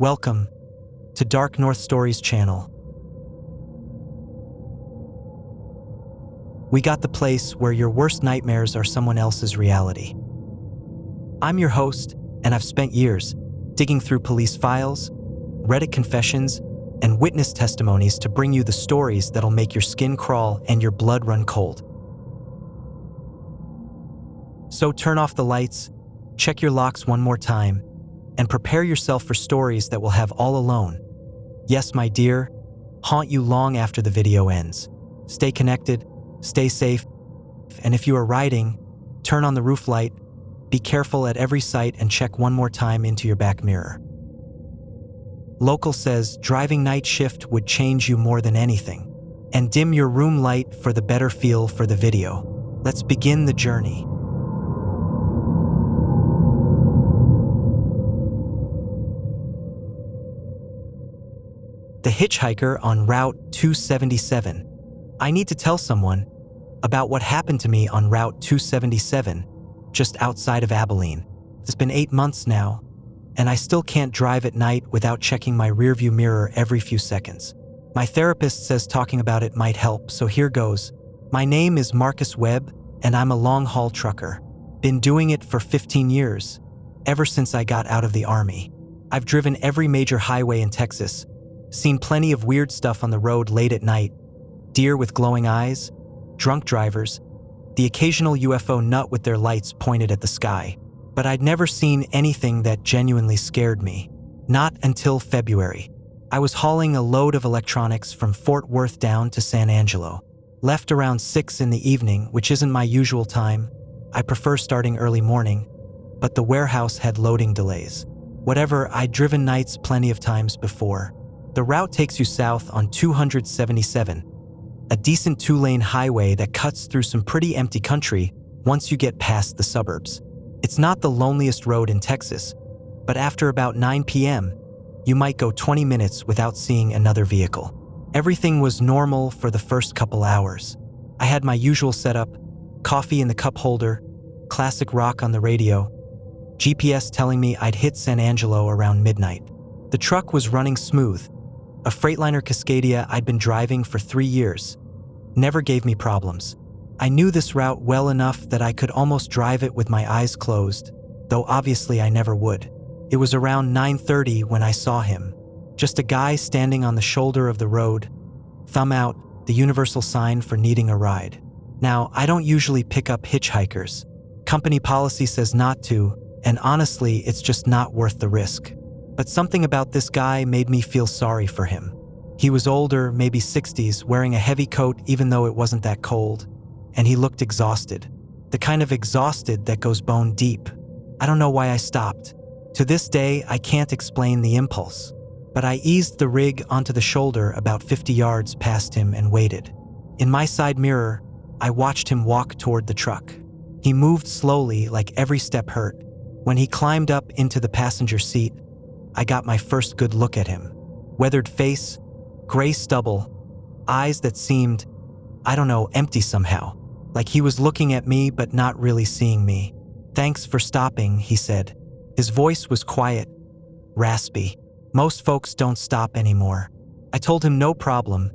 Welcome to Dark North Stories channel. We got the place where your worst nightmares are someone else's reality. I'm your host, and I've spent years digging through police files, Reddit confessions, and witness testimonies to bring you the stories that'll make your skin crawl and your blood run cold. So turn off the lights, check your locks one more time, and prepare yourself for stories that will have all alone, yes, my dear, haunt you long after the video ends. Stay connected, stay safe, and if you are riding, turn on the roof light, be careful at every sight, and check one more time into your back mirror. Local says driving night shift would change you more than anything, and dim your room light for the better feel for the video. Let's begin the journey. The Hitchhiker on Route 277. I need to tell someone about what happened to me on Route 277, just outside of Abilene. It's been 8 months now, and I still can't drive at night without checking my rearview mirror every few seconds. My therapist says talking about it might help, so here goes. My name is Marcus Webb, and I'm a long-haul trucker. Been doing it for 15 years, ever since I got out of the Army. I've driven every major highway in Texas, seen plenty of weird stuff on the road late at night, deer with glowing eyes, drunk drivers, the occasional UFO nut with their lights pointed at the sky. But I'd never seen anything that genuinely scared me. Not until February. I was hauling a load of electronics from Fort Worth down to San Angelo. Left around 6 in the evening, which isn't my usual time. I prefer starting early morning, but the warehouse had loading delays. Whatever, I'd driven nights plenty of times before. The route takes you south on 277, a decent 2-lane highway that cuts through some pretty empty country once you get past the suburbs. It's not the loneliest road in Texas, but after about 9 p.m., you might go 20 minutes without seeing another vehicle. Everything was normal for the first couple hours. I had my usual setup, coffee in the cup holder, classic rock on the radio, GPS telling me I'd hit San Angelo around midnight. The truck was running smooth. A Freightliner Cascadia I'd been driving for 3 years. Never gave me problems. I knew this route well enough that I could almost drive it with my eyes closed, though obviously I never would. It was around 9:30 when I saw him. Just a guy standing on the shoulder of the road, thumb out, the universal sign for needing a ride. Now, I don't usually pick up hitchhikers. Company policy says not to, and honestly, it's just not worth the risk. But something about this guy made me feel sorry for him. He was older, maybe 60s, wearing a heavy coat even though it wasn't that cold, and he looked exhausted. The kind of exhausted that goes bone deep. I don't know why I stopped. To this day, I can't explain the impulse. But I eased the rig onto the shoulder about 50 yards past him and waited. In my side mirror, I watched him walk toward the truck. He moved slowly, like every step hurt. When he climbed up into the passenger seat, I got my first good look at him. Weathered face, gray stubble, eyes that seemed, I don't know, empty somehow. Like he was looking at me but not really seeing me. "Thanks for stopping," he said. His voice was quiet, raspy. Most folks don't stop anymore. I told him no problem,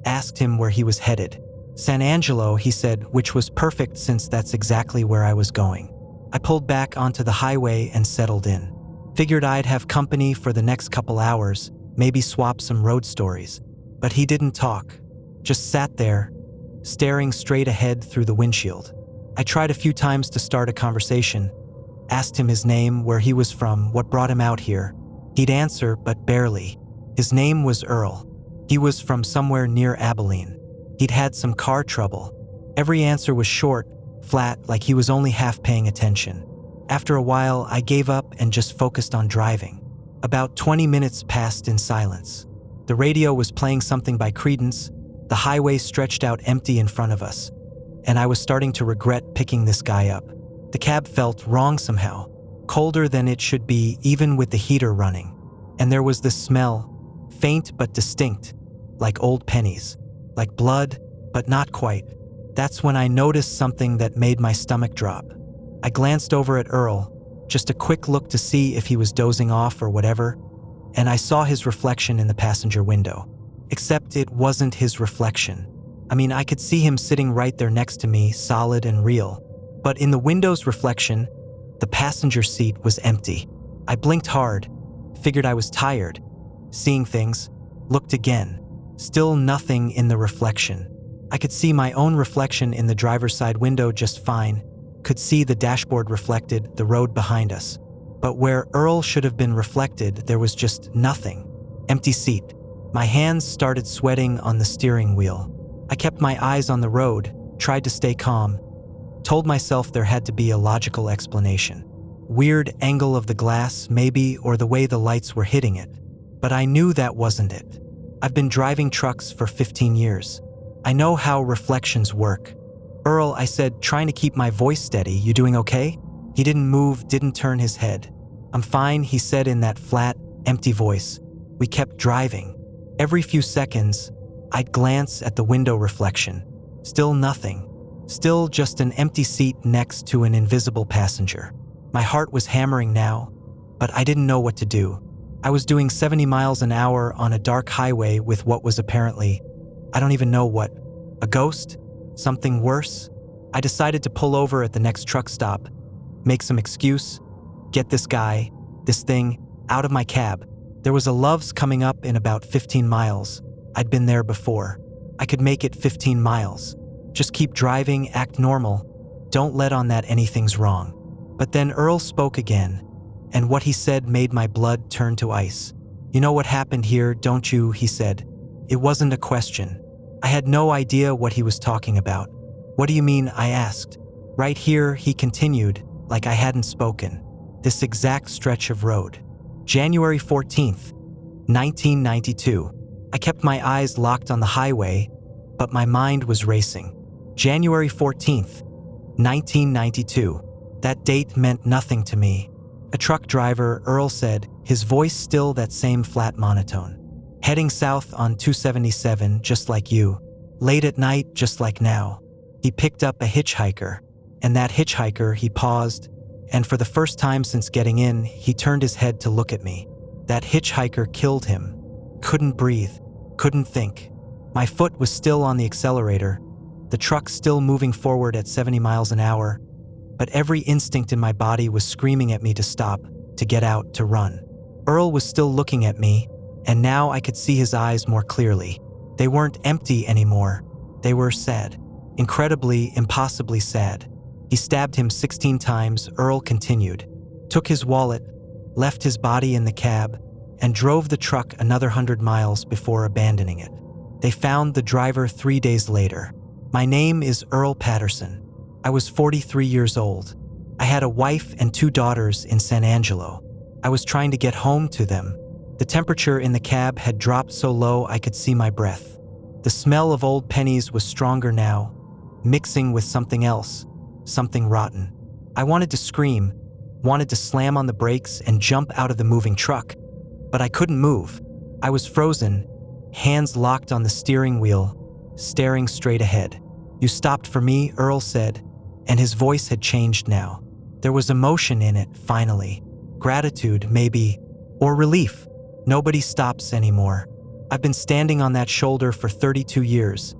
asked him where he was headed. San Angelo, he said, which was perfect since that's exactly where I was going. I pulled back onto the highway and settled in. Figured I'd have company for the next couple hours, maybe swap some road stories. But he didn't talk, just sat there, staring straight ahead through the windshield. I tried a few times to start a conversation, asked him his name, where he was from, what brought him out here. He'd answer, but barely. His name was Earl. He was from somewhere near Abilene. He'd had some car trouble. Every answer was short, flat, like he was only half paying attention. After a while, I gave up and just focused on driving. About 20 minutes passed in silence. The radio was playing something by Creedence. The highway stretched out empty in front of us, and I was starting to regret picking this guy up. The cab felt wrong somehow, colder than it should be even with the heater running. And there was this smell, faint but distinct, like old pennies, like blood, but not quite. That's when I noticed something that made my stomach drop. I glanced over at Earl, just a quick look to see if he was dozing off or whatever, and I saw his reflection in the passenger window. Except it wasn't his reflection. I mean, I could see him sitting right there next to me, solid and real. But in the window's reflection, the passenger seat was empty. I blinked hard, figured I was tired, seeing things, looked again. Still nothing in the reflection. I could see my own reflection in the driver's side window just fine, could see the dashboard reflected, the road behind us. But where Earl should have been reflected, there was just nothing. Empty seat. My hands started sweating on the steering wheel. I kept my eyes on the road, tried to stay calm, told myself there had to be a logical explanation. Weird angle of the glass, maybe, or the way the lights were hitting it. But I knew that wasn't it. I've been driving trucks for 15 years. I know how reflections work. Earl, I said, trying to keep my voice steady, you doing okay? He didn't move, didn't turn his head. I'm fine, he said in that flat, empty voice. We kept driving. Every few seconds, I'd glance at the window reflection. Still nothing. Still just an empty seat next to an invisible passenger. My heart was hammering now, but I didn't know what to do. I was doing 70 miles an hour on a dark highway with what was apparently, I don't even know what, a ghost? Something worse? I decided to pull over at the next truck stop, make some excuse, get this guy, this thing, out of my cab. There was a Love's coming up in about 15 miles. I'd been there before. I could make it 15 miles. Just keep driving, act normal. Don't let on that anything's wrong. But then Earl spoke again, and what he said made my blood turn to ice. You know what happened here, don't you? He said. It wasn't a question. I had no idea what he was talking about. What do you mean? I asked. Right here, he continued, like I hadn't spoken. This exact stretch of road. January 14th, 1992. I kept my eyes locked on the highway, but my mind was racing. January 14th, 1992. That date meant nothing to me. A truck driver, Earl said, his voice still that same flat monotone. Heading south on 277, just like you. Late at night, just like now. He picked up a hitchhiker, and that hitchhiker, he paused, and for the first time since getting in, he turned his head to look at me. That hitchhiker killed him. Couldn't breathe, couldn't think. My foot was still on the accelerator, the truck still moving forward at 70 miles an hour, but every instinct in my body was screaming at me to stop, to get out, to run. Earl was still looking at me, and now I could see his eyes more clearly. They weren't empty anymore. They were sad. Incredibly, impossibly sad. He stabbed him 16 times, Earl continued. Took his wallet, left his body in the cab, and drove the truck another 100 miles before abandoning it. They found the driver 3 days later. My name is Earl Patterson. I was 43 years old. I had a wife and 2 daughters in San Angelo. I was trying to get home to them. The temperature in the cab had dropped so low I could see my breath. The smell of old pennies was stronger now, mixing with something else, something rotten. I wanted to scream, wanted to slam on the brakes and jump out of the moving truck, but I couldn't move. I was frozen, hands locked on the steering wheel, staring straight ahead. You stopped for me, Earl said, and his voice had changed now. There was emotion in it, finally. Gratitude, maybe, or relief. Nobody stops anymore. I've been standing on that shoulder for 32 years,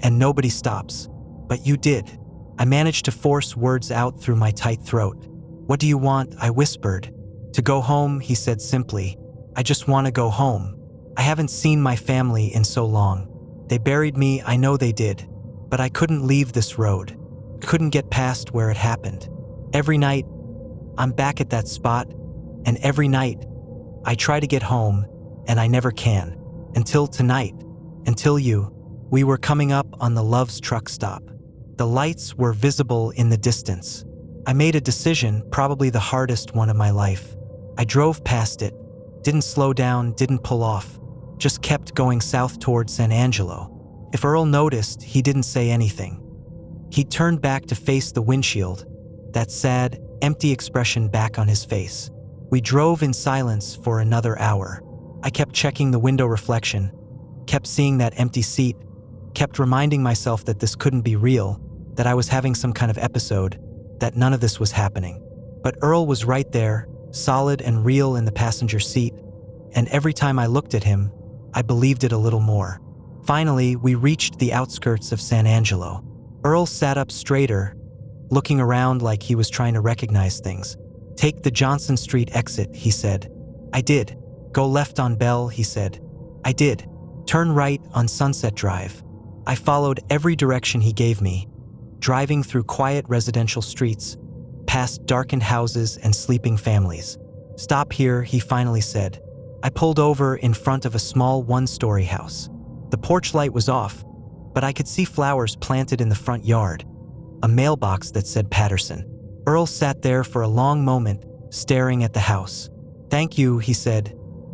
and nobody stops. But you did. I managed to force words out through my tight throat. What do you want? I whispered. To go home, he said simply. I just want to go home. I haven't seen my family in so long. They buried me, I know they did, but I couldn't leave this road. Couldn't get past where it happened. Every night, I'm back at that spot, and every night, I try to get home, and I never can. Until tonight, until you. We were coming up on the Love's truck stop. The lights were visible in the distance. I made a decision, probably the hardest one of my life. I drove past it, didn't slow down, didn't pull off, just kept going south toward San Angelo. If Earl noticed, he didn't say anything. He turned back to face the windshield, that sad, empty expression back on his face. We drove in silence for another hour. I kept checking the window reflection, kept seeing that empty seat, kept reminding myself that this couldn't be real, that I was having some kind of episode, that none of this was happening. But Earl was right there, solid and real in the passenger seat, and every time I looked at him, I believed it a little more. Finally, we reached the outskirts of San Angelo. Earl sat up straighter, looking around like he was trying to recognize things. "Take the Johnson Street exit," he said. I did. "Go left on Bell," he said. I did. "Turn right on Sunset Drive." I followed every direction he gave me, driving through quiet residential streets, past darkened houses and sleeping families. "Stop here," he finally said. I pulled over in front of a small one-story house. The porch light was off, but I could see flowers planted in the front yard, a mailbox that said Patterson. Earl sat there for a long moment, staring at the house. "Thank you," he said,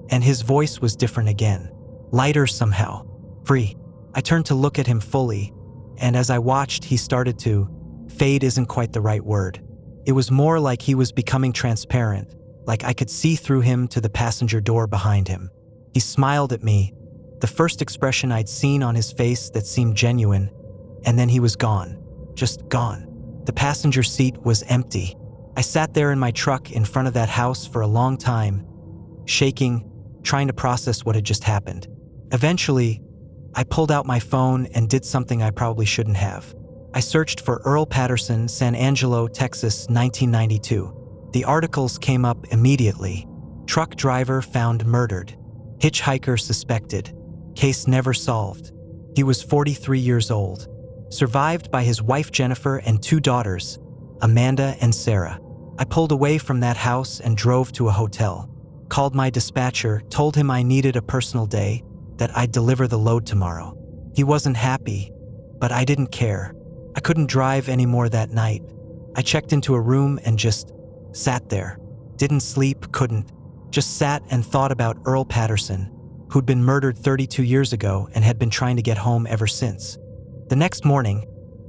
and his voice was different again. Lighter somehow. Free. I turned to look at him fully, and as I watched, he started to fade isn't quite the right word. It was more like he was becoming transparent, like I could see through him to the passenger door behind him. He smiled at me, the first expression I'd seen on his face that seemed genuine, and then he was gone. Just gone. The passenger seat was empty. I sat there in my truck in front of that house for a long time, shaking, trying to process what had just happened. Eventually, I pulled out my phone and did something I probably shouldn't have. I searched for Earl Patterson, San Angelo, Texas, 1992. The articles came up immediately. Truck driver found murdered. Hitchhiker suspected. Case never solved. He was 43 years old. Survived by his wife Jennifer and 2 daughters, Amanda and Sarah. I pulled away from that house and drove to a hotel. Called my dispatcher, told him I needed a personal day, that I'd deliver the load tomorrow. He wasn't happy, but I didn't care. I couldn't drive anymore that night. I checked into a room and just sat there. Didn't sleep, couldn't. Just sat and thought about Earl Patterson, who'd been murdered 32 years ago and had been trying to get home ever since. The next morning,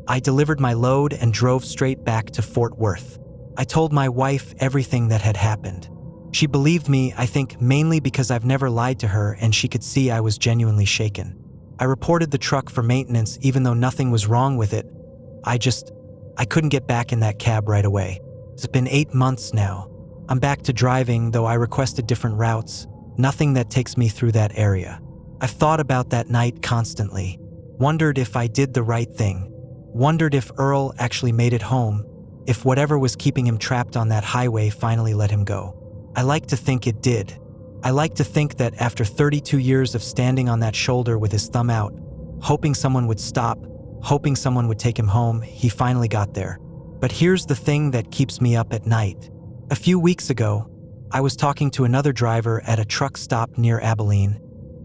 I delivered my load and drove straight back to Fort Worth. I told my wife everything that had happened. She believed me, I think mainly because I've never lied to her and she could see I was genuinely shaken. I reported the truck for maintenance even though nothing was wrong with it. I couldn't get back in that cab right away. It's been 8 months now. I'm back to driving, though I requested different routes, nothing that takes me through that area. I've thought about that night constantly. Wondered if I did the right thing. Wondered if Earl actually made it home, if whatever was keeping him trapped on that highway finally let him go. I like to think it did. I like to think that after 32 years of standing on that shoulder with his thumb out, hoping someone would stop, hoping someone would take him home, he finally got there. But here's the thing that keeps me up at night. A few weeks ago, I was talking to another driver at a truck stop near Abilene,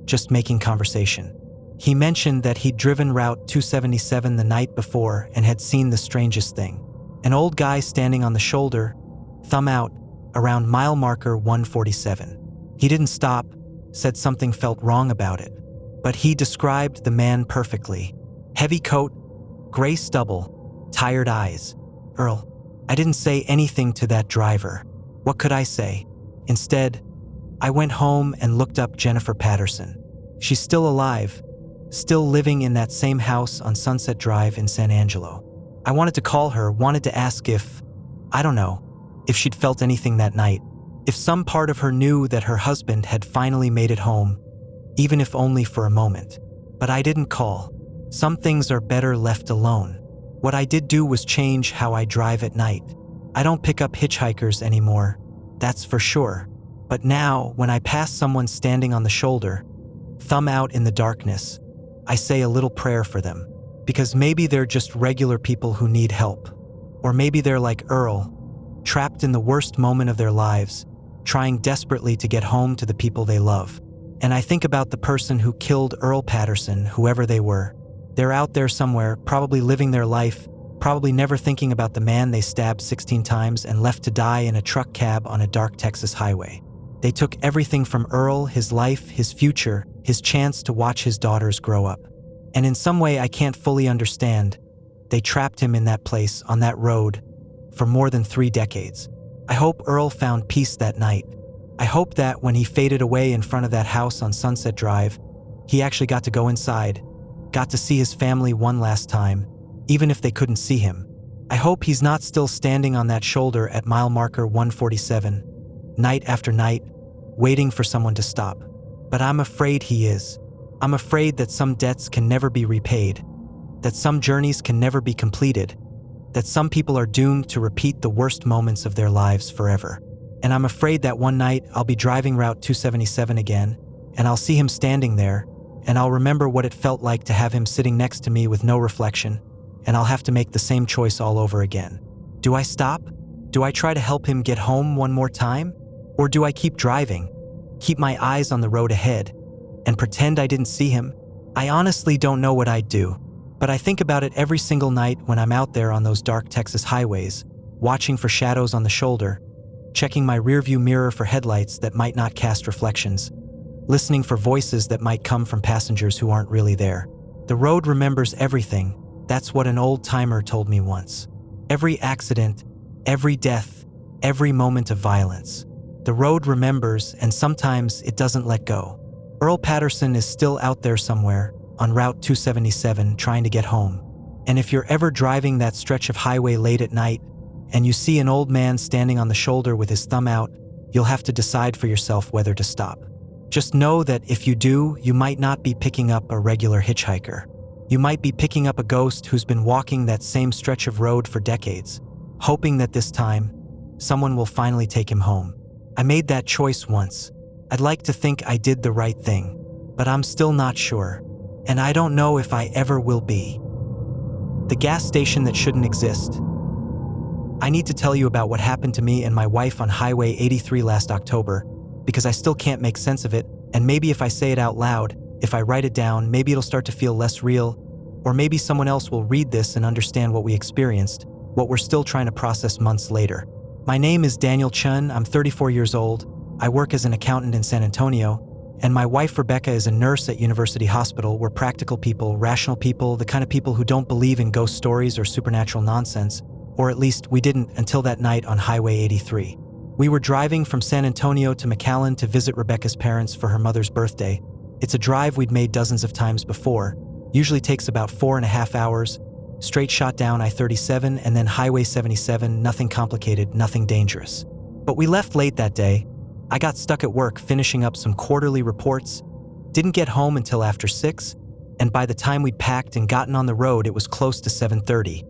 just making conversation. He mentioned that he'd driven Route 277 the night before and had seen the strangest thing. An old guy standing on the shoulder, thumb out, around mile marker 147. He didn't stop, said something felt wrong about it. But he described the man perfectly. Heavy coat, gray stubble, tired eyes. Earl. I didn't say anything to that driver. What could I say? Instead, I went home and looked up Jennifer Patterson. She's still alive, still living in that same house on Sunset Drive in San Angelo. I wanted to call her, wanted to ask if, I don't know, if she'd felt anything that night, if some part of her knew that her husband had finally made it home, even if only for a moment. But I didn't call. Some things are better left alone. What I did do was change how I drive at night. I don't pick up hitchhikers anymore, that's for sure. But now, when I pass someone standing on the shoulder, thumb out in the darkness, I say a little prayer for them. Because maybe they're just regular people who need help. Or maybe they're like Earl, trapped in the worst moment of their lives, trying desperately to get home to the people they love. And I think about the person who killed Earl Patterson, whoever they were. They're out there somewhere, probably living their life, probably never thinking about the man they stabbed 16 times and left to die in a truck cab on a dark Texas highway. They took everything from Earl, his life, his future, his chance to watch his daughters grow up. And in some way I can't fully understand, they trapped him in that place, on that road, for more than 3 decades. I hope Earl found peace that night. I hope that when he faded away in front of that house on Sunset Drive, he actually got to go inside, got to see his family one last time, even if they couldn't see him. I hope he's not still standing on that shoulder at mile marker 147, night after night, waiting for someone to stop. But I'm afraid he is. I'm afraid that some debts can never be repaid, that some journeys can never be completed, that some people are doomed to repeat the worst moments of their lives forever. And I'm afraid that one night I'll be driving Route 277 again, and I'll see him standing there, and I'll remember what it felt like to have him sitting next to me with no reflection, and I'll have to make the same choice all over again. Do I stop? Do I try to help him get home one more time? Or do I keep driving, keep my eyes on the road ahead, and pretend I didn't see him? I honestly don't know what I'd do, but I think about it every single night when I'm out there on those dark Texas highways, watching for shadows on the shoulder, checking my rearview mirror for headlights that might not cast reflections, listening for voices that might come from passengers who aren't really there. The road remembers everything. That's what an old-timer told me once. Every accident, every death, every moment of violence. The road remembers, and sometimes it doesn't let go. Earl Patterson is still out there somewhere, on Route 277, trying to get home. And if you're ever driving that stretch of highway late at night, and you see an old man standing on the shoulder with his thumb out, you'll have to decide for yourself whether to stop. Just know that if you do, you might not be picking up a regular hitchhiker. You might be picking up a ghost who's been walking that same stretch of road for decades, hoping that this time, someone will finally take him home. I made that choice once. I'd like to think I did the right thing, but I'm still not sure, and I don't know if I ever will be. The gas station that shouldn't exist. I need to tell you about what happened to me and my wife on Highway 83 last October, because I still can't make sense of it, and maybe if I say it out loud, if I write it down, maybe it'll start to feel less real, or maybe someone else will read this and understand what we experienced, what we're still trying to process months later. My name is Daniel Chun. I'm 34 years old. I work as an accountant in San Antonio, and my wife Rebecca is a nurse at University Hospital. We're practical people, rational people, the kind of people who don't believe in ghost stories or supernatural nonsense, or at least we didn't until that night on Highway 83. We were driving from San Antonio to McAllen to visit Rebecca's parents for her mother's birthday. It's a drive we'd made dozens of times before, usually takes about 4.5 hours, straight shot down I-37 and then Highway 77, nothing complicated, nothing dangerous. But we left late that day. I got stuck at work finishing up some quarterly reports, didn't get home until after 6, and by the time we'd packed and gotten on the road, it was close to 7:30.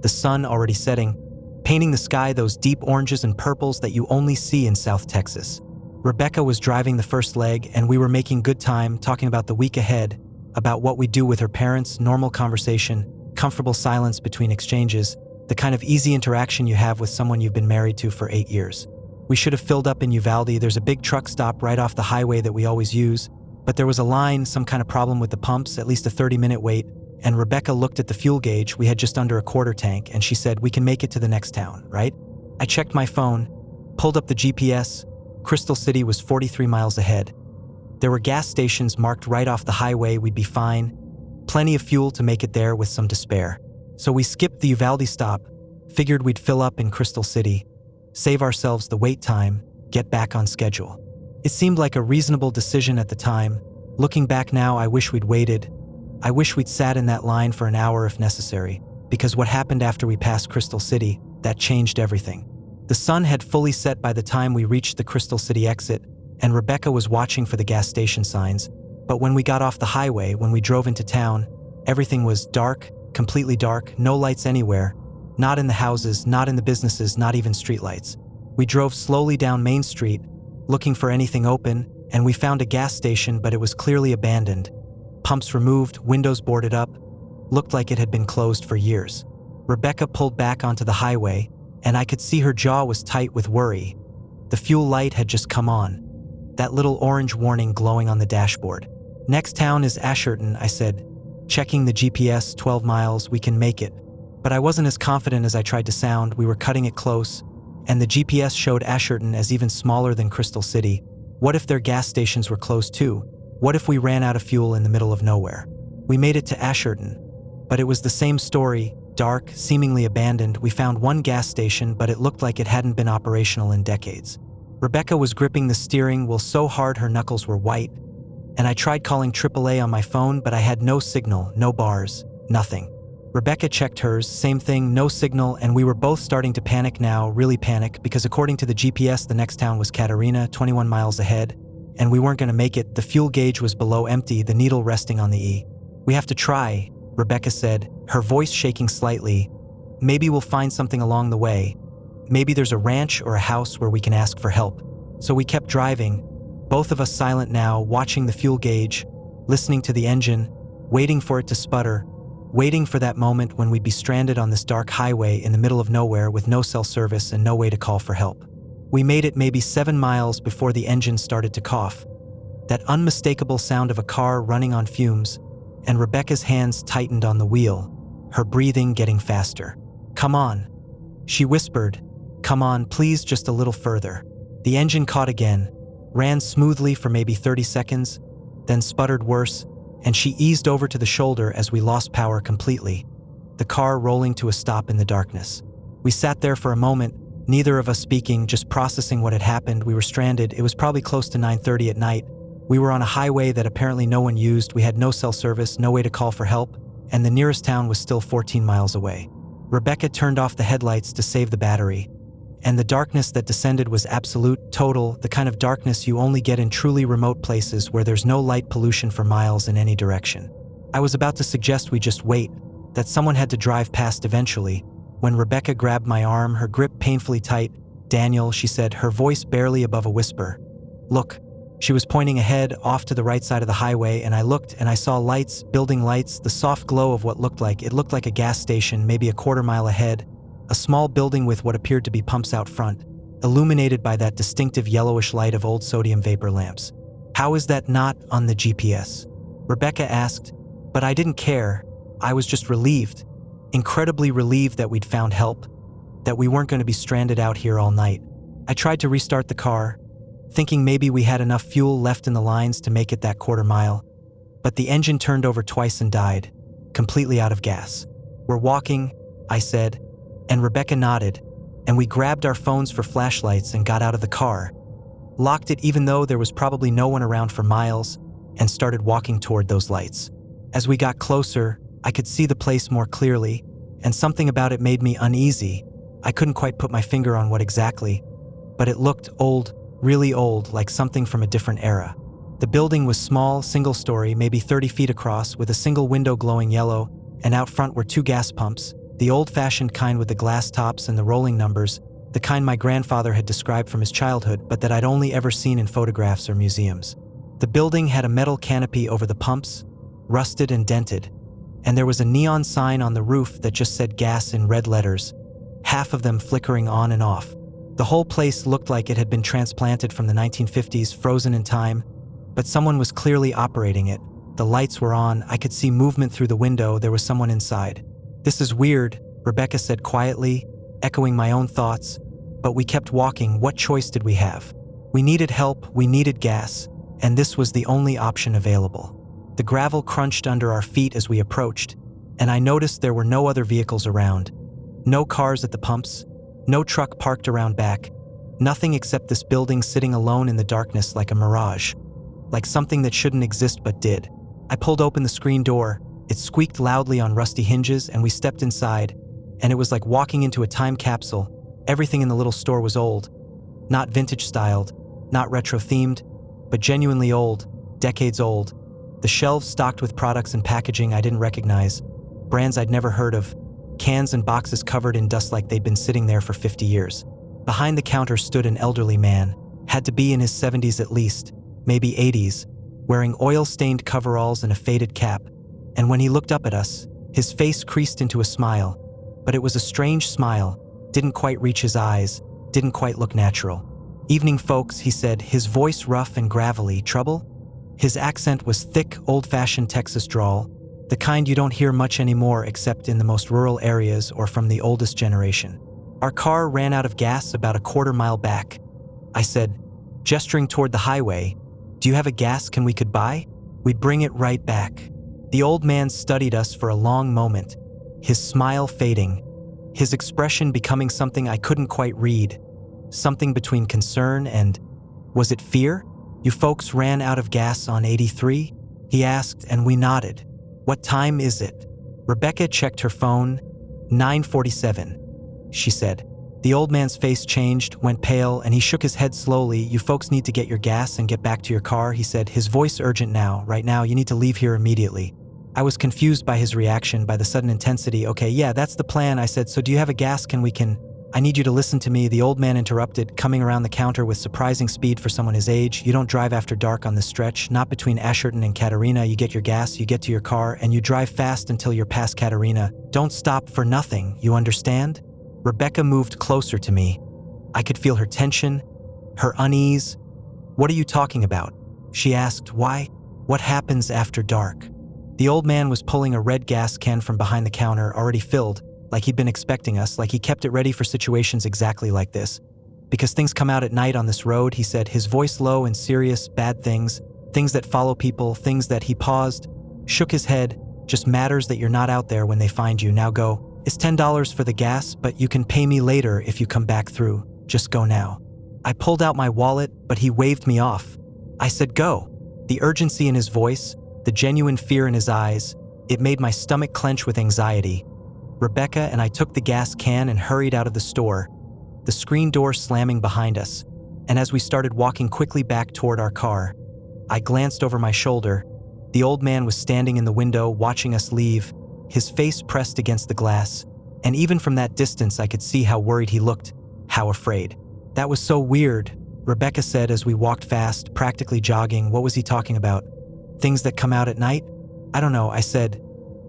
The sun already setting, painting the sky those deep oranges and purples that you only see in South Texas. Rebecca was driving the first leg, and we were making good time, talking about the week ahead, about what we'd do with her parents, normal conversation, comfortable silence between exchanges, the kind of easy interaction you have with someone you've been married to for 8 years. We should have filled up in Uvalde. There's a big truck stop right off the highway that we always use, but there was a line, some kind of problem with the pumps, at least a 30-minute wait, and Rebecca looked at the fuel gauge. We had just under a quarter tank, and she said, "We can make it to the next town, right?" I checked my phone, pulled up the GPS. Crystal City was 43 miles ahead. There were gas stations marked right off the highway. We'd be fine. Plenty of fuel to make it there with some to spare. So we skipped the Uvalde stop, figured we'd fill up in Crystal City, save ourselves the wait time, get back on schedule. It seemed like a reasonable decision at the time. Looking back now, I wish we'd waited. I wish we'd sat in that line for an hour if necessary, because what happened after we passed Crystal City, that changed everything. The sun had fully set by the time we reached the Crystal City exit, and Rebecca was watching for the gas station signs, but when we got off the highway, when we drove into town, everything was dark, completely dark, no lights anywhere, not in the houses, not in the businesses, not even streetlights. We drove slowly down Main Street, looking for anything open, and we found a gas station, but it was clearly abandoned. Pumps removed, windows boarded up, looked like it had been closed for years. Rebecca pulled back onto the highway, and I could see her jaw was tight with worry. The fuel light had just come on, that little orange warning glowing on the dashboard. "Next town is Asherton," I said, checking the GPS, 12 miles, we can make it. But I wasn't as confident as I tried to sound. We were cutting it close, and the GPS showed Asherton as even smaller than Crystal City. What if their gas stations were closed too? What if we ran out of fuel in the middle of nowhere? We made it to Asherton, but it was the same story, dark, seemingly abandoned. We found one gas station, but it looked like it hadn't been operational in decades. Rebecca was gripping the steering wheel so hard her knuckles were white, and I tried calling AAA on my phone, but I had no signal, no bars, nothing. Rebecca checked hers, same thing, no signal, and we were both starting to panic now, really panic, because according to the GPS, the next town was Catarina, 21 miles ahead, and we weren't going to make it. The fuel gauge was below empty, the needle resting on the E. "We have to try," Rebecca said, her voice shaking slightly. "Maybe we'll find something along the way. Maybe there's a ranch or a house where we can ask for help." So we kept driving, both of us silent now, watching the fuel gauge, listening to the engine, waiting for it to sputter, waiting for that moment when we'd be stranded on this dark highway in the middle of nowhere with no cell service and no way to call for help. We made it maybe 7 miles before the engine started to cough. That unmistakable sound of a car running on fumes, and Rebecca's hands tightened on the wheel, her breathing getting faster. "Come on," she whispered. "Come on, please, just a little further." The engine caught again, ran smoothly for maybe 30 seconds, then sputtered worse, and she eased over to the shoulder as we lost power completely, the car rolling to a stop in the darkness. We sat there for a moment, neither of us speaking, just processing what had happened. We were stranded. It was probably close to 9:30 at night. We were on a highway that apparently no one used. We had no cell service, no way to call for help, and the nearest town was still 14 miles away. Rebecca turned off the headlights to save the battery, and the darkness that descended was absolute, total, the kind of darkness you only get in truly remote places where there's no light pollution for miles in any direction. I was about to suggest we just wait, that someone had to drive past eventually, when Rebecca grabbed my arm, her grip painfully tight. "Daniel," she said, her voice barely above a whisper. "Look." She was pointing ahead, off to the right side of the highway, and I looked and I saw lights, building lights, the soft glow of what looked like a gas station, maybe a quarter mile ahead, a small building with what appeared to be pumps out front, illuminated by that distinctive yellowish light of old sodium vapor lamps. "How is that not on the GPS?" Rebecca asked, but I didn't care. I was just relieved, incredibly relieved that we'd found help, that we weren't going to be stranded out here all night. I tried to restart the car, thinking maybe we had enough fuel left in the lines to make it that quarter mile, but the engine turned over twice and died, completely out of gas. "We're walking," I said, and Rebecca nodded, and we grabbed our phones for flashlights and got out of the car, locked it even though there was probably no one around for miles, and started walking toward those lights. As we got closer, I could see the place more clearly, and something about it made me uneasy. I couldn't quite put my finger on what exactly, but it looked old, really old, like something from a different era. The building was small, single-story, maybe 30 feet across, with a single window glowing yellow, and out front were 2 gas pumps, the old-fashioned kind with the glass tops and the rolling numbers, the kind my grandfather had described from his childhood but that I'd only ever seen in photographs or museums. The building had a metal canopy over the pumps, rusted and dented, and there was a neon sign on the roof that just said gas in red letters, half of them flickering on and off. The whole place looked like it had been transplanted from the 1950s, frozen in time, but someone was clearly operating it. The lights were on, I could see movement through the window, there was someone inside. "This is weird," Rebecca said quietly, echoing my own thoughts, but we kept walking. What choice did we have? We needed help, we needed gas, and this was the only option available. The gravel crunched under our feet as we approached, and I noticed there were no other vehicles around. No cars at the pumps, no truck parked around back, nothing except this building sitting alone in the darkness like a mirage, like something that shouldn't exist but did. I pulled open the screen door, it squeaked loudly on rusty hinges, and we stepped inside, and it was like walking into a time capsule. Everything in the little store was old, not vintage-styled, not retro-themed, but genuinely old, decades old. The shelves stocked with products and packaging I didn't recognize, brands I'd never heard of, cans and boxes covered in dust like they'd been sitting there for 50 years. Behind the counter stood an elderly man, had to be in his 70s at least, maybe 80s, wearing oil-stained coveralls and a faded cap, and when he looked up at us, his face creased into a smile, but it was a strange smile, didn't quite reach his eyes, didn't quite look natural. "Evening, folks," he said, his voice rough and gravelly. "Trouble?" His accent was thick, old-fashioned Texas drawl, the kind you don't hear much anymore except in the most rural areas or from the oldest generation. "Our car ran out of gas about a quarter mile back," I said, gesturing toward the highway. "Do you have a gas can we could buy? We'd bring it right back." The old man studied us for a long moment, his smile fading, his expression becoming something I couldn't quite read, something between concern and, was it fear? "You folks ran out of gas on 83? He asked, and we nodded. "What time is it?" Rebecca checked her phone. 9:47, she said. The old man's face changed, went pale, and he shook his head slowly. You folks need to get your gas and get back to your car, he said, his voice urgent now. Right now, you need to leave here immediately. I was confused by his reaction, by the sudden intensity. Okay, yeah, that's the plan, I said. So do you have a gas? I need you to listen to me, the old man interrupted, coming around the counter with surprising speed for someone his age. You don't drive after dark on this stretch, not between Asherton and Katerina. You get your gas, you get to your car, and you drive fast until you're past Katerina. Don't stop for nothing, you understand? Rebecca moved closer to me. I could feel her tension, her unease. What are you talking about? She asked. Why? What happens after dark? The old man was pulling a red gas can from behind the counter, already filled, like he'd been expecting us, like he kept it ready for situations exactly like this. Because things come out at night on this road, he said, his voice low and serious. Bad things, things that follow people, things that he paused, shook his head. Just matters that you're not out there when they find you. Now go. It's $10 for the gas, but you can pay me later if you come back through. Just go now. I pulled out my wallet, but he waved me off. I said go. The urgency in his voice, the genuine fear in his eyes, it made my stomach clench with anxiety. Rebecca and I took the gas can and hurried out of the store, the screen door slamming behind us. And as we started walking quickly back toward our car, I glanced over my shoulder. The old man was standing in the window watching us leave, his face pressed against the glass. And even from that distance, I could see how worried he looked, how afraid. That was so weird, Rebecca said as we walked fast, practically jogging. What was he talking about? Things that come out at night? I don't know, I said.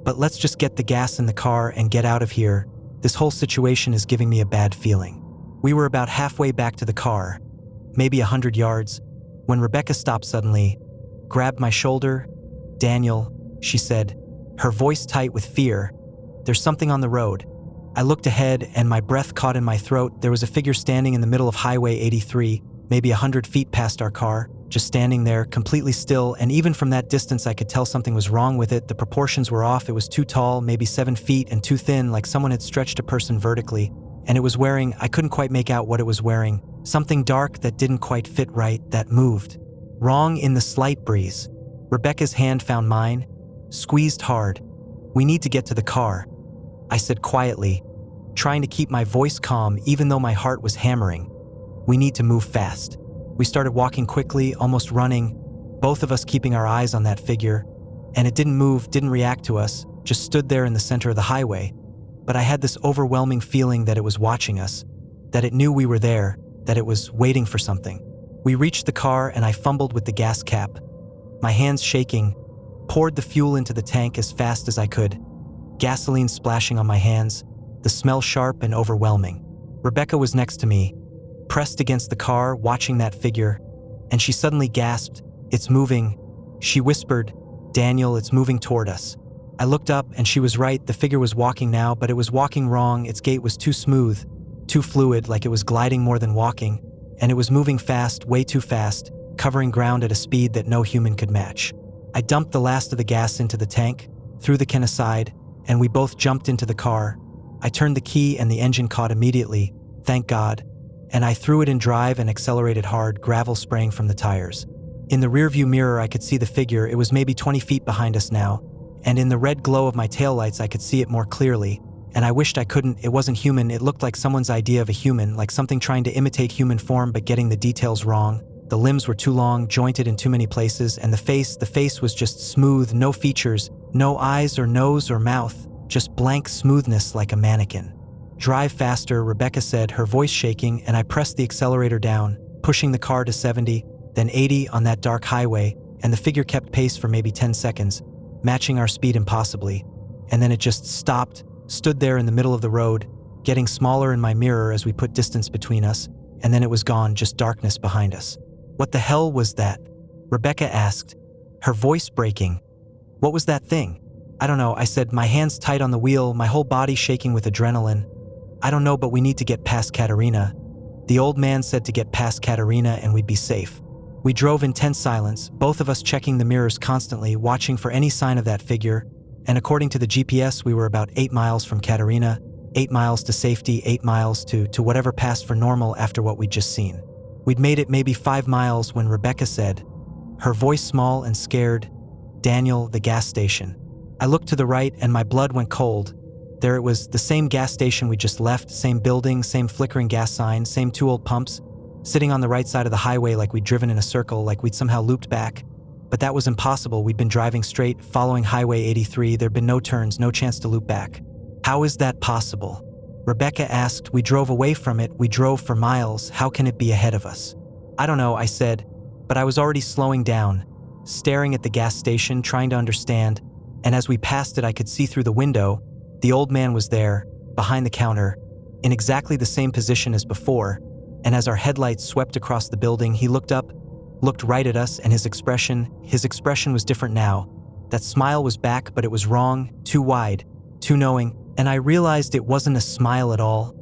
But let's just get the gas in the car and get out of here. This whole situation is giving me a bad feeling. We were about halfway back to the car, maybe 100 yards, when Rebecca stopped suddenly, grabbed my shoulder. Daniel, she said, her voice tight with fear. There's something on the road. I looked ahead and my breath caught in my throat. There was a figure standing in the middle of Highway 83, maybe 100 feet past our car, just standing there, completely still, and even from that distance I could tell something was wrong with it. The proportions were off. It was too tall, maybe 7 feet, and too thin, like someone had stretched a person vertically. And it was wearing, I couldn't quite make out what it was wearing, something dark that didn't quite fit right, that moved. Wrong in the slight breeze. Rebecca's hand found mine, squeezed hard. We need to get to the car, I said quietly, trying to keep my voice calm even though my heart was hammering. We need to move fast. We started walking quickly, almost running, both of us keeping our eyes on that figure, and it didn't move, didn't react to us, just stood there in the center of the highway. But I had this overwhelming feeling that it was watching us, that it knew we were there, that it was waiting for something. We reached the car and I fumbled with the gas cap. My hands shaking, poured the fuel into the tank as fast as I could, gasoline splashing on my hands, the smell sharp and overwhelming. Rebecca was next to me, pressed against the car, watching that figure, and she suddenly gasped, "It's moving." She whispered, "Daniel, it's moving toward us." I looked up and she was right. The figure was walking now, but it was walking wrong. Its gait was too smooth, too fluid, like it was gliding more than walking, and it was moving fast, way too fast, covering ground at a speed that no human could match. I dumped the last of the gas into the tank, threw the can aside, and we both jumped into the car. I turned the key and the engine caught immediately, thank God, and I threw it in drive and accelerated hard, gravel spraying from the tires. In the rearview mirror I could see the figure. It was maybe 20 feet behind us now, and in the red glow of my taillights I could see it more clearly, and I wished I couldn't. It wasn't human. It looked like someone's idea of a human, like something trying to imitate human form but getting the details wrong. The limbs were too long, jointed in too many places, and the face was just smooth, no features, no eyes or nose or mouth, just blank smoothness like a mannequin. "Drive faster," Rebecca said, her voice shaking, and I pressed the accelerator down, pushing the car to 70, then 80 on that dark highway, and the figure kept pace for maybe 10 seconds, matching our speed impossibly. And then it just stopped, stood there in the middle of the road, getting smaller in my mirror as we put distance between us, and then it was gone, just darkness behind us. "What the hell was that?" Rebecca asked, her voice breaking. "What was that thing?" "I don't know," I said, my hands tight on the wheel, my whole body shaking with adrenaline. "I don't know, but we need to get past Katerina." The old man said to get past Katerina and we'd be safe. We drove in tense silence, both of us checking the mirrors constantly, watching for any sign of that figure, and according to the GPS we were about 8 miles from Katerina, 8 miles to safety, 8 miles to whatever passed for normal after what we'd just seen. We'd made it maybe 5 miles when Rebecca said, her voice small and scared, "Daniel, the gas station." I looked to the right and my blood went cold. There it was, the same gas station we just left, same building, same flickering gas sign, same two old pumps, sitting on the right side of the highway like we'd driven in a circle, like we'd somehow looped back. But that was impossible. We'd been driving straight, following Highway 83. There'd been no turns, no chance to loop back. How is that possible? Rebecca asked. We drove away from it. We drove for miles. How can it be ahead of us? I don't know, I said, but I was already slowing down, staring at the gas station, trying to understand, and as we passed it I could see through the window. The old man was there, behind the counter, in exactly the same position as before, and as our headlights swept across the building, he looked up, looked right at us, and his expression was different now. That smile was back, but it was wrong, too wide, too knowing, and I realized it wasn't a smile at all.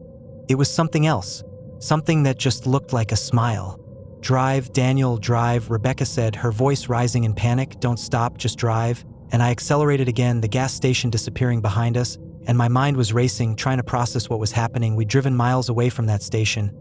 It was something else, something that just looked like a smile. Drive, Daniel, drive, Rebecca said, her voice rising in panic. Don't stop, just drive. And I accelerated again, the gas station disappearing behind us, and my mind was racing, trying to process what was happening. We'd driven miles away from that station.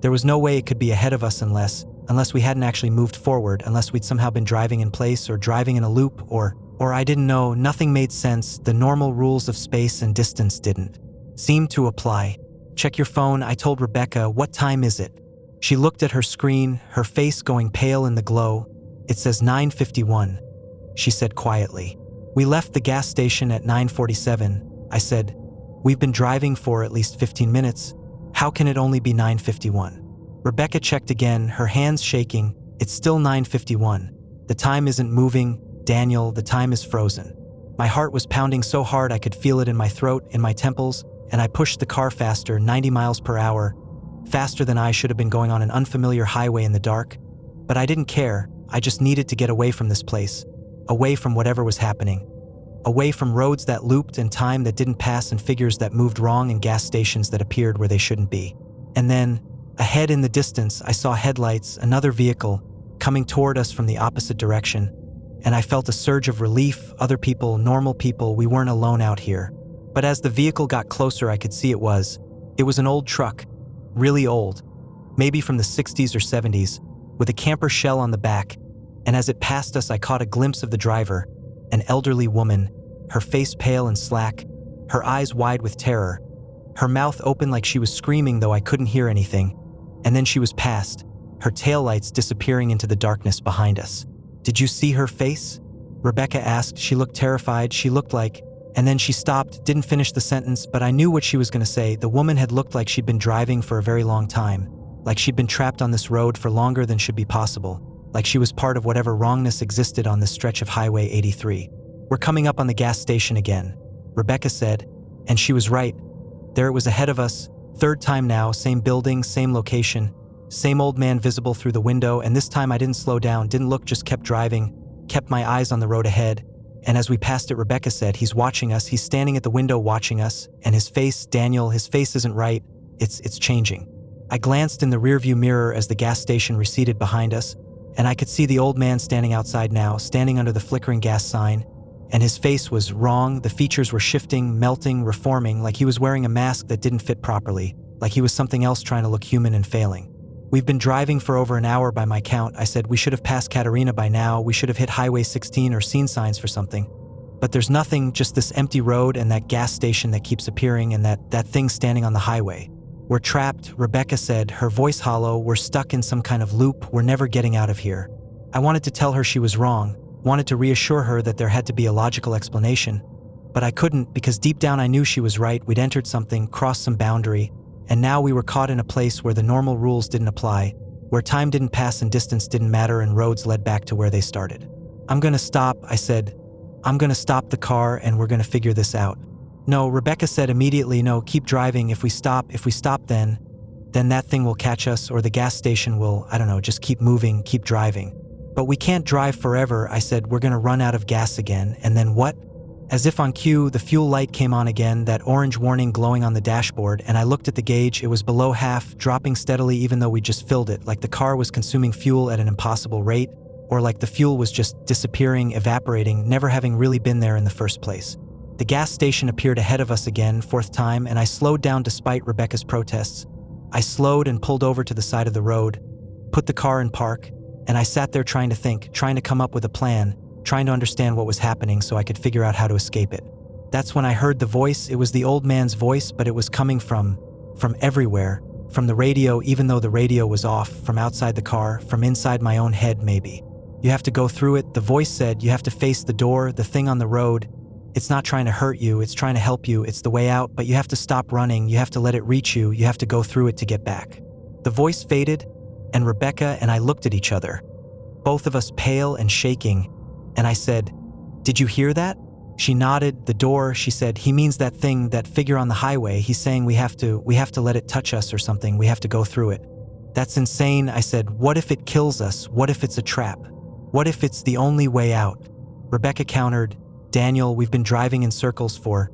There was no way it could be ahead of us unless we hadn't actually moved forward, unless we'd somehow been driving in place or driving in a loop, or I didn't know. Nothing made sense. The normal rules of space and distance didn't seem to apply. Check your phone, I told Rebecca. What time is it? She looked at her screen, her face going pale in the glow. It says 9:51, she said quietly. We left the gas station at 9:47. I said, we've been driving for at least 15 minutes. How can it only be 9:51? Rebecca checked again, her hands shaking. It's still 9:51. The time isn't moving, Daniel, the time is frozen. My heart was pounding so hard I could feel it in my throat, in my temples, and I pushed the car faster, 90 miles per hour, faster than I should have been going on an unfamiliar highway in the dark. But I didn't care, I just needed to get away from this place, away from whatever was happening, away from roads that looped and time that didn't pass and figures that moved wrong and gas stations that appeared where they shouldn't be. And then, ahead in the distance, I saw headlights, another vehicle, coming toward us from the opposite direction, and I felt a surge of relief. Other people, normal people, we weren't alone out here. But as the vehicle got closer, I could see it was an old truck, really old, maybe from the 60s or 70s, with a camper shell on the back, and as it passed us I caught a glimpse of the driver, an elderly woman, her face pale and slack, her eyes wide with terror, her mouth open like she was screaming though I couldn't hear anything, and then she was past, her taillights disappearing into the darkness behind us. Did you see her face? Rebecca asked. She looked terrified, she looked like, and then she stopped, didn't finish the sentence, but I knew what she was going to say. The woman had looked like she'd been driving for a very long time, like she'd been trapped on this road for longer than should be possible, like she was part of whatever wrongness existed on this stretch of Highway 83. We're coming up on the gas station again, Rebecca said, and she was right. There it was ahead of us, third time now, same building, same location, same old man visible through the window, and this time I didn't slow down, didn't look, just kept driving, kept my eyes on the road ahead. And as we passed it, Rebecca said, he's watching us, he's standing at the window watching us, and his face, Daniel, his face isn't right, it's changing. I glanced in the rearview mirror as the gas station receded behind us, and I could see the old man standing outside now, standing under the flickering gas sign, and his face was wrong. The features were shifting, melting, reforming, like he was wearing a mask that didn't fit properly, like he was something else trying to look human and failing. We've been driving for over an hour by my count, I said. We should have passed Katerina by now, we should have hit Highway 16 or seen signs for something. But there's nothing, just this empty road and that gas station that keeps appearing and that thing standing on the highway. We're trapped, Rebecca said, her voice hollow. We're stuck in some kind of loop, we're never getting out of here. I wanted to tell her she was wrong, wanted to reassure her that there had to be a logical explanation, but I couldn't because deep down I knew she was right. We'd entered something, crossed some boundary, and now we were caught in a place where the normal rules didn't apply, where time didn't pass and distance didn't matter and roads led back to where they started. I'm gonna stop, I said. I'm gonna stop the car and we're gonna figure this out. No, Rebecca said immediately, no, keep driving. If we stop then that thing will catch us, or the gas station will, I don't know, just keep moving, keep driving. But we can't drive forever, I said. We're gonna run out of gas again. And then what? As if on cue, the fuel light came on again, that orange warning glowing on the dashboard, and I looked at the gauge. It was below half, dropping steadily even though we just filled it, like the car was consuming fuel at an impossible rate, or like the fuel was just disappearing, evaporating, never having really been there in the first place. The gas station appeared ahead of us again, fourth time, and I slowed down despite Rebecca's protests. I slowed and pulled over to the side of the road, put the car in park, and I sat there trying to think, trying to come up with a plan, trying to understand what was happening so I could figure out how to escape it. That's when I heard the voice. It was the old man's voice, but it was coming from everywhere. From the radio, even though the radio was off, from outside the car, from inside my own head maybe. You have to go through it. The voice said, you have to face the door, the thing on the road. It's not trying to hurt you, it's trying to help you, it's the way out, but you have to stop running, you have to let it reach you, you have to go through it to get back. The voice faded, and Rebecca and I looked at each other, both of us pale and shaking, and I said, "Did you hear that?" She nodded. The door, she said, "He means that thing, that figure on the highway. He's saying we have to let it touch us or something, we have to go through it." "That's insane," I said. "What if it kills us? What if it's a trap? What if it's the only way out?" Rebecca countered, "Daniel, we've been driving in circles for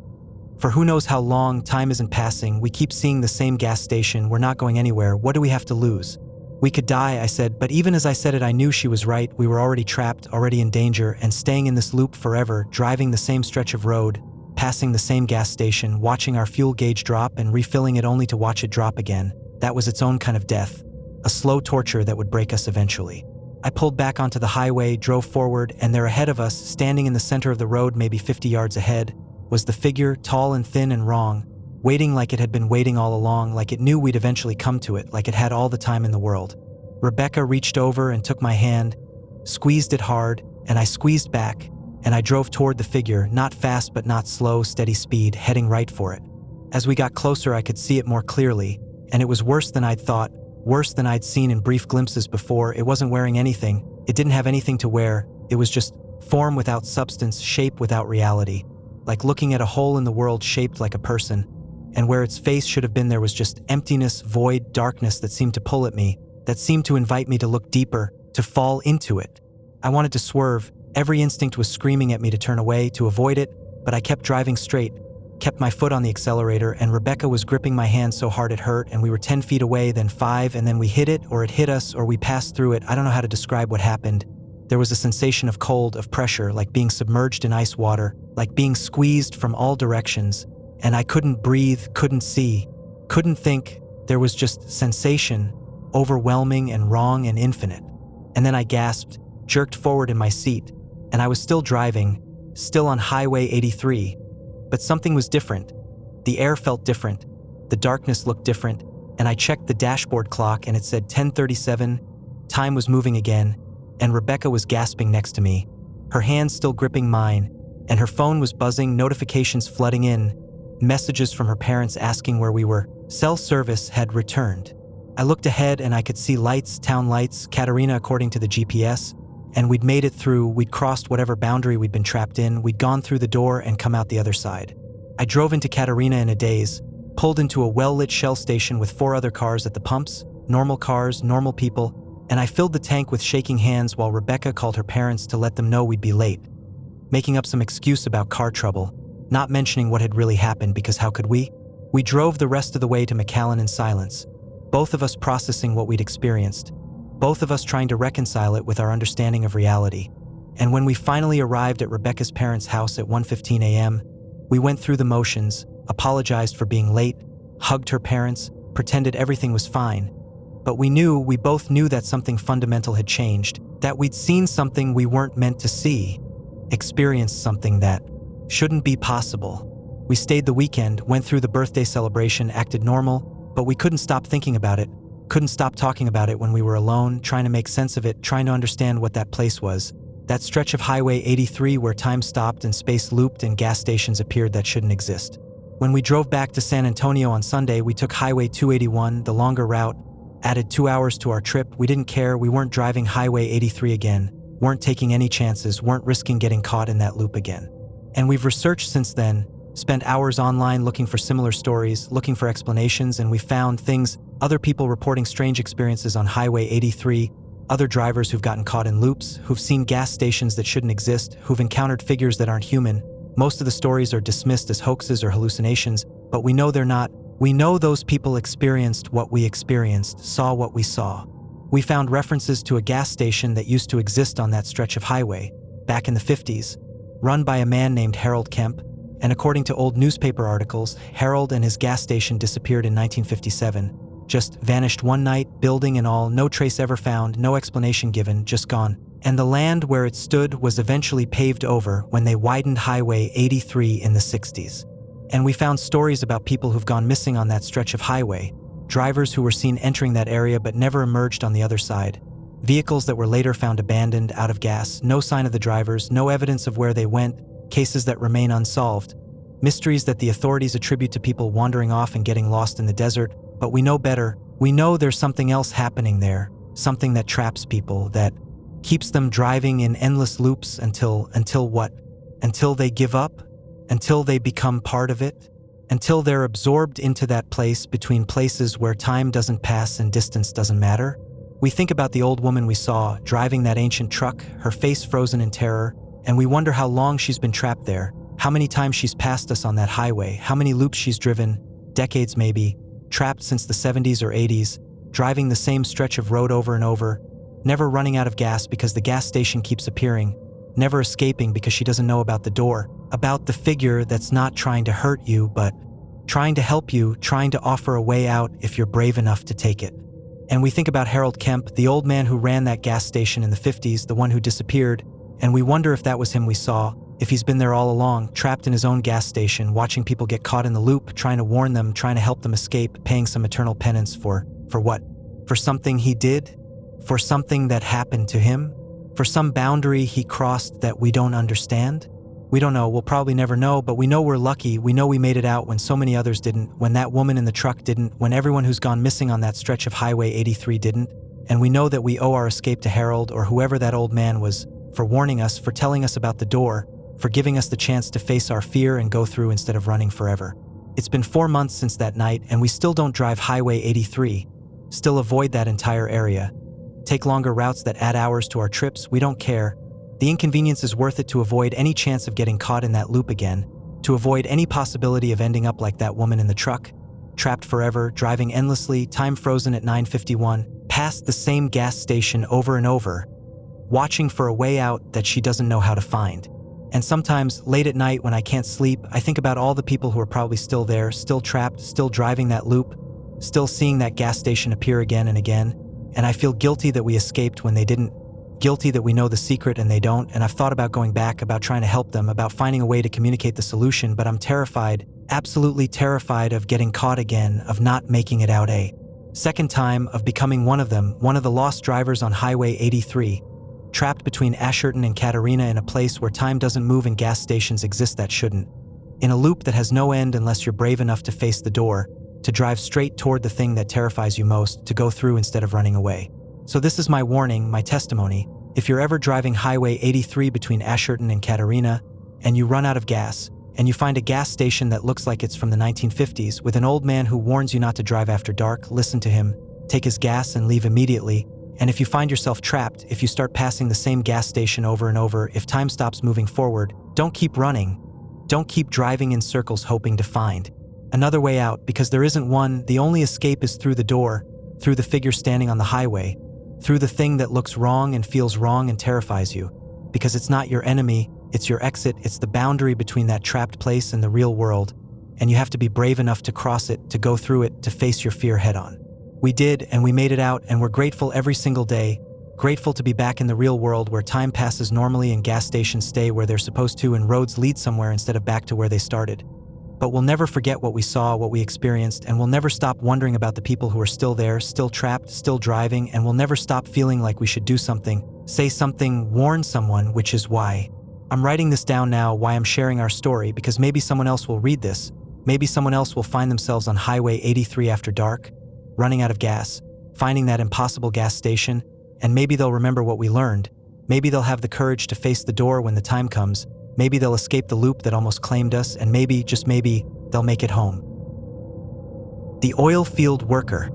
who knows how long. Time isn't passing. We keep seeing the same gas station. We're not going anywhere. What do we have to lose? We could die," I said, but even as I said it, I knew she was right. We were already trapped, already in danger, and staying in this loop forever, driving the same stretch of road, passing the same gas station, watching our fuel gauge drop and refilling it only to watch it drop again. That was its own kind of death, a slow torture that would break us eventually. I pulled back onto the highway, drove forward, and there ahead of us, standing in the center of the road maybe 50 yards ahead, was the figure, tall and thin and wrong, waiting like it had been waiting all along, like it knew we'd eventually come to it, like it had all the time in the world. Rebecca reached over and took my hand, squeezed it hard, and I squeezed back, and I drove toward the figure, not fast but not slow, steady speed, heading right for it. As we got closer, I could see it more clearly, and it was worse than I'd thought, worse than I'd seen in brief glimpses before. It wasn't wearing anything, it didn't have anything to wear, it was just form without substance, shape without reality, like looking at a hole in the world shaped like a person, and where its face should have been there was just emptiness, void, darkness that seemed to pull at me, that seemed to invite me to look deeper, to fall into it. I wanted to swerve, every instinct was screaming at me to turn away, to avoid it, but I kept driving straight, kept my foot on the accelerator, and Rebecca was gripping my hand so hard it hurt, and we were 10 feet away, then 5, and then we hit it, or it hit us, or we passed through it. I don't know how to describe what happened. There was a sensation of cold, of pressure, like being submerged in ice water, like being squeezed from all directions, and I couldn't breathe, couldn't see, couldn't think. There was just sensation, overwhelming and wrong and infinite. And then I gasped, jerked forward in my seat, and I was still driving, still on Highway 83, but something was different. The air felt different, the darkness looked different, and I checked the dashboard clock and it said 10:37, time was moving again, and Rebecca was gasping next to me, her hand still gripping mine, and her phone was buzzing, notifications flooding in, messages from her parents asking where we were. Cell service had returned. I looked ahead and I could see lights, town lights, Katerina according to the GPS, and we'd made it through, we'd crossed whatever boundary we'd been trapped in, we'd gone through the door and come out the other side. I drove into Katerina in a daze, pulled into a well-lit Shell station with 4 other cars at the pumps, normal cars, normal people, and I filled the tank with shaking hands while Rebecca called her parents to let them know we'd be late, making up some excuse about car trouble, not mentioning what had really happened because how could we? We drove the rest of the way to McAllen in silence, both of us processing what we'd experienced, both of us trying to reconcile it with our understanding of reality. And when we finally arrived at Rebecca's parents' house at 1:15 a.m., we went through the motions, apologized for being late, hugged her parents, pretended everything was fine. But we both knew that something fundamental had changed, that we'd seen something we weren't meant to see, experienced something that shouldn't be possible. We stayed the weekend, went through the birthday celebration, acted normal, but we couldn't stop thinking about it, couldn't stop talking about it when we were alone, trying to make sense of it, trying to understand what that place was. That stretch of Highway 83 where time stopped and space looped and gas stations appeared that shouldn't exist. When we drove back to San Antonio on Sunday, we took Highway 281, the longer route, added 2 hours to our trip. We didn't care, we weren't driving Highway 83 again, weren't taking any chances, weren't risking getting caught in that loop again. And we've researched since then, spent hours online looking for similar stories, looking for explanations, and we found things, other people reporting strange experiences on Highway 83, other drivers who've gotten caught in loops, who've seen gas stations that shouldn't exist, who've encountered figures that aren't human. Most of the stories are dismissed as hoaxes or hallucinations, but we know they're not. We know those people experienced what we experienced, saw what we saw. We found references to a gas station that used to exist on that stretch of highway, back in the 50s, run by a man named Harold Kemp, and according to old newspaper articles, Harold and his gas station disappeared in 1957. Just vanished one night, building and all, no trace ever found, no explanation given, just gone. And the land where it stood was eventually paved over when they widened Highway 83 in the 60s. And we found stories about people who've gone missing on that stretch of highway, drivers who were seen entering that area but never emerged on the other side, vehicles that were later found abandoned, out of gas, no sign of the drivers, no evidence of where they went, cases that remain unsolved, mysteries that the authorities attribute to people wandering off and getting lost in the desert. But we know better. We know there's something else happening there, something that traps people, that keeps them driving in endless loops until what? Until they give up? Until they become part of it? Until they're absorbed into that place between places where time doesn't pass and distance doesn't matter? We think about the old woman we saw driving that ancient truck, her face frozen in terror, and we wonder how long she's been trapped there, how many times she's passed us on that highway, how many loops she's driven, decades maybe, trapped since the 70s or 80s, driving the same stretch of road over and over, never running out of gas because the gas station keeps appearing, never escaping because she doesn't know about the door, about the figure that's not trying to hurt you but trying to help you, trying to offer a way out if you're brave enough to take it. And we think about Harold Kemp, the old man who ran that gas station in the 50s, the one who disappeared, and we wonder if that was him we saw, if he's been there all along, trapped in his own gas station, watching people get caught in the loop, trying to warn them, trying to help them escape, paying some eternal penance for what? For something he did? For something that happened to him? For some boundary he crossed that we don't understand? We don't know, we'll probably never know, but we know we're lucky, we know we made it out when so many others didn't, when that woman in the truck didn't, when everyone who's gone missing on that stretch of Highway 83 didn't, and we know that we owe our escape to Harold or whoever that old man was, for warning us, for telling us about the door, for giving us the chance to face our fear and go through instead of running forever. It's been 4 months since that night, and we still don't drive Highway 83, still avoid that entire area, take longer routes that add hours to our trips, we don't care. The inconvenience is worth it to avoid any chance of getting caught in that loop again, to avoid any possibility of ending up like that woman in the truck, trapped forever, driving endlessly, time frozen at 9:51, past the same gas station over and over, watching for a way out that she doesn't know how to find. And sometimes, late at night when I can't sleep, I think about all the people who are probably still there, still trapped, still driving that loop, still seeing that gas station appear again and again, and I feel guilty that we escaped when they didn't, guilty that we know the secret and they don't, and I've thought about going back, about trying to help them, about finding a way to communicate the solution, but I'm terrified, absolutely terrified of getting caught again, of not making it out a second time, of becoming one of them, one of the lost drivers on Highway 83, trapped between Asherton and Katerina in a place where time doesn't move and gas stations exist that shouldn't, in a loop that has no end unless you're brave enough to face the door, to drive straight toward the thing that terrifies you most, to go through instead of running away. So this is my warning, my testimony. If you're ever driving Highway 83 between Asherton and Katerina, and you run out of gas, and you find a gas station that looks like it's from the 1950s, with an old man who warns you not to drive after dark, listen to him, take his gas and leave immediately. And if you find yourself trapped, if you start passing the same gas station over and over, if time stops moving forward, don't keep running. Don't keep driving in circles hoping to find another way out, because there isn't one. The only escape is through the door, through the figure standing on the highway, through the thing that looks wrong and feels wrong and terrifies you, because it's not your enemy, it's your exit, it's the boundary between that trapped place and the real world, and you have to be brave enough to cross it, to go through it, to face your fear head on. We did, and we made it out, and we're grateful every single day, grateful to be back in the real world where time passes normally and gas stations stay where they're supposed to and roads lead somewhere instead of back to where they started. But we'll never forget what we saw, what we experienced, and we'll never stop wondering about the people who are still there, still trapped, still driving, and we'll never stop feeling like we should do something, say something, warn someone, which is why I'm writing this down now, why I'm sharing our story, because maybe someone else will read this, maybe someone else will find themselves on Highway 83 after dark, running out of gas, finding that impossible gas station, and maybe they'll remember what we learned, maybe they'll have the courage to face the door when the time comes, maybe they'll escape the loop that almost claimed us, and maybe, just maybe, they'll make it home. The oil field worker.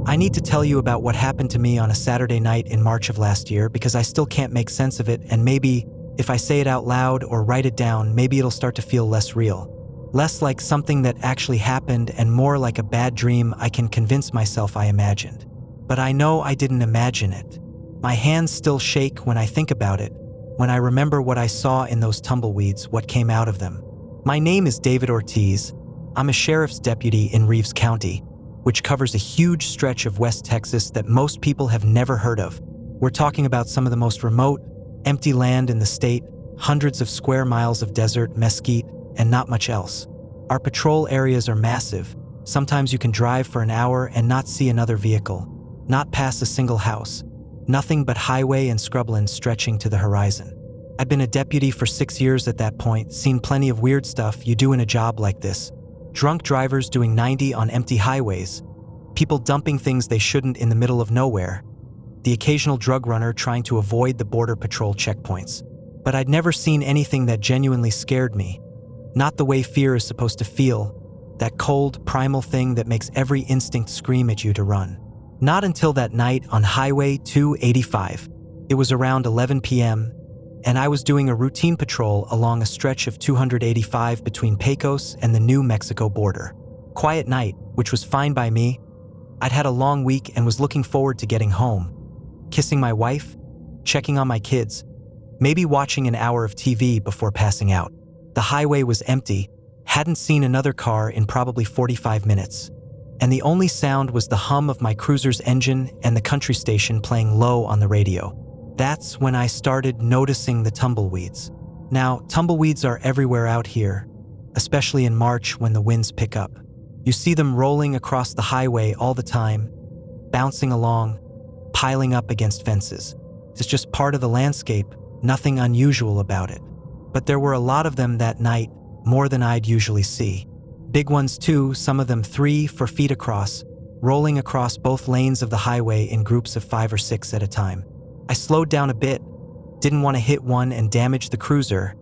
I need to tell you about what happened to me on a Saturday night in March of last year because I still can't make sense of it, and maybe, if I say it out loud or write it down, maybe it'll start to feel less real. Less like something that actually happened and more like a bad dream I can convince myself I imagined. But I know I didn't imagine it. My hands still shake when I think about it, when I remember what I saw in those tumbleweeds, what came out of them. My name is David Ortiz, I'm a sheriff's deputy in Reeves County, which covers a huge stretch of West Texas that most people have never heard of. We're talking about some of the most remote, empty land in the state, hundreds of square miles of desert, mesquite, and not much else. Our patrol areas are massive. Sometimes you can drive for an hour and not see another vehicle, not pass a single house. Nothing but highway and scrubland stretching to the horizon. I've been a deputy for 6 years at that point, seen plenty of weird stuff you do in a job like this. Drunk drivers doing 90 on empty highways, people dumping things they shouldn't in the middle of nowhere, the occasional drug runner trying to avoid the border patrol checkpoints. But I'd never seen anything that genuinely scared me. Not the way fear is supposed to feel, that cold, primal thing that makes every instinct scream at you to run. Not until that night on Highway 285. It was around 11 p.m., and I was doing a routine patrol along a stretch of 285 between Pecos and the New Mexico border. Quiet night, which was fine by me. I'd had a long week and was looking forward to getting home, kissing my wife, checking on my kids, maybe watching an hour of TV before passing out. The highway was empty, hadn't seen another car in probably 45 minutes, and the only sound was the hum of my cruiser's engine and the country station playing low on the radio. That's when I started noticing the tumbleweeds. Now, tumbleweeds are everywhere out here, especially in March when the winds pick up. You see them rolling across the highway all the time, bouncing along, piling up against fences. It's just part of the landscape, nothing unusual about it. But there were a lot of them that night, more than I'd usually see. Big ones too, some of them 3-4 feet across, rolling across both lanes of the highway in groups of 5 or 6 at a time. I slowed down a bit, didn't want to hit one and damage the cruiser.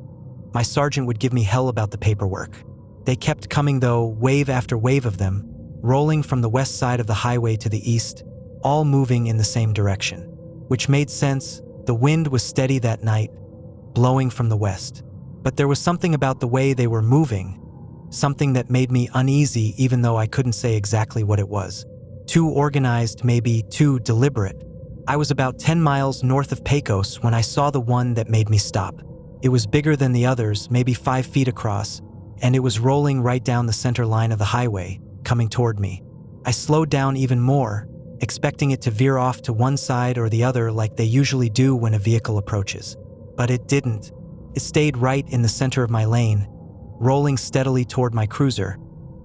My sergeant would give me hell about the paperwork. They kept coming though, wave after wave of them, rolling from the west side of the highway to the east, all moving in the same direction. Which made sense, the wind was steady that night, blowing from the west. But there was something about the way they were moving, something that made me uneasy even though I couldn't say exactly what it was. Too organized, maybe too deliberate. I was about 10 miles north of Pecos when I saw the one that made me stop. It was bigger than the others, maybe 5 feet across, and it was rolling right down the center line of the highway, coming toward me. I slowed down even more, expecting it to veer off to one side or the other like they usually do when a vehicle approaches. But it didn't. It stayed right in the center of my lane, rolling steadily toward my cruiser,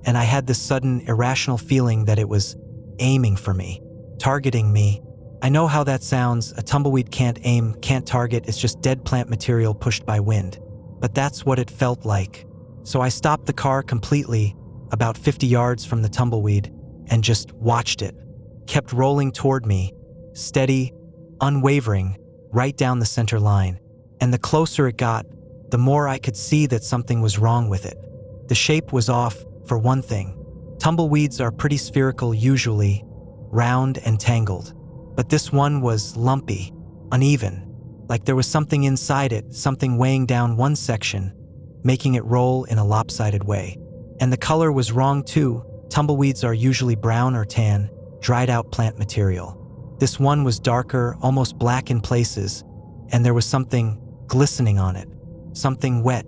and I had this sudden, irrational feeling that it was aiming for me, targeting me. I know how that sounds. A tumbleweed can't aim, can't target, it's just dead plant material pushed by wind. But that's what it felt like. So I stopped the car completely, about 50 yards from the tumbleweed, and just watched it. Kept rolling toward me, steady, unwavering, right down the center line. And the closer it got, the more I could see that something was wrong with it. The shape was off, for one thing. Tumbleweeds are pretty spherical usually, round and tangled. But this one was lumpy, uneven, like there was something inside it, something weighing down one section, making it roll in a lopsided way. And the color was wrong too. Tumbleweeds are usually brown or tan, dried out plant material. This one was darker, almost black in places, and there was something glistening on it, something wet.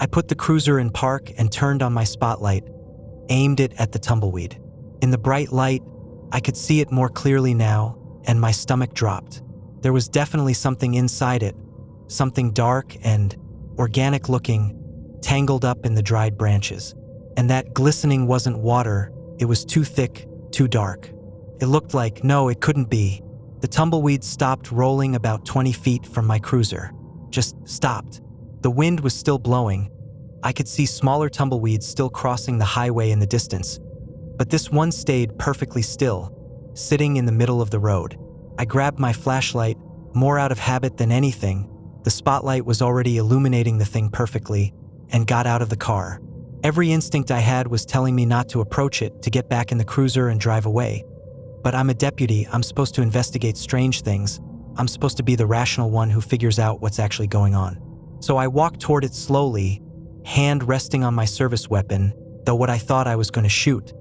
I put the cruiser in park and turned on my spotlight, aimed it at the tumbleweed. In the bright light, I could see it more clearly now, and my stomach dropped. There was definitely something inside it, something dark and organic-looking, tangled up in the dried branches. And that glistening wasn't water, it was too thick, too dark. It looked like, no, it couldn't be. The tumbleweed stopped rolling about 20 feet from my cruiser. Just stopped. The wind was still blowing. I could see smaller tumbleweeds still crossing the highway in the distance. But this one stayed perfectly still, sitting in the middle of the road. I grabbed my flashlight, more out of habit than anything. The spotlight was already illuminating the thing perfectly, and got out of the car. Every instinct I had was telling me not to approach it, to get back in the cruiser and drive away. But I'm a deputy, I'm supposed to investigate strange things. I'm supposed to be the rational one who figures out what's actually going on. So I walked toward it slowly, hand resting on my service weapon, though what I thought I was going to shoot.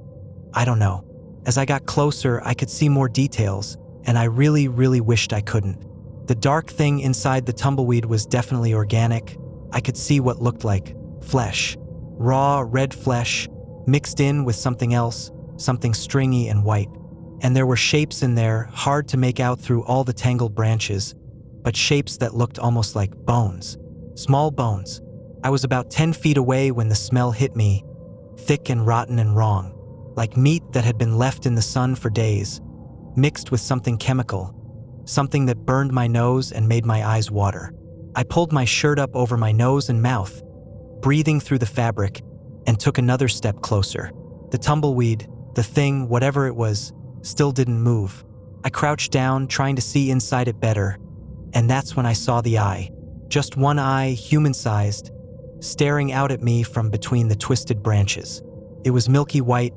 I don't know. As I got closer, I could see more details, and I really wished I couldn't. The dark thing inside the tumbleweed was definitely organic. I could see what looked like flesh. Raw, red flesh, mixed in with something else, something stringy and white. And there were shapes in there, hard to make out through all the tangled branches, but shapes that looked almost like bones. Small bones. I was about 10 feet away when the smell hit me, thick and rotten and wrong, like meat that had been left in the sun for days, mixed with something chemical, something that burned my nose and made my eyes water. I pulled my shirt up over my nose and mouth, breathing through the fabric, and took another step closer. The tumbleweed, the thing, whatever it was, still didn't move. I crouched down, trying to see inside it better, and that's when I saw the eye. Just one eye, human-sized, staring out at me from between the twisted branches. It was milky white,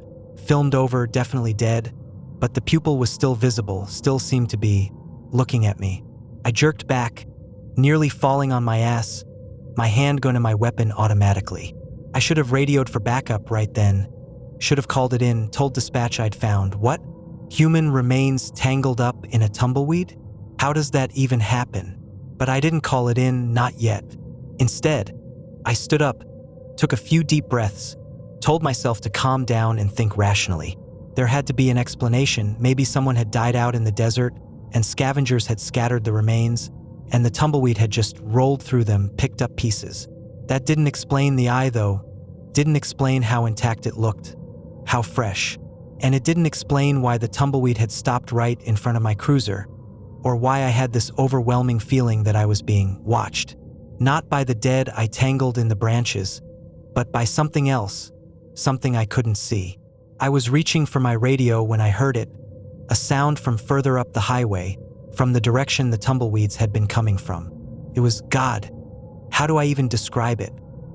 filmed over, definitely dead, but the pupil was still visible, still seemed to be looking at me. I jerked back, nearly falling on my ass, my hand going to my weapon automatically. I should have radioed for backup right then. Should have called it in, told dispatch I'd found, what? Human remains tangled up in a tumbleweed? How does that even happen? But I didn't call it in, not yet. Instead, I stood up, took a few deep breaths, told myself to calm down and think rationally. There had to be an explanation. Maybe someone had died out in the desert, and scavengers had scattered the remains, and the tumbleweed had just rolled through them, picked up pieces. That didn't explain the eye, though. Didn't explain how intact it looked, how fresh. And it didn't explain why the tumbleweed had stopped right in front of my cruiser, or why I had this overwhelming feeling that I was being watched. Not by the dead I tangled in the branches, but by something else, something I couldn't see. I was reaching for my radio when I heard it, a sound from further up the highway, from the direction the tumbleweeds had been coming from. It was God. How do I even describe it?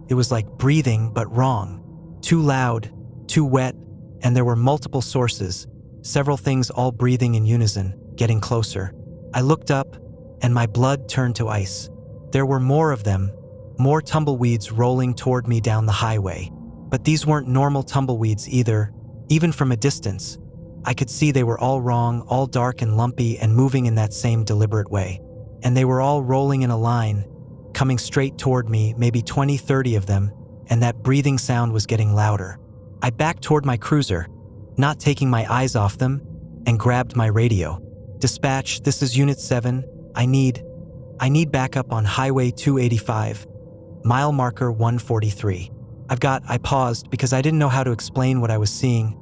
It was like breathing, but wrong. Too loud, too wet, and there were multiple sources, several things all breathing in unison, getting closer. I looked up, and my blood turned to ice. There were more of them, more tumbleweeds rolling toward me down the highway. But these weren't normal tumbleweeds either, even from a distance. I could see they were all wrong, all dark and lumpy and moving in that same deliberate way. And they were all rolling in a line, coming straight toward me, maybe 20, 30 of them, and that breathing sound was getting louder. I backed toward my cruiser, not taking my eyes off them, and grabbed my radio. Dispatch, this is Unit 7. I need backup on Highway 285, mile marker 143. I paused because I didn't know how to explain what I was seeing.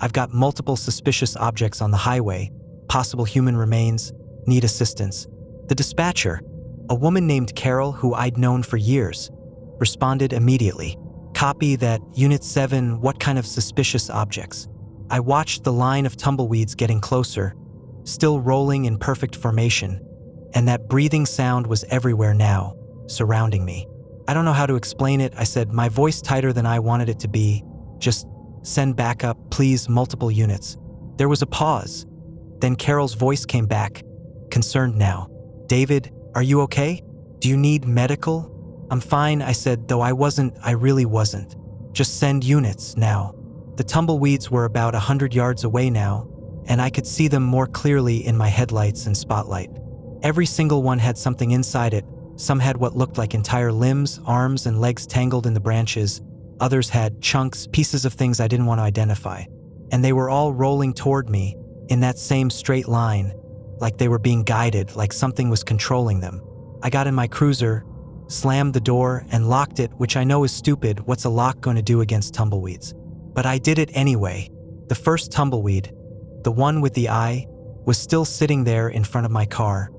I've got multiple suspicious objects on the highway, possible human remains, need assistance. The dispatcher, a woman named Carol who I'd known for years, responded immediately. Copy that, Unit 7, what kind of suspicious objects? I watched the line of tumbleweeds getting closer, still rolling in perfect formation, and that breathing sound was everywhere now, surrounding me. I don't know how to explain it, I said, my voice tighter than I wanted it to be. Just send backup, please, multiple units. There was a pause. Then Carol's voice came back, concerned now. David, are you okay? Do you need medical? I'm fine, I said, though I really wasn't. Just send units, now. The tumbleweeds were about 100 yards away now, and I could see them more clearly in my headlights and spotlight. Every single one had something inside it. Some had what looked like entire limbs, arms, and legs tangled in the branches. Others had chunks, pieces of things I didn't want to identify. And they were all rolling toward me, in that same straight line, like they were being guided, like something was controlling them. I got in my cruiser, slammed the door, and locked it, which I know is stupid. What's a lock going to do against tumbleweeds? But I did it anyway. The first tumbleweed, the one with the eye, was still sitting there in front of my car,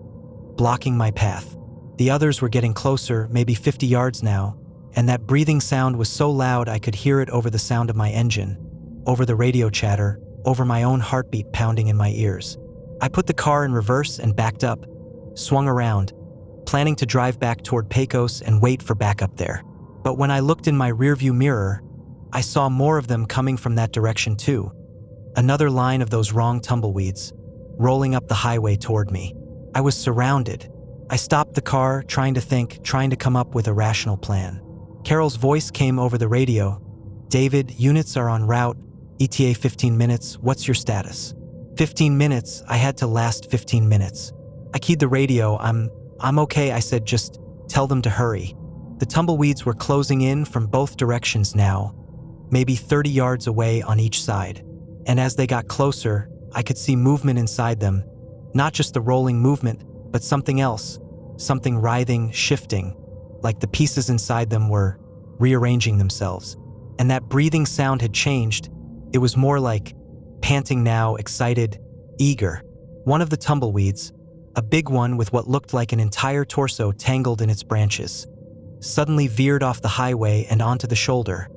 blocking my path. The others were getting closer, maybe 50 yards now, and that breathing sound was so loud I could hear it over the sound of my engine, over the radio chatter, over my own heartbeat pounding in my ears. I put the car in reverse and backed up, swung around, planning to drive back toward Pecos and wait for backup there. But when I looked in my rearview mirror, I saw more of them coming from that direction too. Another line of those wrong tumbleweeds, rolling up the highway toward me. I was surrounded. I stopped the car, trying to think, trying to come up with a rational plan. Carol's voice came over the radio. David, units are en route, ETA 15 minutes, what's your status? 15 minutes, I had to last 15 minutes. I keyed the radio, I'm okay, I said, just tell them to hurry. The tumbleweeds were closing in from both directions now, maybe 30 yards away on each side. And as they got closer, I could see movement inside them, not just the rolling movement, but something else, something writhing, shifting, like the pieces inside them were rearranging themselves. And that breathing sound had changed. It was more like panting now, excited, eager. One of the tumbleweeds, a big one with what looked like an entire torso tangled in its branches, suddenly veered off the highway and onto the shoulder,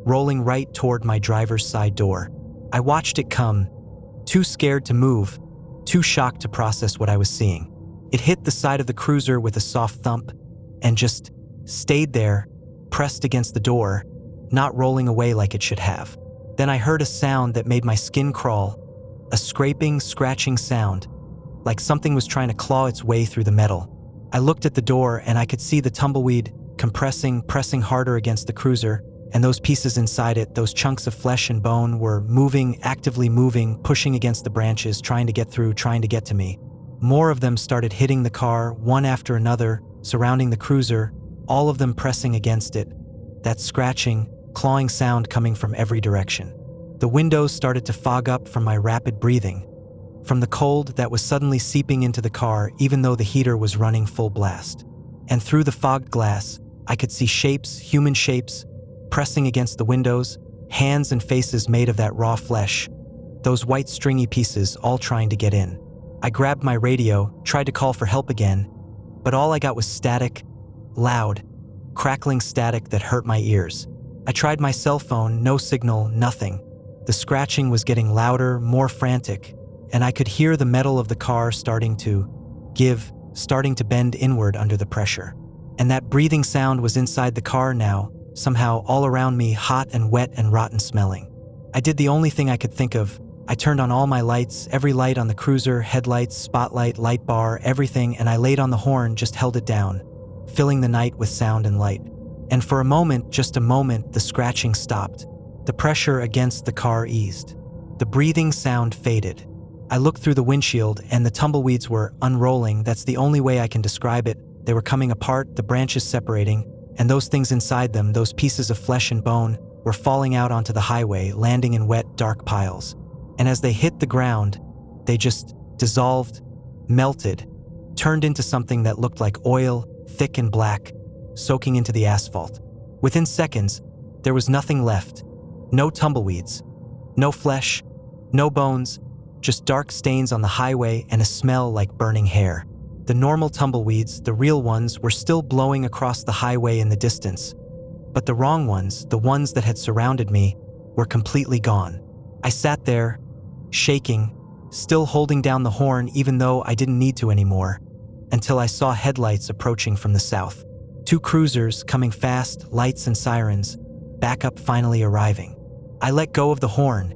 rolling right toward my driver's side door. I watched it come, too scared to move, too shocked to process what I was seeing. It hit the side of the cruiser with a soft thump and just stayed there, pressed against the door, not rolling away like it should have. Then I heard a sound that made my skin crawl, a scraping, scratching sound, like something was trying to claw its way through the metal. I looked at the door and I could see the tumbleweed compressing, pressing harder against the cruiser, and those pieces inside it, those chunks of flesh and bone, were moving, actively moving, pushing against the branches, trying to get through, trying to get to me. More of them started hitting the car, one after another, surrounding the cruiser, all of them pressing against it, that scratching, clawing sound coming from every direction. The windows started to fog up from my rapid breathing, from the cold that was suddenly seeping into the car even though the heater was running full blast. And through the fogged glass, I could see shapes, human shapes, pressing against the windows, hands and faces made of that raw flesh, those white stringy pieces all trying to get in. I grabbed my radio, tried to call for help again, but all I got was static, loud, crackling static that hurt my ears. I tried my cell phone, no signal, nothing. The scratching was getting louder, more frantic, and I could hear the metal of the car starting to give, starting to bend inward under the pressure. And that breathing sound was inside the car now, somehow all around me, hot and wet and rotten smelling. I did the only thing I could think of. I turned on all my lights, every light on the cruiser, headlights, spotlight, light bar, everything, and I laid on the horn, just held it down, filling the night with sound and light. And for a moment, just a moment, the scratching stopped. The pressure against the car eased. The breathing sound faded. I looked through the windshield and the tumbleweeds were unrolling. That's the only way I can describe it. They were coming apart, the branches separating, and those things inside them, those pieces of flesh and bone, were falling out onto the highway, landing in wet, dark piles. And as they hit the ground, they just dissolved, melted, turned into something that looked like oil, thick and black, soaking into the asphalt. Within seconds, there was nothing left. No tumbleweeds, no flesh, no bones, just dark stains on the highway and a smell like burning hair. The normal tumbleweeds, the real ones, were still blowing across the highway in the distance. But the wrong ones, the ones that had surrounded me, were completely gone. I sat there, shaking, still holding down the horn even though I didn't need to anymore, until I saw headlights approaching from the south. 2 cruisers coming fast, lights and sirens, backup finally arriving. I let go of the horn,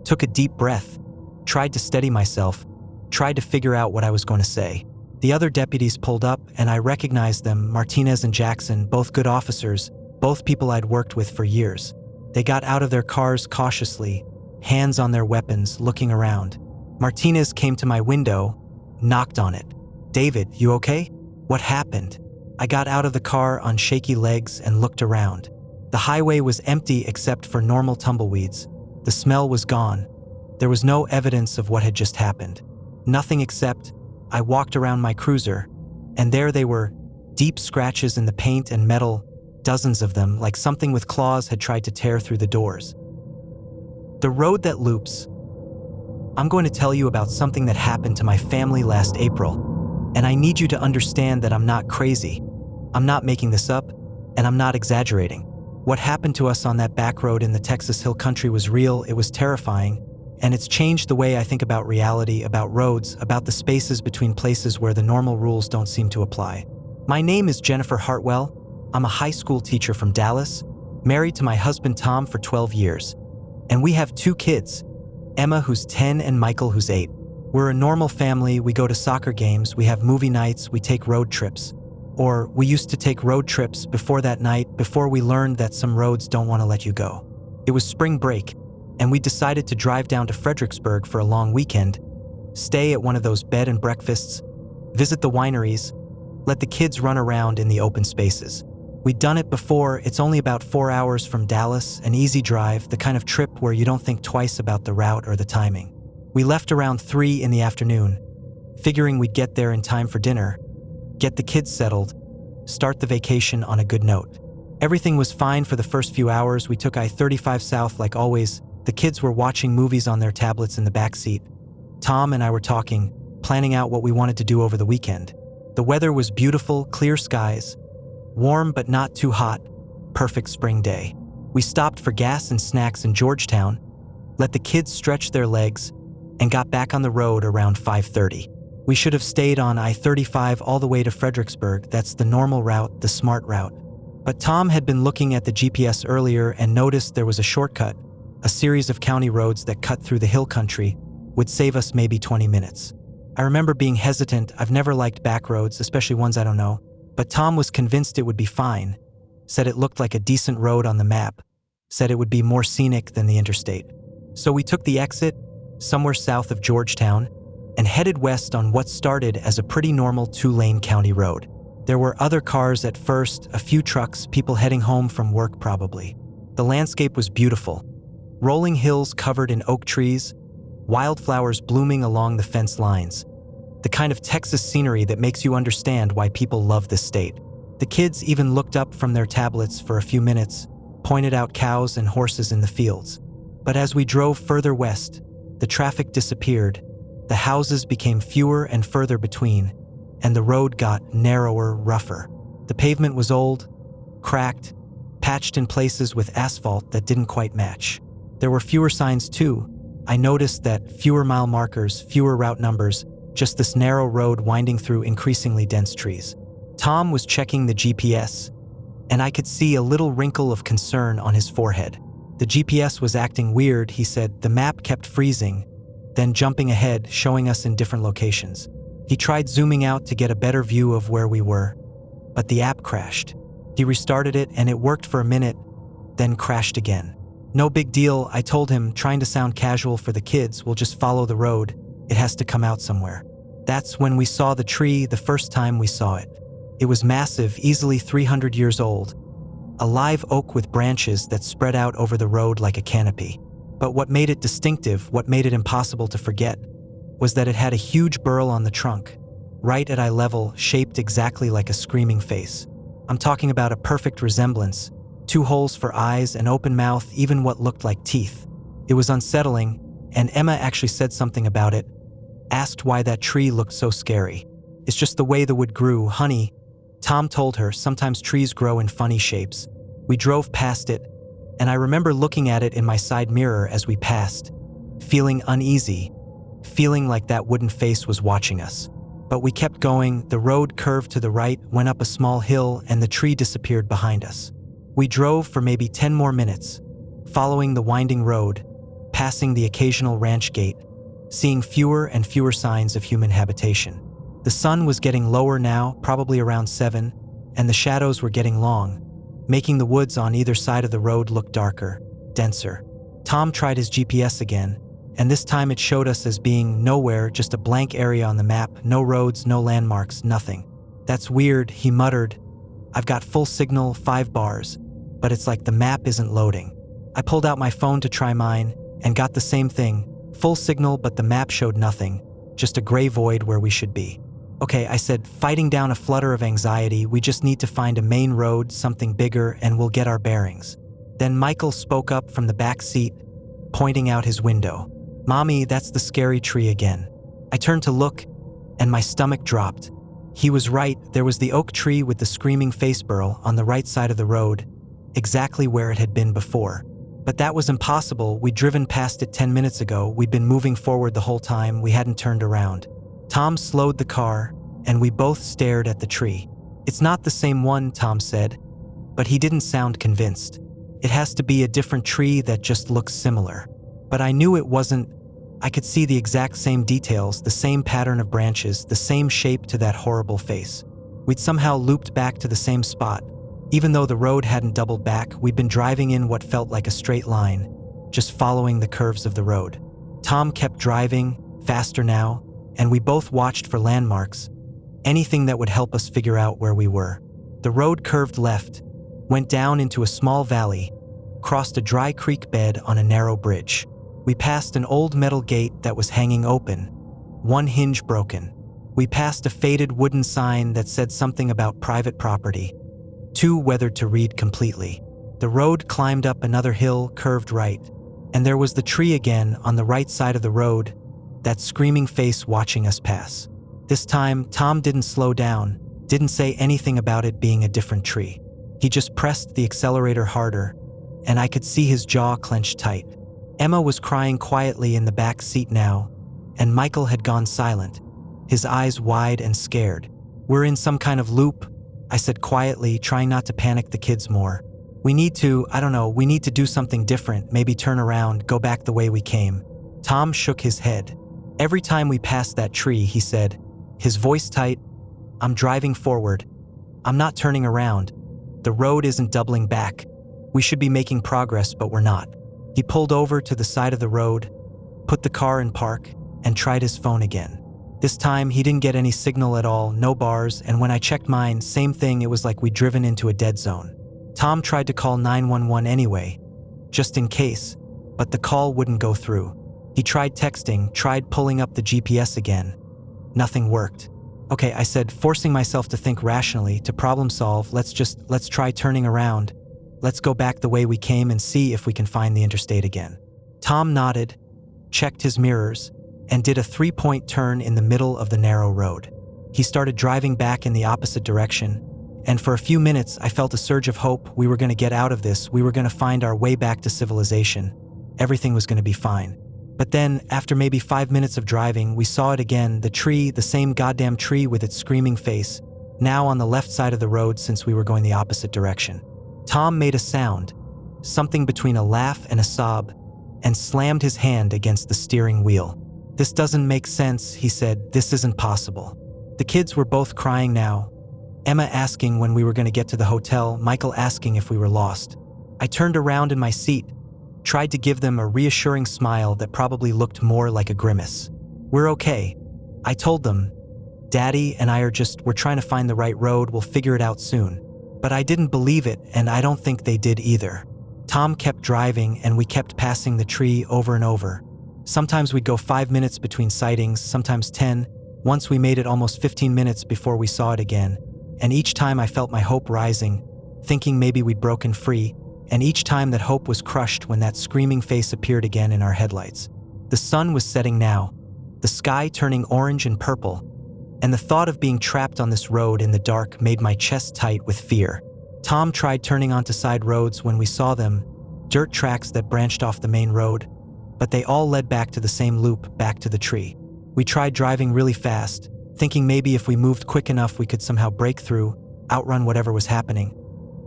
took a deep breath, tried to steady myself, tried to figure out what I was going to say. The other deputies pulled up and I recognized them, Martinez and Jackson, both good officers, both people I'd worked with for years. They got out of their cars cautiously, hands on their weapons, looking around. Martinez came to my window, knocked on it. "David, you okay? What happened?" I got out of the car on shaky legs and looked around. The highway was empty except for normal tumbleweeds. The smell was gone. There was no evidence of what had just happened. Nothing except I walked around my cruiser, and there they were, deep scratches in the paint and metal, dozens of them, like something with claws had tried to tear through the doors. The road that loops. I'm going to tell you about something that happened to my family last April, and I need you to understand that I'm not crazy. I'm not making this up, and I'm not exaggerating. What happened to us on that back road in the Texas Hill Country was real, it was terrifying, and it's changed the way I think about reality, about roads, about the spaces between places where the normal rules don't seem to apply. My name is Jennifer Hartwell. I'm a high school teacher from Dallas, married to my husband Tom for 12 years. And we have 2 kids, Emma who's 10 and Michael who's 8. We're a normal family, we go to soccer games, we have movie nights, we take road trips. Or we used to take road trips before that night, before we learned that some roads don't want to let you go. It was spring break, and we decided to drive down to Fredericksburg for a long weekend, stay at one of those bed and breakfasts, visit the wineries, let the kids run around in the open spaces. We'd done it before. It's only about 4 hours from Dallas, an easy drive, the kind of trip where you don't think twice about the route or the timing. We left around 3 in the afternoon, figuring we'd get there in time for dinner, get the kids settled, start the vacation on a good note. Everything was fine for the first few hours. We took I-35 south like always. The kids were watching movies on their tablets in the back seat. Tom and I were talking, planning out what we wanted to do over the weekend. The weather was beautiful, clear skies, warm but not too hot, perfect spring day. We stopped for gas and snacks in Georgetown, let the kids stretch their legs, and got back on the road around 5:30. We should have stayed on I-35 all the way to Fredericksburg. That's the normal route, the smart route. But Tom had been looking at the GPS earlier and noticed there was a shortcut, a series of county roads that cut through the hill country, would save us maybe 20 minutes. I remember being hesitant. I've never liked back roads, especially ones I don't know. But Tom was convinced it would be fine, said it looked like a decent road on the map, said it would be more scenic than the interstate. So we took the exit, somewhere south of Georgetown, and headed west on what started as a pretty normal 2-lane county road. There were other cars at first, a few trucks, people heading home from work probably. The landscape was beautiful. Rolling hills covered in oak trees, wildflowers blooming along the fence lines. The kind of Texas scenery that makes you understand why people love this state. The kids even looked up from their tablets for a few minutes, pointed out cows and horses in the fields. But as we drove further west, the traffic disappeared, the houses became fewer and further between, and the road got narrower, rougher. The pavement was old, cracked, patched in places with asphalt that didn't quite match. There were fewer signs too. I noticed that fewer mile markers, fewer route numbers, just this narrow road winding through increasingly dense trees. Tom was checking the GPS, and I could see a little wrinkle of concern on his forehead. The GPS was acting weird, he said. The map kept freezing, then jumping ahead, showing us in different locations. He tried zooming out to get a better view of where we were, but the app crashed. He restarted it and it worked for a minute, then crashed again. No big deal, I told him, trying to sound casual for the kids. We'll just follow the road. It has to come out somewhere. That's when we saw the tree the first time we saw it. It was massive, easily 300 years old. A live oak with branches that spread out over the road like a canopy. But what made it distinctive, what made it impossible to forget, was that it had a huge burl on the trunk, right at eye level, shaped exactly like a screaming face. I'm talking about a perfect resemblance. 2 holes for eyes, an open mouth, even what looked like teeth. It was unsettling, and Emma actually said something about it, asked why that tree looked so scary. It's just the way the wood grew, honey. Tom told her, sometimes trees grow in funny shapes. We drove past it, and I remember looking at it in my side mirror as we passed, feeling uneasy, feeling like that wooden face was watching us. But we kept going. The road curved to the right, went up a small hill, and the tree disappeared behind us. We drove for maybe 10 more minutes, following the winding road, passing the occasional ranch gate, seeing fewer and fewer signs of human habitation. The sun was getting lower now, probably around 7, and the shadows were getting long, making the woods on either side of the road look darker, denser. Tom tried his GPS again, and this time it showed us as being nowhere, just a blank area on the map, no roads, no landmarks, nothing. That's weird, he muttered. I've got full signal, 5 bars, but it's like the map isn't loading. I pulled out my phone to try mine, and got the same thing, full signal, but the map showed nothing, just a gray void where we should be. Okay, I said, fighting down a flutter of anxiety, we just need to find a main road, something bigger, and we'll get our bearings. Then Michael spoke up from the back seat, pointing out his window. Mommy, that's the scary tree again. I turned to look, and my stomach dropped. He was right, there was the oak tree with the screaming face burl on the right side of the road, exactly where it had been before. But that was impossible. We'd driven past it 10 minutes ago. We'd been moving forward the whole time. We hadn't turned around. Tom slowed the car, and we both stared at the tree. It's not the same one, Tom said, but he didn't sound convinced. It has to be a different tree that just looks similar. But I knew it wasn't. I could see the exact same details, the same pattern of branches, the same shape to that horrible face. We'd somehow looped back to the same spot. Even though the road hadn't doubled back, we'd been driving in what felt like a straight line, just following the curves of the road. Tom kept driving, faster now, and we both watched for landmarks, anything that would help us figure out where we were. The road curved left, went down into a small valley, crossed a dry creek bed on a narrow bridge. We passed an old metal gate that was hanging open, one hinge broken. We passed a faded wooden sign that said something about private property, too weathered to read completely. The road climbed up another hill, curved right, and there was the tree again on the right side of the road, that screaming face watching us pass. This time, Tom didn't slow down, didn't say anything about it being a different tree. He just pressed the accelerator harder, and I could see his jaw clenched tight. Emma was crying quietly in the back seat now, and Michael had gone silent, his eyes wide and scared. "We're in some kind of loop," I said quietly, trying not to panic the kids more. We need to do something different, maybe turn around, go back the way we came." Tom shook his head. "Every time we pass that tree," he said, his voice tight, "I'm driving forward. I'm not turning around. The road isn't doubling back. We should be making progress, but we're not." He pulled over to the side of the road, put the car in park, and tried his phone again. This time, he didn't get any signal at all, no bars, and when I checked mine, same thing, it was like we'd driven into a dead zone. Tom tried to call 911 anyway, just in case, but the call wouldn't go through. He tried texting, tried pulling up the GPS again. Nothing worked. "Okay," I said, forcing myself to think rationally, to problem solve. Let's try turning around. Let's go back the way we came and see if we can find the interstate again." Tom nodded, checked his mirrors, and did a 3-point turn in the middle of the narrow road. He started driving back in the opposite direction, and for a few minutes I felt a surge of hope. We were going to get out of this, we were going to find our way back to civilization. Everything was going to be fine. But then, after maybe 5 minutes of driving, we saw it again, the tree, the same goddamn tree with its screaming face, now on the left side of the road since we were going the opposite direction. Tom made a sound, something between a laugh and a sob, and slammed his hand against the steering wheel. "This doesn't make sense," he said. "This isn't possible." The kids were both crying now, Emma asking when we were going to get to the hotel, Michael asking if we were lost. I turned around in my seat, tried to give them a reassuring smile that probably looked more like a grimace. "We're okay," I told them. "Daddy and I we're trying to find the right road, we'll figure it out soon." But I didn't believe it, and I don't think they did either. Tom kept driving, and we kept passing the tree over and over. Sometimes we'd go 5 minutes between sightings, sometimes 10. Once we made it almost 15 minutes before we saw it again, and each time I felt my hope rising, thinking maybe we'd broken free, and each time that hope was crushed when that screaming face appeared again in our headlights. The sun was setting now, the sky turning orange and purple, and the thought of being trapped on this road in the dark made my chest tight with fear. Tom tried turning onto side roads when we saw them, dirt tracks that branched off the main road, but they all led back to the same loop, back to the tree. We tried driving really fast, thinking maybe if we moved quick enough we could somehow break through, outrun whatever was happening.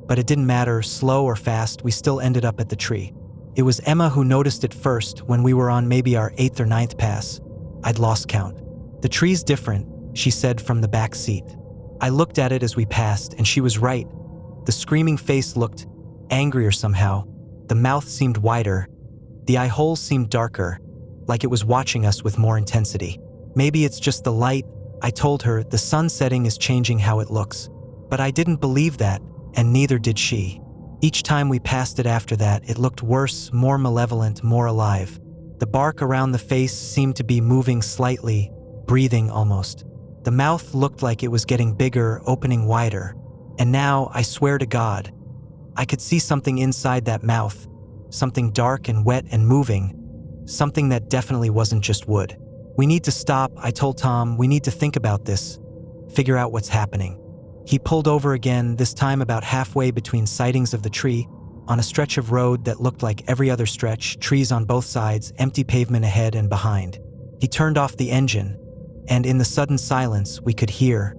But it didn't matter, slow or fast, we still ended up at the tree. It was Emma who noticed it first when we were on maybe our 8th or 9th pass. I'd lost count. "The tree's different," she said from the back seat. I looked at it as we passed, and she was right. The screaming face looked angrier somehow. The mouth seemed wider. The eye holes seemed darker, like it was watching us with more intensity. "Maybe it's just the light," I told her. "The sun setting is changing how it looks." But I didn't believe that, and neither did she. Each time we passed it after that, it looked worse, more malevolent, more alive. The bark around the face seemed to be moving slightly, breathing almost. The mouth looked like it was getting bigger, opening wider. And now, I swear to God, I could see something inside that mouth, something dark and wet and moving, something that definitely wasn't just wood. "We need to stop," I told Tom. "We need to think about this, figure out what's happening." He pulled over again, this time about halfway between sightings of the tree, on a stretch of road that looked like every other stretch, trees on both sides, empty pavement ahead and behind. He turned off the engine, and in the sudden silence, we could hear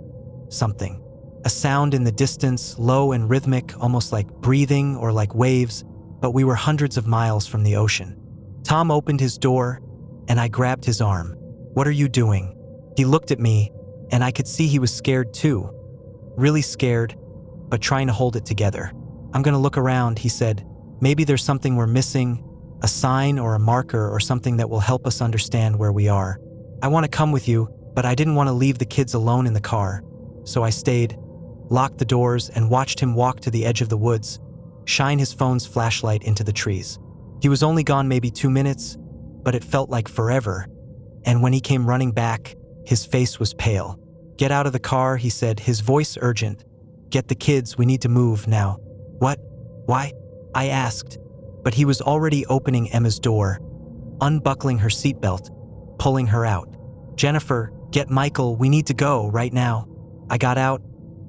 something. A sound in the distance, low and rhythmic, almost like breathing or like waves, but we were hundreds of miles from the ocean. Tom opened his door, and I grabbed his arm. "What are you doing?" He looked at me, and I could see he was scared too. Really scared, but trying to hold it together. "I'm gonna look around," he said. "Maybe there's something we're missing, a sign or a marker or something that will help us understand where we are. I want to come with you, but I didn't want to leave the kids alone in the car, so I stayed." locked the doors, and watched him walk to the edge of the woods, shine his phone's flashlight into the trees. He was only gone maybe 2 minutes, but it felt like forever, and when he came running back, his face was pale. "Get out of the car," he said, his voice urgent. "Get the kids, we need to move now." "What? Why?" I asked, but he was already opening Emma's door, unbuckling her seatbelt, pulling her out. "Jennifer, get Michael, we need to go right now." I got out,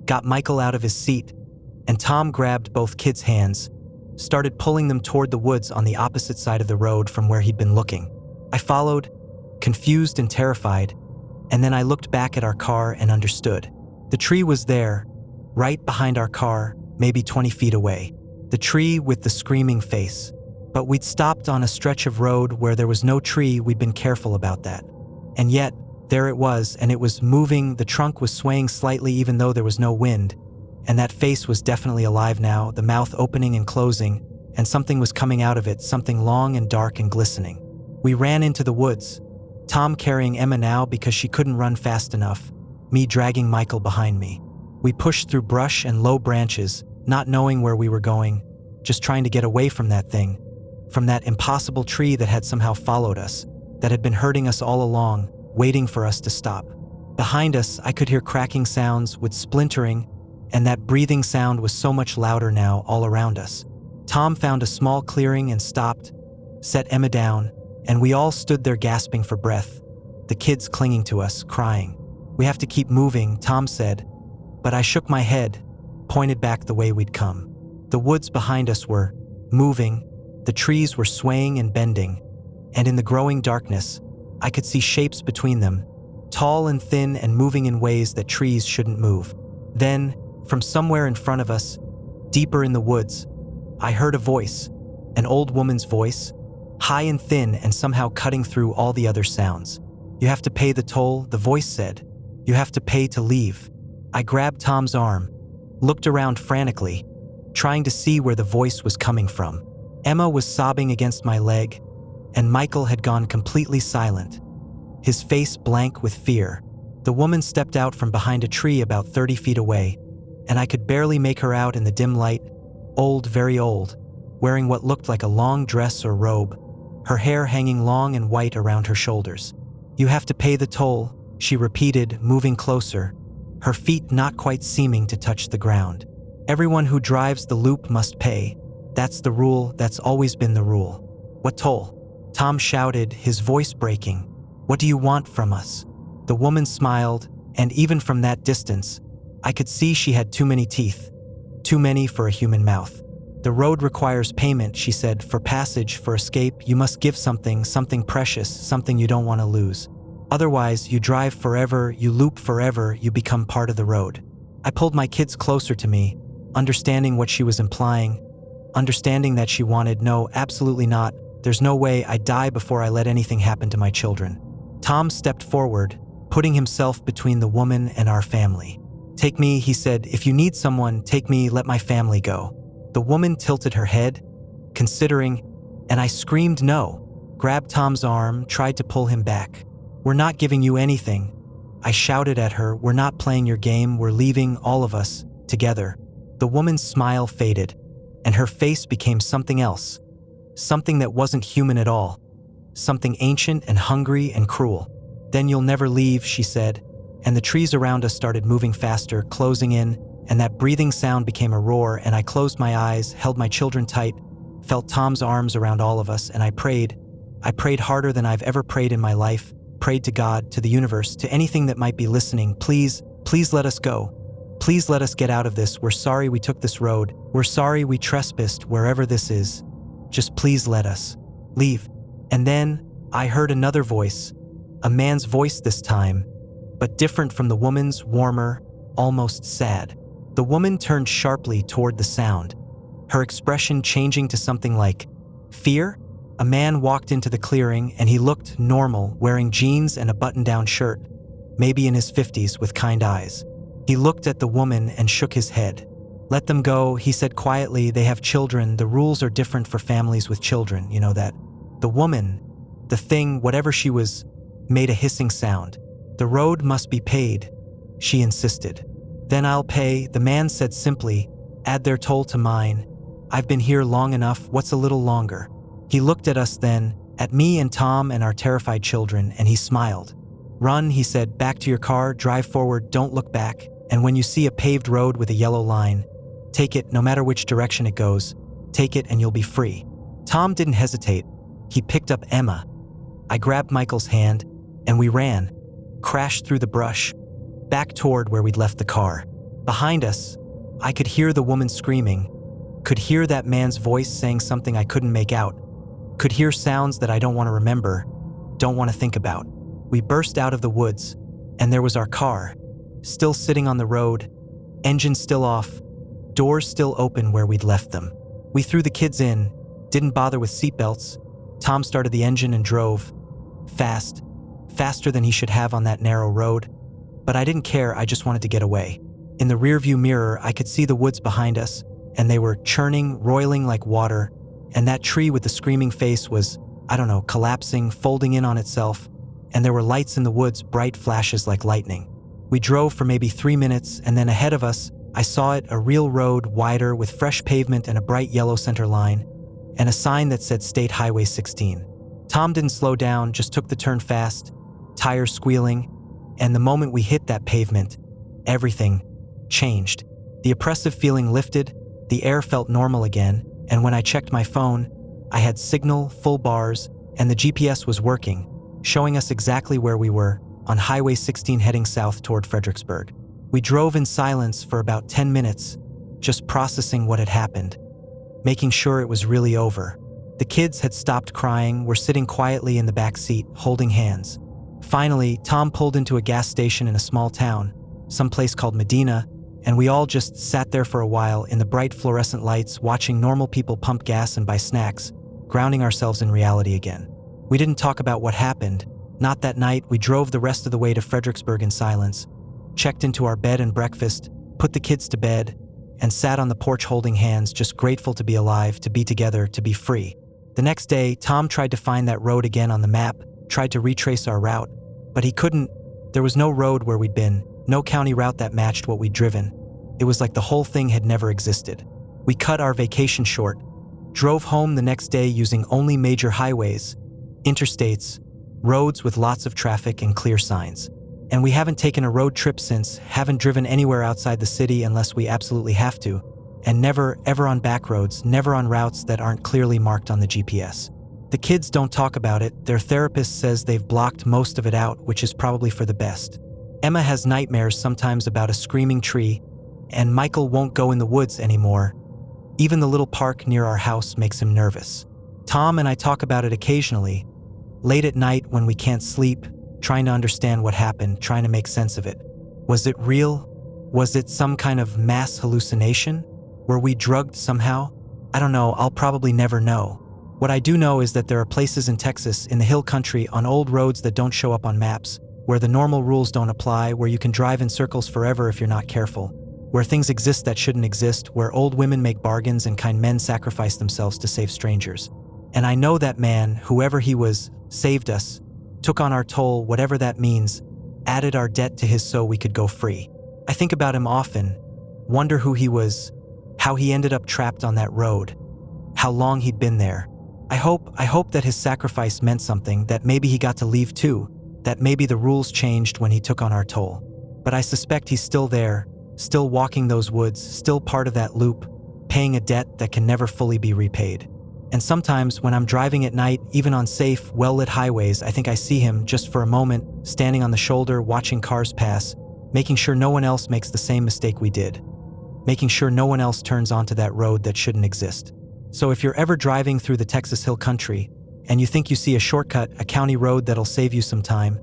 got Michael out of his seat, and Tom grabbed both kids' hands, started pulling them toward the woods on the opposite side of the road from where he'd been looking. I followed, confused and terrified, and then I looked back at our car and understood. The tree was there, right behind our car, maybe 20 feet away. The tree with the screaming face. But we'd stopped on a stretch of road where there was no tree. We'd been careful about that. And yet, there it was, and it was moving. The trunk was swaying slightly even though there was no wind. And that face was definitely alive now, the mouth opening and closing, and something was coming out of it, something long and dark and glistening. We ran into the woods, Tom carrying Emma now because she couldn't run fast enough, me dragging Michael behind me. We pushed through brush and low branches, not knowing where we were going, just trying to get away from that thing, from that impossible tree that had somehow followed us, that had been hurting us all along, waiting for us to stop. Behind us, I could hear cracking sounds with splintering, and that breathing sound was so much louder now all around us. Tom found a small clearing and stopped, set Emma down, and we all stood there gasping for breath, the kids clinging to us, crying. "We have to keep moving," Tom said, but I shook my head, pointed back the way we'd come. The woods behind us were moving, the trees were swaying and bending, and in the growing darkness, I could see shapes between them, tall and thin and moving in ways that trees shouldn't move. Then, from somewhere in front of us, deeper in the woods, I heard a voice, an old woman's voice, high and thin and somehow cutting through all the other sounds. "You have to pay the toll," the voice said. "You have to pay to leave." I grabbed Tom's arm, looked around frantically, trying to see where the voice was coming from. Emma was sobbing against my leg, and Michael had gone completely silent, his face blank with fear. The woman stepped out from behind a tree about 30 feet away, and I could barely make her out in the dim light, old, very old, wearing what looked like a long dress or robe, her hair hanging long and white around her shoulders. "You have to pay the toll," she repeated, moving closer, her feet not quite seeming to touch the ground. "Everyone who drives the loop must pay. That's the rule, that's always been the rule." "What toll?" Tom shouted, his voice breaking. "What do you want from us?" The woman smiled, and even from that distance, I could see she had too many teeth, too many for a human mouth. "The road requires payment," she said, "for passage, for escape. You must give something, something precious, something you don't want to lose. Otherwise, you drive forever, you loop forever, you become part of the road." I pulled my kids closer to me, understanding what she was implying, understanding that she wanted, "No, absolutely not. There's no way. I'd die before I let anything happen to my children." Tom stepped forward, putting himself between the woman and our family. "Take me," he said. "If you need someone, take me, let my family go." The woman tilted her head, considering, and I screamed no, grabbed Tom's arm, tried to pull him back. "We're not giving you anything," I shouted at her. "We're not playing your game, we're leaving, all of us, together." The woman's smile faded, and her face became something else, something that wasn't human at all, something ancient and hungry and cruel. "Then you'll never leave," she said, and the trees around us started moving faster, closing in, and that breathing sound became a roar, and I closed my eyes, held my children tight, felt Tom's arms around all of us, and I prayed. I prayed harder than I've ever prayed in my life, prayed to God, to the universe, to anything that might be listening. "Please, please let us go. Please let us get out of this. We're sorry we took this road. We're sorry we trespassed wherever this is. Just please let us leave." And then I heard another voice, a man's voice this time, but different from the woman's, warmer, almost sad. The woman turned sharply toward the sound, her expression changing to something like fear. A man walked into the clearing, and he looked normal, wearing jeans and a button-down shirt, maybe in his 50s, with kind eyes. He looked at the woman and shook his head. "Let them go," he said quietly. "They have children. The rules are different for families with children, you know that." The woman, the thing, whatever she was, made a hissing sound. "The road must be paid," she insisted. Then I'll pay, the man said simply. Add their toll to mine. I've been here long enough, what's a little longer? He looked at us then, at me and Tom and our terrified children, and he smiled. Run, he said, back to your car, drive forward, don't look back, and when you see a paved road with a yellow line, take it no matter which direction it goes, take it and you'll be free. Tom didn't hesitate. He picked up Emma. I grabbed Michael's hand, and we ran, crashed through the brush, back toward where we'd left the car. Behind us, I could hear the woman screaming, could hear that man's voice saying something I couldn't make out, could hear sounds that I don't want to remember, don't want to think about. We burst out of the woods, and there was our car, still sitting on the road, engine still off, doors still open where we'd left them. We threw the kids in, didn't bother with seatbelts. Tom started the engine and drove, fast, faster than he should have on that narrow road. But I didn't care, I just wanted to get away. In the rearview mirror, I could see the woods behind us, and they were churning, roiling like water, and that tree with the screaming face was, I don't know, collapsing, folding in on itself, and there were lights in the woods, bright flashes like lightning. We drove for maybe 3 minutes, and then ahead of us, I saw it, a real road, wider, with fresh pavement and a bright yellow center line, and a sign that said State Highway 16. Tom didn't slow down, just took the turn fast, tires squealing, and the moment we hit that pavement, everything changed. The oppressive feeling lifted, the air felt normal again, and when I checked my phone, I had signal, full bars, and the GPS was working, showing us exactly where we were, on Highway 16 heading south toward Fredericksburg. We drove in silence for about 10 minutes, just processing what had happened, making sure it was really over. The kids had stopped crying, were sitting quietly in the back seat, holding hands. Finally, Tom pulled into a gas station in a small town, some place called Medina, and we all just sat there for a while in the bright fluorescent lights, watching normal people pump gas and buy snacks, grounding ourselves in reality again. We didn't talk about what happened. Not that night. We drove the rest of the way to Fredericksburg in silence, checked into our bed and breakfast, put the kids to bed, and sat on the porch holding hands, just grateful to be alive, to be together, to be free. The next day, Tom tried to find that road again on the map, tried to retrace our route, but he couldn't. There was no road where we'd been, no county route that matched what we'd driven. It was like the whole thing had never existed. We cut our vacation short, drove home the next day using only major highways, interstates, roads with lots of traffic and clear signs. And we haven't taken a road trip since, haven't driven anywhere outside the city unless we absolutely have to, and never, ever on backroads, never on routes that aren't clearly marked on the GPS. The kids don't talk about it. Their therapist says they've blocked most of it out, which is probably for the best. Emma has nightmares sometimes about a screaming tree, and Michael won't go in the woods anymore. Even the little park near our house makes him nervous. Tom and I talk about it occasionally, late at night when we can't sleep, trying to understand what happened, trying to make sense of it. Was it real? Was it some kind of mass hallucination? Were we drugged somehow? I don't know, I'll probably never know. What I do know is that there are places in Texas, in the hill country, on old roads that don't show up on maps, where the normal rules don't apply, where you can drive in circles forever if you're not careful, where things exist that shouldn't exist, where old women make bargains and kind men sacrifice themselves to save strangers. And I know that man, whoever he was, saved us, took on our toll, whatever that means, added our debt to his so we could go free. I think about him often, wonder who he was, how he ended up trapped on that road, how long he'd been there. I hope that his sacrifice meant something, that maybe he got to leave too, that maybe the rules changed when he took on our toll. But I suspect he's still there, still walking those woods, still part of that loop, paying a debt that can never fully be repaid. And sometimes when I'm driving at night, even on safe, well-lit highways, I think I see him just for a moment, standing on the shoulder, watching cars pass, making sure no one else makes the same mistake we did, making sure no one else turns onto that road that shouldn't exist. So if you're ever driving through the Texas Hill Country, and you think you see a shortcut, a county road that'll save you some time,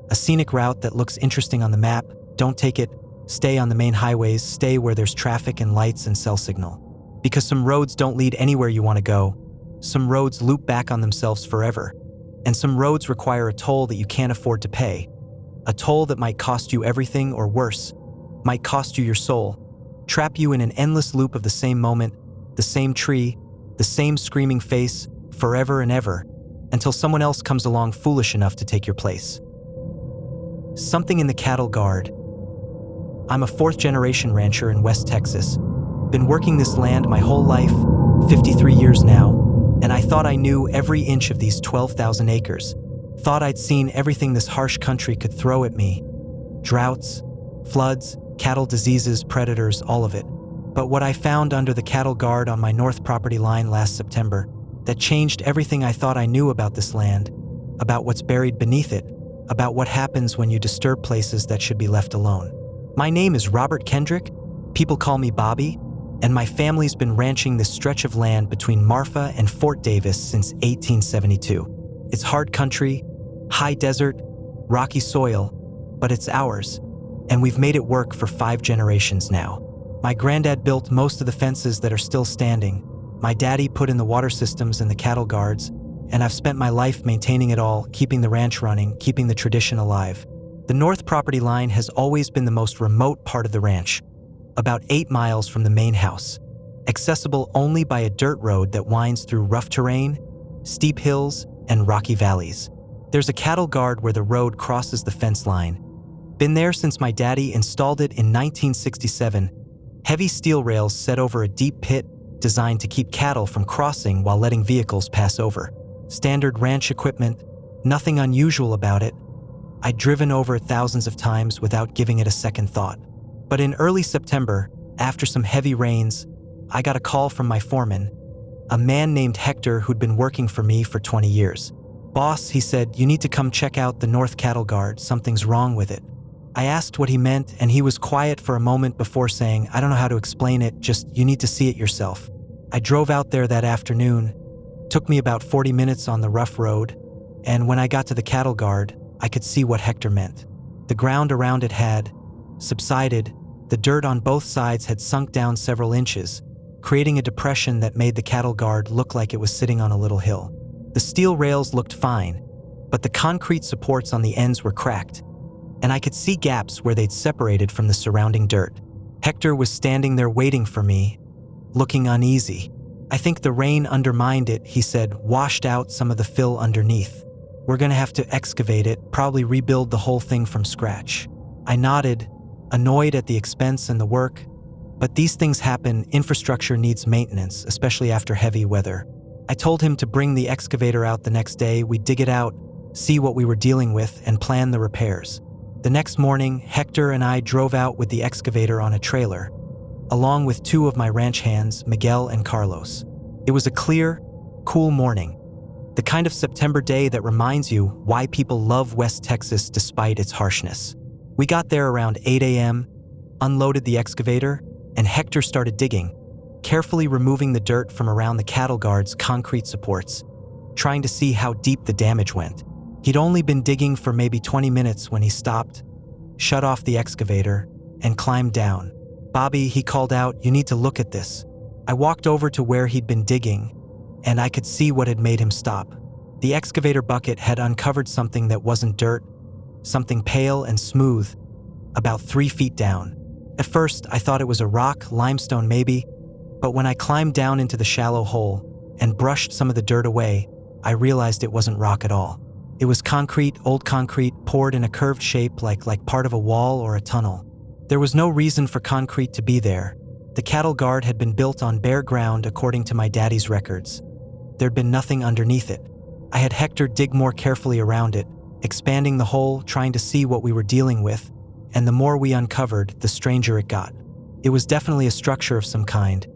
a scenic route that looks interesting on the map, don't take it. Stay on the main highways, stay where there's traffic and lights and cell signal. Because some roads don't lead anywhere you want to go. Some roads loop back on themselves forever. And some roads require a toll that you can't afford to pay. A toll that might cost you everything, or worse, might cost you your soul, trap you in an endless loop of the same moment, the same tree, the same screaming face, forever and ever, until someone else comes along foolish enough to take your place. Something in the cattle guard. I'm a fourth-generation rancher in West Texas. Been working this land my whole life, 53 years now, and I thought I knew every inch of these 12,000 acres. Thought I'd seen everything this harsh country could throw at me. Droughts, floods, cattle diseases, predators, all of it. But what I found under the cattle guard on my north property line last September, that changed everything I thought I knew about this land, about what's buried beneath it, about what happens when you disturb places that should be left alone. My name is Robert Kendrick, people call me Bobby, and my family's been ranching this stretch of land between Marfa and Fort Davis since 1872. It's hard country, high desert, rocky soil, but it's ours, and we've made it work for 5 generations now. My granddad built most of the fences that are still standing. My daddy put in the water systems and the cattle guards, and I've spent my life maintaining it all, keeping the ranch running, keeping the tradition alive. The north property line has always been the most remote part of the ranch, about 8 miles from the main house, accessible only by a dirt road that winds through rough terrain, steep hills, and rocky valleys. There's a cattle guard where the road crosses the fence line. Been there since my daddy installed it in 1967. Heavy steel rails set over a deep pit designed to keep cattle from crossing while letting vehicles pass over. Standard ranch equipment, nothing unusual about it. I'd driven over it thousands of times without giving it a second thought. But in early September, after some heavy rains, I got a call from my foreman, a man named Hector who'd been working for me for 20 years. "Boss," he said, "you need to come check out the North Cattle Guard. Something's wrong with it." I asked what he meant, and he was quiet for a moment before saying, "I don't know how to explain it, just you need to see it yourself." I drove out there that afternoon. Took me about 40 minutes on the rough road, and when I got to the cattle guard, I could see what Hector meant. The ground around it had subsided, the dirt on both sides had sunk down several inches, creating a depression that made the cattle guard look like it was sitting on a little hill. The steel rails looked fine, but the concrete supports on the ends were cracked, and I could see gaps where they'd separated from the surrounding dirt. Hector was standing there waiting for me, looking uneasy. "I think the rain undermined it," he said, "washed out some of the fill underneath. We're gonna have to excavate it, probably rebuild the whole thing from scratch." I nodded, annoyed at the expense and the work, but these things happen. Infrastructure needs maintenance, especially after heavy weather. I told him to bring the excavator out the next day. We'd dig it out, see what we were dealing with, and plan the repairs. The next morning, Hector and I drove out with the excavator on a trailer, along with 2 of my ranch hands, Miguel and Carlos. It was a clear, cool morning, the kind of September day that reminds you why people love West Texas despite its harshness. We got there around 8 a.m., unloaded the excavator, and Hector started digging, carefully removing the dirt from around the cattle guard's concrete supports, trying to see how deep the damage went. He'd only been digging for maybe 20 minutes when he stopped, shut off the excavator, and climbed down. "Bobby," he called out, "you need to look at this." I walked over to where he'd been digging, and I could see what had made him stop. The excavator bucket had uncovered something that wasn't dirt, something pale and smooth, about 3 feet down. At first, I thought it was a rock, limestone maybe, but when I climbed down into the shallow hole and brushed some of the dirt away, I realized it wasn't rock at all. It was concrete, old concrete, poured in a curved shape like part of a wall or a tunnel. There was no reason for concrete to be there. The cattle guard had been built on bare ground according to my daddy's records. There'd been nothing underneath it. I had Hector dig more carefully around it, expanding the hole, trying to see what we were dealing with, and the more we uncovered, the stranger it got. It was definitely a structure of some kind,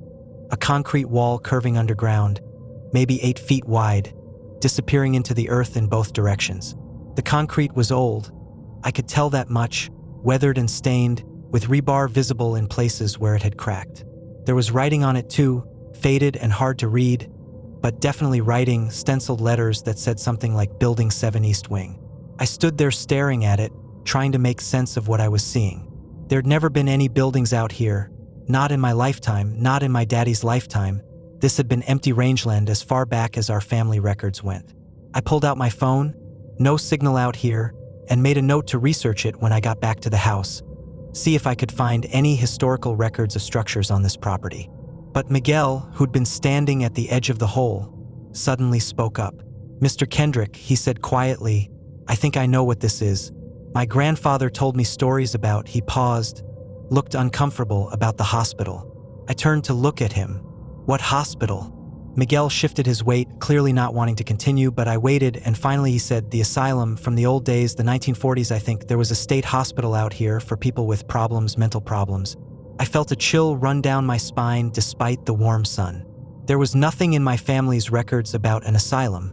a concrete wall curving underground, maybe 8 feet wide, disappearing into the earth in both directions. The concrete was old. I could tell that much, weathered and stained, with rebar visible in places where it had cracked. There was writing on it too, faded and hard to read, but definitely writing, stenciled letters that said something like Building 7 East Wing. I stood there staring at it, trying to make sense of what I was seeing. There'd never been any buildings out here, not in my lifetime, not in my daddy's lifetime. This had been empty rangeland as far back as our family records went. I pulled out my phone, no signal out here, and made a note to research it when I got back to the house, see if I could find any historical records of structures on this property. But Miguel, who'd been standing at the edge of the hole, suddenly spoke up. "Mr. Kendrick," he said quietly, "I think I know what this is. My grandfather told me stories about." He paused, looked uncomfortable about the hospital. I turned to look at him. What hospital? Miguel shifted his weight, clearly not wanting to continue, but I waited, and finally he said, the asylum from the old days, the 1940s I think. There was a state hospital out here for people with problems, mental problems. I felt a chill run down my spine despite the warm sun. There was nothing in my family's records about an asylum.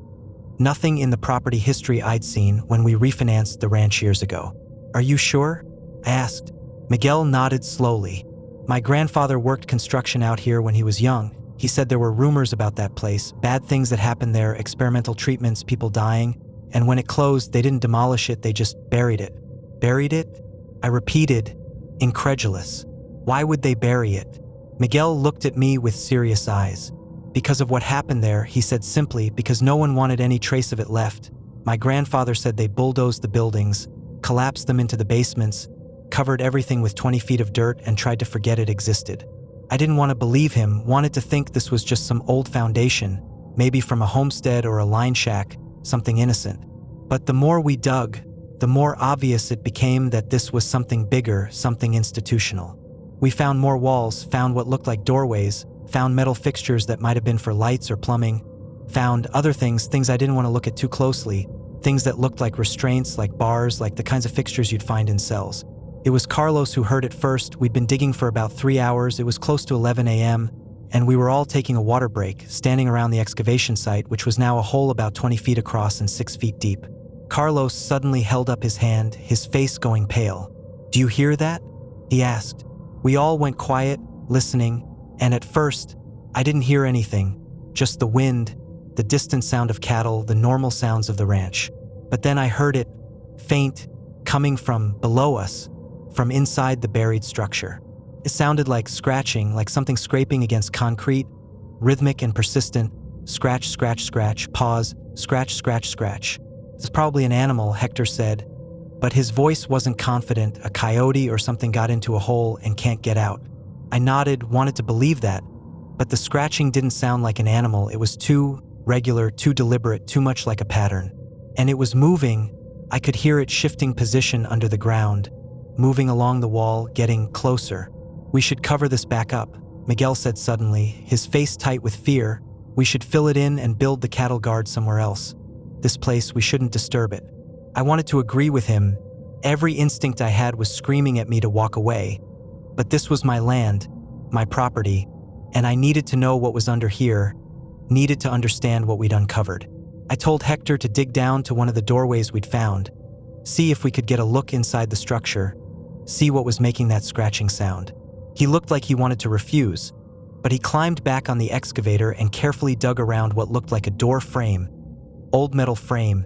Nothing in the property history I'd seen when we refinanced the ranch years ago. Are you sure? I asked. Miguel nodded slowly. My grandfather worked construction out here when he was young. He said there were rumors about that place, bad things that happened there, experimental treatments, people dying, and when it closed, they didn't demolish it, they just buried it. Buried it? I repeated, incredulous. Why would they bury it? Miguel looked at me with serious eyes. Because of what happened there, he said simply, because no one wanted any trace of it left. My grandfather said they bulldozed the buildings, collapsed them into the basements, covered everything with 20 feet of dirt, and tried to forget it existed. I didn't want to believe him, wanted to think this was just some old foundation, maybe from a homestead or a line shack, something innocent. But the more we dug, the more obvious it became that this was something bigger, something institutional. We found more walls, found what looked like doorways, found metal fixtures that might have been for lights or plumbing, found other things I didn't want to look at too closely, things that looked like restraints, like bars, like the kinds of fixtures you'd find in cells. It was Carlos who heard it first. We'd been digging for about 3 hours. It was close to 11 a.m., and we were all taking a water break, standing around the excavation site, which was now a hole about 20 feet across and 6 feet deep. Carlos suddenly held up his hand, his face going pale. "Do you hear that?" he asked. We all went quiet, listening, and at first, I didn't hear anything, just the wind, the distant sound of cattle, the normal sounds of the ranch. But then I heard it, faint, coming from below us, from inside the buried structure. It sounded like scratching, like something scraping against concrete, rhythmic and persistent. Scratch, scratch, scratch, pause, scratch, scratch, scratch. It's probably an animal, Hector said, but his voice wasn't confident. A coyote or something got into a hole and can't get out. I nodded, wanted to believe that, but the scratching didn't sound like an animal. It was too regular, too deliberate, too much like a pattern. And it was moving. I could hear it shifting position under the ground, moving along the wall, getting closer. "We should cover this back up," Miguel said suddenly, his face tight with fear. "We should fill it in and build the cattle guard somewhere else. This place, we shouldn't disturb it." I wanted to agree with him. Every instinct I had was screaming at me to walk away. But this was my land, my property, and I needed to know what was under here, needed to understand what we'd uncovered. I told Hector to dig down to one of the doorways we'd found, see if we could get a look inside the structure, see what was making that scratching sound. He looked like he wanted to refuse, but he climbed back on the excavator and carefully dug around what looked like a door frame, old metal frame,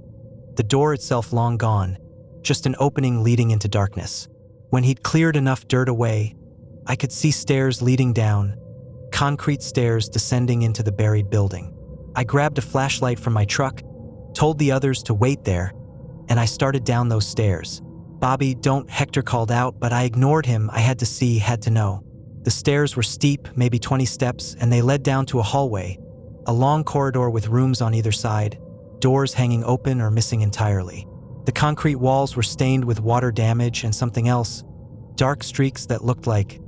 the door itself long gone, just an opening leading into darkness. When he'd cleared enough dirt away, I could see stairs leading down, concrete stairs descending into the buried building. I grabbed a flashlight from my truck, told the others to wait there, and I started down those stairs. "Bobby, don't," Hector called out, but I ignored him. I had to see, had to know. The stairs were steep, maybe 20 steps, and they led down to a hallway, a long corridor with rooms on either side, doors hanging open or missing entirely. The concrete walls were stained with water damage and something else, dark streaks that looked like...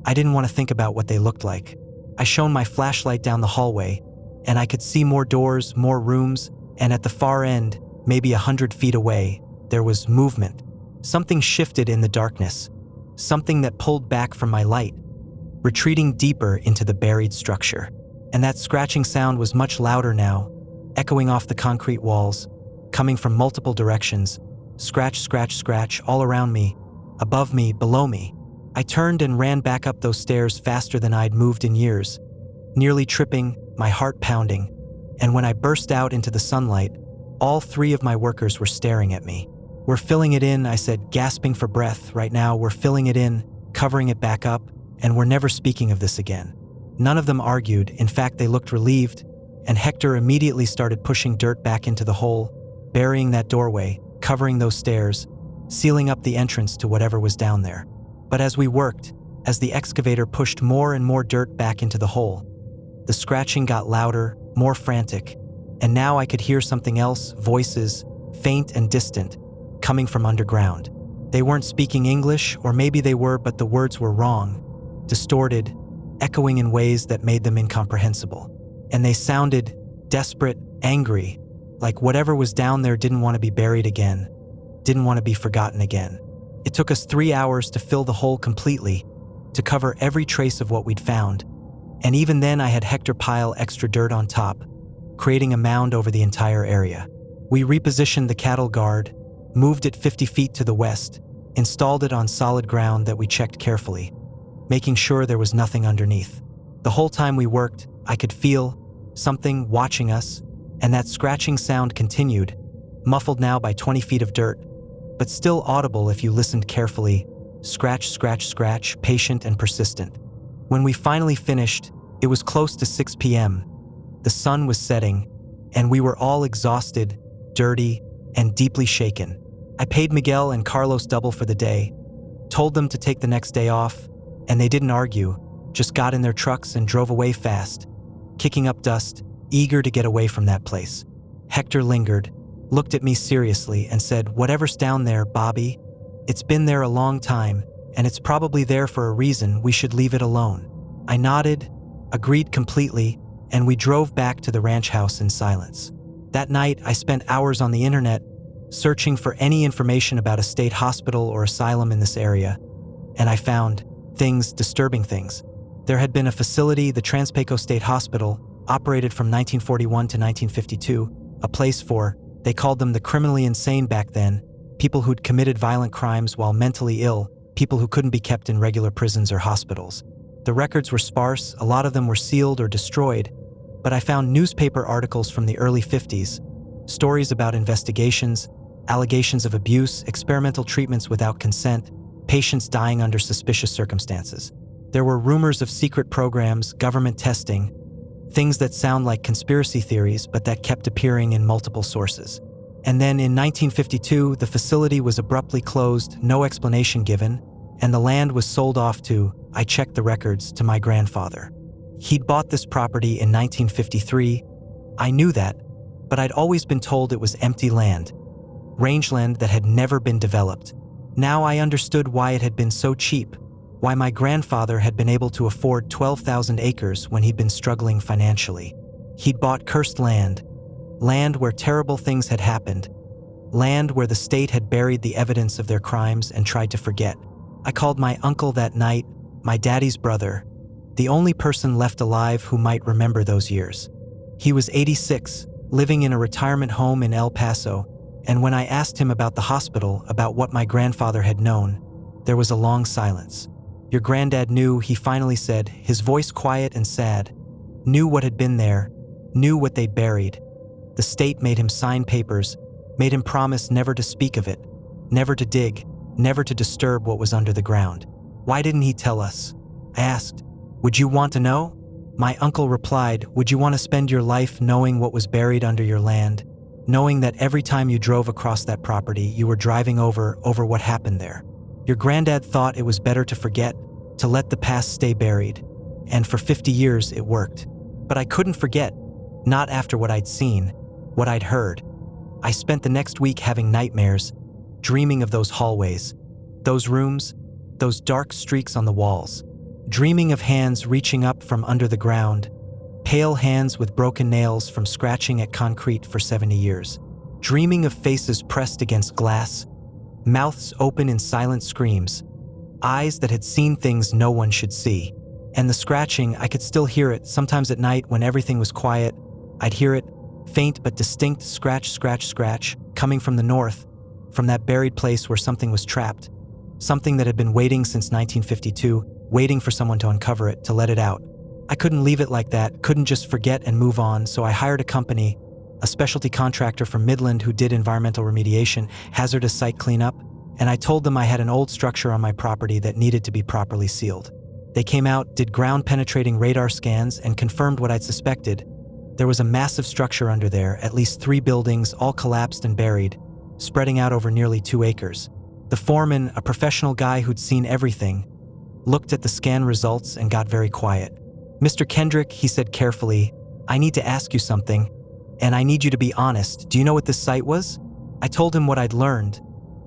I didn't want to think about what they looked like. I shone my flashlight down the hallway, and I could see more doors, more rooms, and at the far end, maybe 100 feet away, there was movement. Something shifted in the darkness, something that pulled back from my light, retreating deeper into the buried structure. And that scratching sound was much louder now, echoing off the concrete walls, coming from multiple directions. Scratch, scratch, scratch, all around me, above me, below me. I turned and ran back up those stairs faster than I'd moved in years, nearly tripping, my heart pounding. And when I burst out into the sunlight, all 3 of my workers were staring at me. "We're filling it in," I said, gasping for breath. "Right now, we're filling it in, covering it back up, and we're never speaking of this again." None of them argued. In fact, they looked relieved, and Hector immediately started pushing dirt back into the hole, burying that doorway, covering those stairs, sealing up the entrance to whatever was down there. But as we worked, as the excavator pushed more and more dirt back into the hole, the scratching got louder, more frantic, and now I could hear something else, voices, faint and distant, coming from underground. They weren't speaking English, or maybe they were, but the words were wrong, distorted, echoing in ways that made them incomprehensible. And they sounded desperate, angry, like whatever was down there didn't want to be buried again, didn't want to be forgotten again. It took us 3 hours to fill the hole completely, to cover every trace of what we'd found. And even then I had Hector pile extra dirt on top, creating a mound over the entire area. We repositioned the cattle guard, moved it 50 feet to the west, installed it on solid ground that we checked carefully, making sure there was nothing underneath. The whole time we worked, I could feel something watching us, and that scratching sound continued, muffled now by 20 feet of dirt, but still audible if you listened carefully. Scratch, scratch, scratch, patient and persistent. When we finally finished, it was close to 6 p.m. The sun was setting, and we were all exhausted, dirty, and deeply shaken. I paid Miguel and Carlos double for the day, told them to take the next day off, and they didn't argue, just got in their trucks and drove away fast, kicking up dust, eager to get away from that place. Hector lingered, looked at me seriously, and said, "Whatever's down there, Bobby, it's been there a long time, and it's probably there for a reason. We should leave it alone." I nodded, agreed completely, and we drove back to the ranch house in silence. That night, I spent hours on the internet, searching for any information about a state hospital or asylum in this area, and I found things, disturbing things. There had been a facility, the Transpeco State Hospital, operated from 1941 to 1952, a place for, they called them the criminally insane back then, people who'd committed violent crimes while mentally ill, people who couldn't be kept in regular prisons or hospitals. The records were sparse, a lot of them were sealed or destroyed, but I found newspaper articles from the early 50s, stories about investigations, allegations of abuse, experimental treatments without consent, patients dying under suspicious circumstances. There were rumors of secret programs, government testing, things that sound like conspiracy theories but that kept appearing in multiple sources. And then in 1952, the facility was abruptly closed, no explanation given, and the land was sold off to, I checked the records, to my grandfather. He'd bought this property in 1953. I knew that, but I'd always been told it was empty land, rangeland that had never been developed. Now I understood why it had been so cheap, why my grandfather had been able to afford 12,000 acres when he'd been struggling financially. He'd bought cursed land, land where terrible things had happened, land where the state had buried the evidence of their crimes and tried to forget. I called my uncle that night, my daddy's brother, the only person left alive who might remember those years. He was 86, living in a retirement home in El Paso, and when I asked him about the hospital, about what my grandfather had known, there was a long silence. "Your granddad knew," he finally said, his voice quiet and sad. "Knew what had been there, knew what they'd buried. The state made him sign papers, made him promise never to speak of it, never to dig, never to disturb what was under the ground. Why didn't he tell us?" I asked, "Would you want to know?" My uncle replied, "Would you want to spend your life knowing what was buried under your land, knowing that every time you drove across that property, you were driving over what happened there? Your granddad thought it was better to forget, to let the past stay buried, and for 50 years it worked. But I couldn't forget, not after what I'd seen, what I'd heard. I spent the next week having nightmares, dreaming of those hallways, those rooms, those dark streaks on the walls, dreaming of hands reaching up from under the ground, pale hands with broken nails from scratching at concrete for 70 years, dreaming of faces pressed against glass, mouths open in silent screams, eyes that had seen things no one should see. And the scratching, I could still hear it. Sometimes at night when everything was quiet, I'd hear it, faint but distinct, scratch, scratch, scratch, coming from the north, from that buried place where something was trapped, something that had been waiting since 1952, waiting for someone to uncover it, to let it out. I couldn't leave it like that, couldn't just forget and move on, so I hired a company, a specialty contractor from Midland who did environmental remediation, hazardous site cleanup, and I told them I had an old structure on my property that needed to be properly sealed. They came out, did ground-penetrating radar scans, and confirmed what I'd suspected. There was a massive structure under there, at least 3 buildings, all collapsed and buried, spreading out over nearly 2 acres. The foreman, a professional guy who'd seen everything, looked at the scan results and got very quiet. "Mr. Kendrick," he said carefully, "I need to ask you something, and I need you to be honest. Do you know what this site was?" I told him what I'd learned,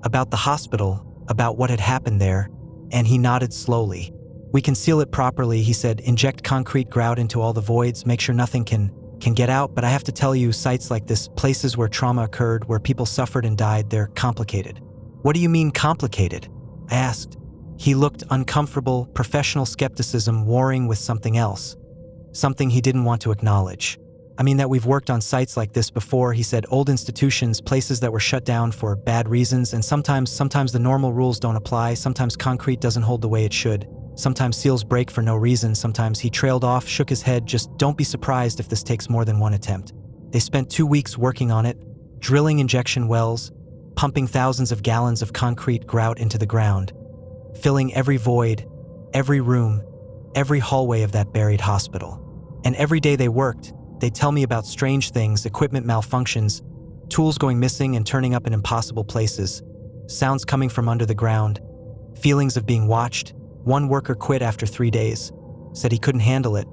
about the hospital, about what had happened there, and he nodded slowly. "We can seal it properly," he said. "Inject concrete grout into all the voids, make sure nothing can get out, but I have to tell you, sites like this, places where trauma occurred, where people suffered and died, they're complicated." "What do you mean complicated?" I asked. He looked uncomfortable, professional skepticism warring with something else. Something he didn't want to acknowledge. "I mean that we've worked on sites like this before," he said. "Old institutions, places that were shut down for bad reasons, and sometimes the normal rules don't apply, sometimes concrete doesn't hold the way it should. Sometimes seals break for no reason, sometimes." He trailed off, shook his head. "Just don't be surprised if this takes more than one attempt." They spent 2 weeks working on it, drilling injection wells, pumping thousands of gallons of concrete grout into the ground, filling every void, every room, every hallway of that buried hospital. And every day they worked, they'd tell me about strange things, equipment malfunctions, tools going missing and turning up in impossible places, sounds coming from under the ground, feelings of being watched. One worker quit after 3 days, said he couldn't handle it,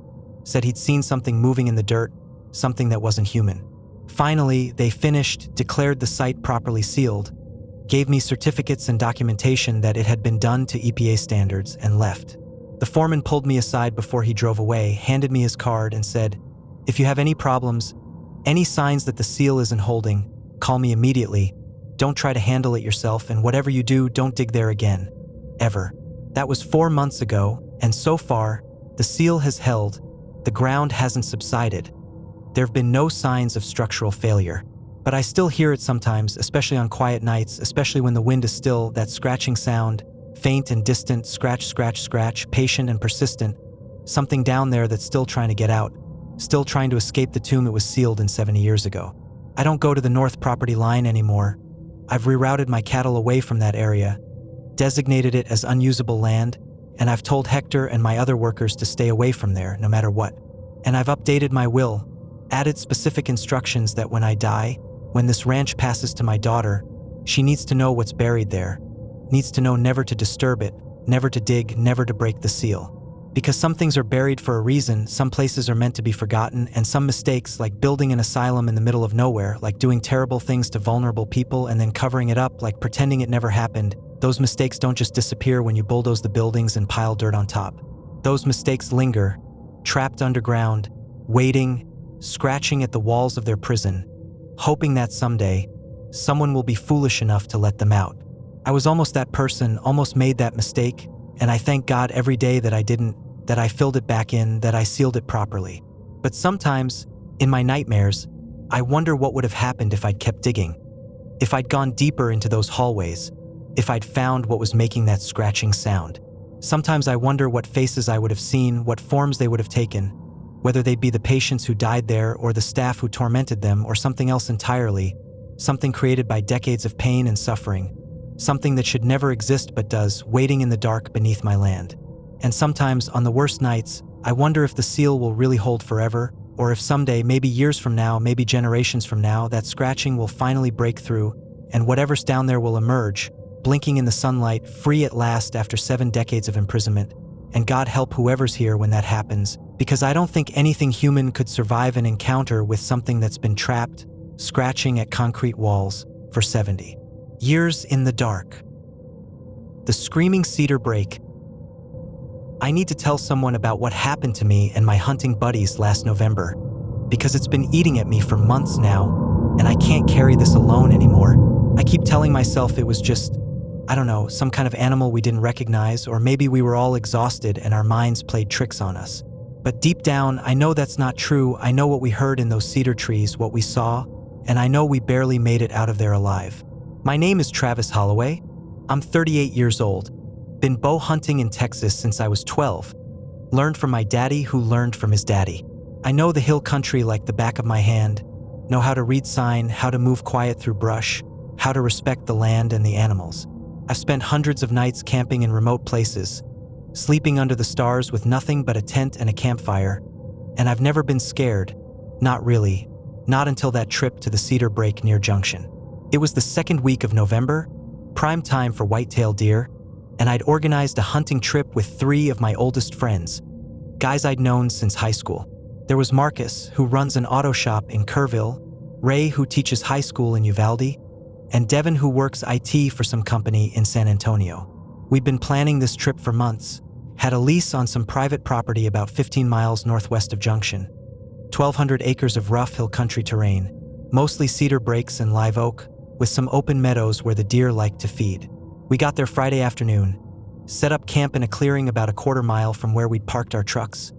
said he'd seen something moving in the dirt, something that wasn't human. Finally, they finished, declared the site properly sealed, gave me certificates and documentation that it had been done to EPA standards, and left. The foreman pulled me aside before he drove away, handed me his card, and said, "If you have any problems, any signs that the seal isn't holding, call me immediately. Don't try to handle it yourself, and whatever you do, don't dig there again. Ever." That was 4 months ago, and so far, the seal has held, the ground hasn't subsided. There have been no signs of structural failure. But I still hear it sometimes, especially on quiet nights, especially when the wind is still, that scratching sound, faint and distant, scratch, scratch, scratch, patient and persistent. Something down there that's still trying to get out, still trying to escape the tomb it was sealed in 70 years ago. I don't go to the north property line anymore. I've rerouted my cattle away from that area, designated it as unusable land, and I've told Hector and my other workers to stay away from there, no matter what. And I've updated my will, added specific instructions that when I die, when this ranch passes to my daughter, she needs to know what's buried there, needs to know never to disturb it, never to dig, never to break the seal. Because some things are buried for a reason, some places are meant to be forgotten, and some mistakes, like building an asylum in the middle of nowhere, like doing terrible things to vulnerable people and then covering it up, like pretending it never happened, those mistakes don't just disappear when you bulldoze the buildings and pile dirt on top. Those mistakes linger, trapped underground, waiting, scratching at the walls of their prison, hoping that someday, someone will be foolish enough to let them out. I was almost that person, almost made that mistake, and I thank God every day that I didn't, that I filled it back in, that I sealed it properly. But sometimes, in my nightmares, I wonder what would have happened if I'd kept digging. If I'd gone deeper into those hallways, if I'd found what was making that scratching sound. Sometimes I wonder what faces I would have seen, what forms they would have taken, whether they'd be the patients who died there or the staff who tormented them or something else entirely, something created by decades of pain and suffering, something that should never exist but does, waiting in the dark beneath my land. And sometimes, on the worst nights, I wonder if the seal will really hold forever, or if someday, maybe years from now, maybe generations from now, that scratching will finally break through, and whatever's down there will emerge, blinking in the sunlight, free at last after 7 decades of imprisonment. And God help whoever's here when that happens, because I don't think anything human could survive an encounter with something that's been trapped, scratching at concrete walls for 70 years in the dark. The screaming cedar break. I need to tell someone about what happened to me and my hunting buddies last November, because it's been eating at me for months now, and I can't carry this alone anymore. I keep telling myself it was just, I don't know, some kind of animal we didn't recognize, or maybe we were all exhausted and our minds played tricks on us. But deep down, I know that's not true. I know what we heard in those cedar trees, what we saw, and I know we barely made it out of there alive. My name is Travis Holloway. I'm 38 years old. Been bow hunting in Texas since I was 12. Learned from my daddy who learned from his daddy. I know the hill country like the back of my hand, know how to read sign, how to move quiet through brush, how to respect the land and the animals. I've spent hundreds of nights camping in remote places, sleeping under the stars with nothing but a tent and a campfire, and I've never been scared. Not really. Not until that trip to the Cedar break near Junction. It was the second week of November, prime time for white-tailed deer, and I'd organized a hunting trip with 3 of my oldest friends, guys I'd known since high school. There was Marcus, who runs an auto shop in Kerrville, Ray, who teaches high school in Uvalde, and Devin, who works IT for some company in San Antonio. We'd been planning this trip for months, had a lease on some private property about 15 miles northwest of Junction, 1,200 acres of rough hill country terrain, mostly cedar breaks and live oak, with some open meadows where the deer liked to feed. We got there Friday afternoon, set up camp in a clearing about a quarter mile from where we'd parked our trucks,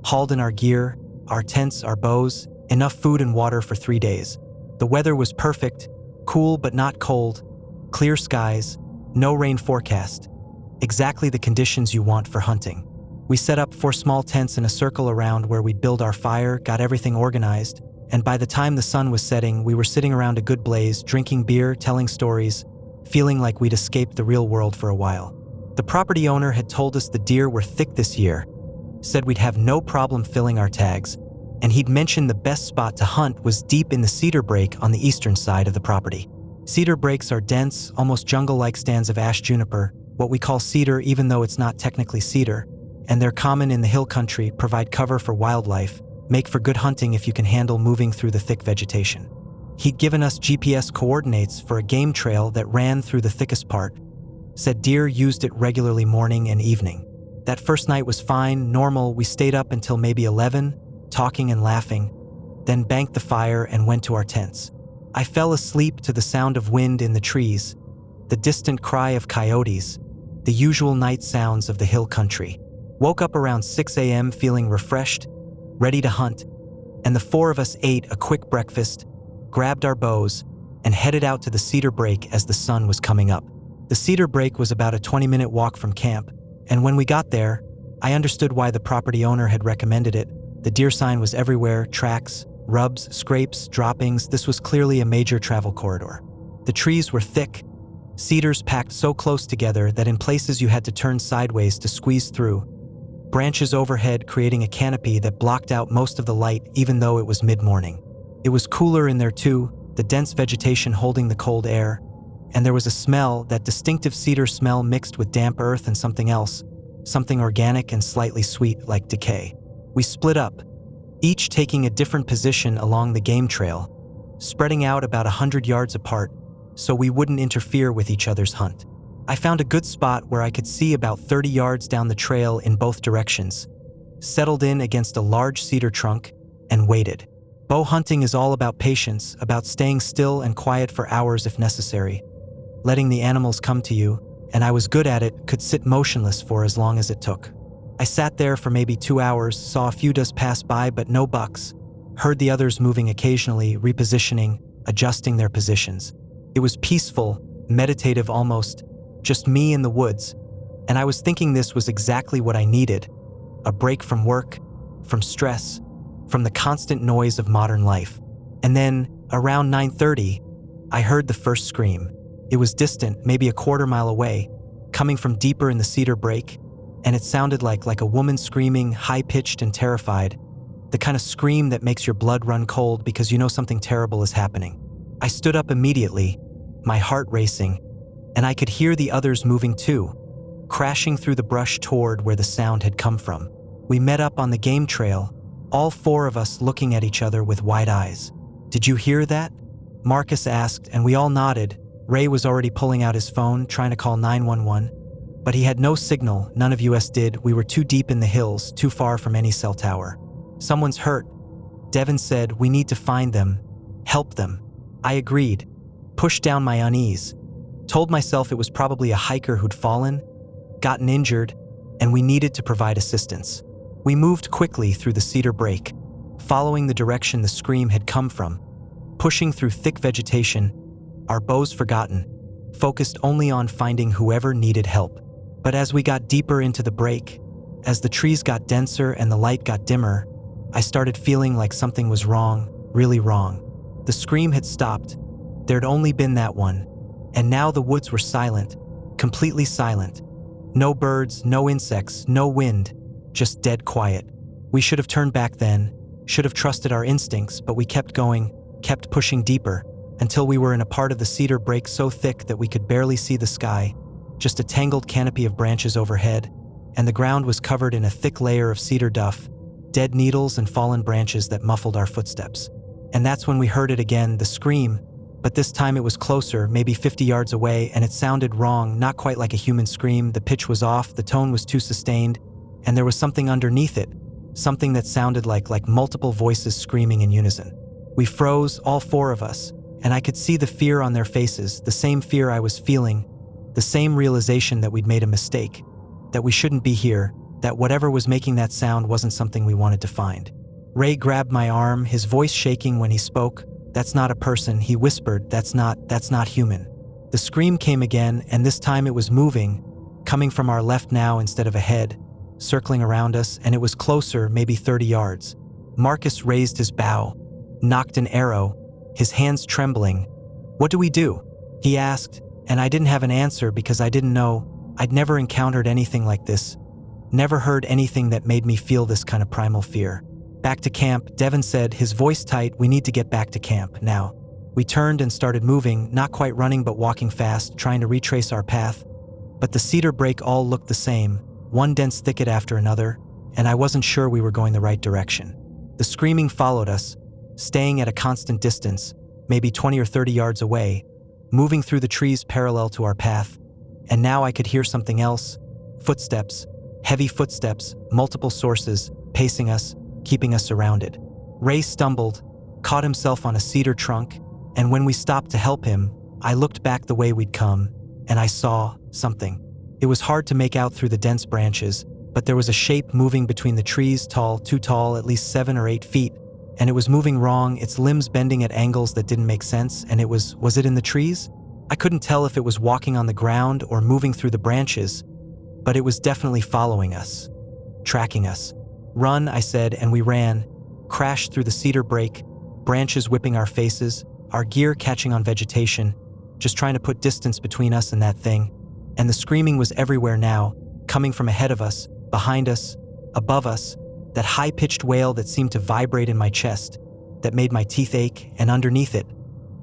hauled in our gear, our tents, our bows, enough food and water for 3 days. The weather was perfect, cool but not cold, clear skies, no rain forecast. Exactly the conditions you want for hunting. We set up 4 small tents in a circle around where we'd build our fire, got everything organized, and by the time the sun was setting, we were sitting around a good blaze, drinking beer, telling stories, feeling like we'd escaped the real world for a while. The property owner had told us the deer were thick this year, said we'd have no problem filling our tags, and he'd mentioned the best spot to hunt was deep in the cedar break on the eastern side of the property. Cedar breaks are dense, almost jungle-like stands of ash juniper, what we call cedar even though it's not technically cedar, and they're common in the hill country, provide cover for wildlife, make for good hunting if you can handle moving through the thick vegetation. He'd given us GPS coordinates for a game trail that ran through the thickest part, said deer used it regularly morning and evening. That first night was fine, normal. We stayed up until maybe 11, talking and laughing, then banked the fire and went to our tents. I fell asleep to the sound of wind in the trees, the distant cry of coyotes, the usual night sounds of the hill country. Woke up around 6 a.m. feeling refreshed, ready to hunt, and the 4 of us ate a quick breakfast, grabbed our bows, and headed out to the cedar break as the sun was coming up. The cedar break was about a 20-minute walk from camp, and when we got there, I understood why the property owner had recommended it. The deer sign was everywhere, tracks, rubs, scrapes, droppings. This was clearly a major travel corridor. The trees were thick, cedars packed so close together that in places you had to turn sideways to squeeze through, branches overhead creating a canopy that blocked out most of the light even though it was mid-morning. It was cooler in there too, the dense vegetation holding the cold air, and there was a smell, that distinctive cedar smell mixed with damp earth and something else, something organic and slightly sweet like decay. We split up, each taking a different position along the game trail, spreading out about 100 yards apart so we wouldn't interfere with each other's hunt. I found a good spot where I could see about 30 yards down the trail in both directions, settled in against a large cedar trunk, and waited. Bow hunting is all about patience, about staying still and quiet for hours if necessary, letting the animals come to you, and I was good at it, could sit motionless for as long as it took. I sat there for maybe 2 hours, saw a few does pass by but no bucks, heard the others moving occasionally, repositioning, adjusting their positions. It was peaceful, meditative almost, just me in the woods, and I was thinking this was exactly what I needed, a break from work, from stress, from the constant noise of modern life. And then, around 9:30, I heard the first scream. It was distant, maybe a quarter mile away, coming from deeper in the cedar break, and it sounded like a woman screaming, high-pitched and terrified, the kind of scream that makes your blood run cold because you know something terrible is happening. I stood up immediately, my heart racing, and I could hear the others moving too, crashing through the brush toward where the sound had come from. We met up on the game trail, all 4 of us looking at each other with wide eyes. "Did you hear that?" Marcus asked, and we all nodded. Ray was already pulling out his phone, trying to call 911, but he had no signal. None of us did. We were too deep in the hills, too far from any cell tower. "Someone's hurt." Devin said, "We need to find them, help them." I agreed, pushed down my unease, told myself it was probably a hiker who'd fallen, gotten injured, and we needed to provide assistance. We moved quickly through the cedar break, following the direction the scream had come from, pushing through thick vegetation, our bows forgotten, focused only on finding whoever needed help. But as we got deeper into the break, as the trees got denser and the light got dimmer, I started feeling like something was wrong, really wrong. The scream had stopped. There'd only been that one. And now the woods were silent, completely silent. No birds, no insects, no wind, just dead quiet. We should have turned back then, should have trusted our instincts, but we kept going, kept pushing deeper, until we were in a part of the cedar break so thick that we could barely see the sky, just a tangled canopy of branches overhead, and the ground was covered in a thick layer of cedar duff, dead needles and fallen branches that muffled our footsteps. And that's when we heard it again, the scream, but this time it was closer, maybe 50 yards away, and it sounded wrong, not quite like a human scream. The pitch was off, the tone was too sustained, and there was something underneath it, something that sounded like multiple voices screaming in unison. We froze, all four of us, and I could see the fear on their faces, the same fear I was feeling, the same realization that we'd made a mistake, that we shouldn't be here, that whatever was making that sound wasn't something we wanted to find. Ray grabbed my arm, his voice shaking when he spoke. "That's not a person," he whispered. That's not human." The scream came again, and this time it was moving, coming from our left now instead of ahead, circling around us, and it was closer, maybe 30 yards. Marcus raised his bow, knocked an arrow, his hands trembling. "What do we do?" he asked, and I didn't have an answer because I didn't know. I'd never encountered anything like this, never heard anything that made me feel this kind of primal fear. "Back to camp," Devin said, his voice tight. "We need to get back to camp, now." We turned and started moving, not quite running but walking fast, trying to retrace our path. But the cedar brake all looked the same, one dense thicket after another, and I wasn't sure we were going the right direction. The screaming followed us, staying at a constant distance, maybe 20 or 30 yards away, moving through the trees parallel to our path. And now I could hear something else. Footsteps, heavy footsteps, multiple sources, pacing us, keeping us surrounded. Ray stumbled, caught himself on a cedar trunk, and when we stopped to help him, I looked back the way we'd come, and I saw something. It was hard to make out through the dense branches, but there was a shape moving between the trees, tall, too tall, at least 7 or 8 feet, and it was moving wrong, its limbs bending at angles that didn't make sense, and was it in the trees? I couldn't tell if it was walking on the ground or moving through the branches, but it was definitely following us, tracking us. "Run," I said, and we ran, crashed through the cedar brake, branches whipping our faces, our gear catching on vegetation, just trying to put distance between us and that thing. And the screaming was everywhere now, coming from ahead of us, behind us, above us, that high-pitched wail that seemed to vibrate in my chest, that made my teeth ache, and underneath it,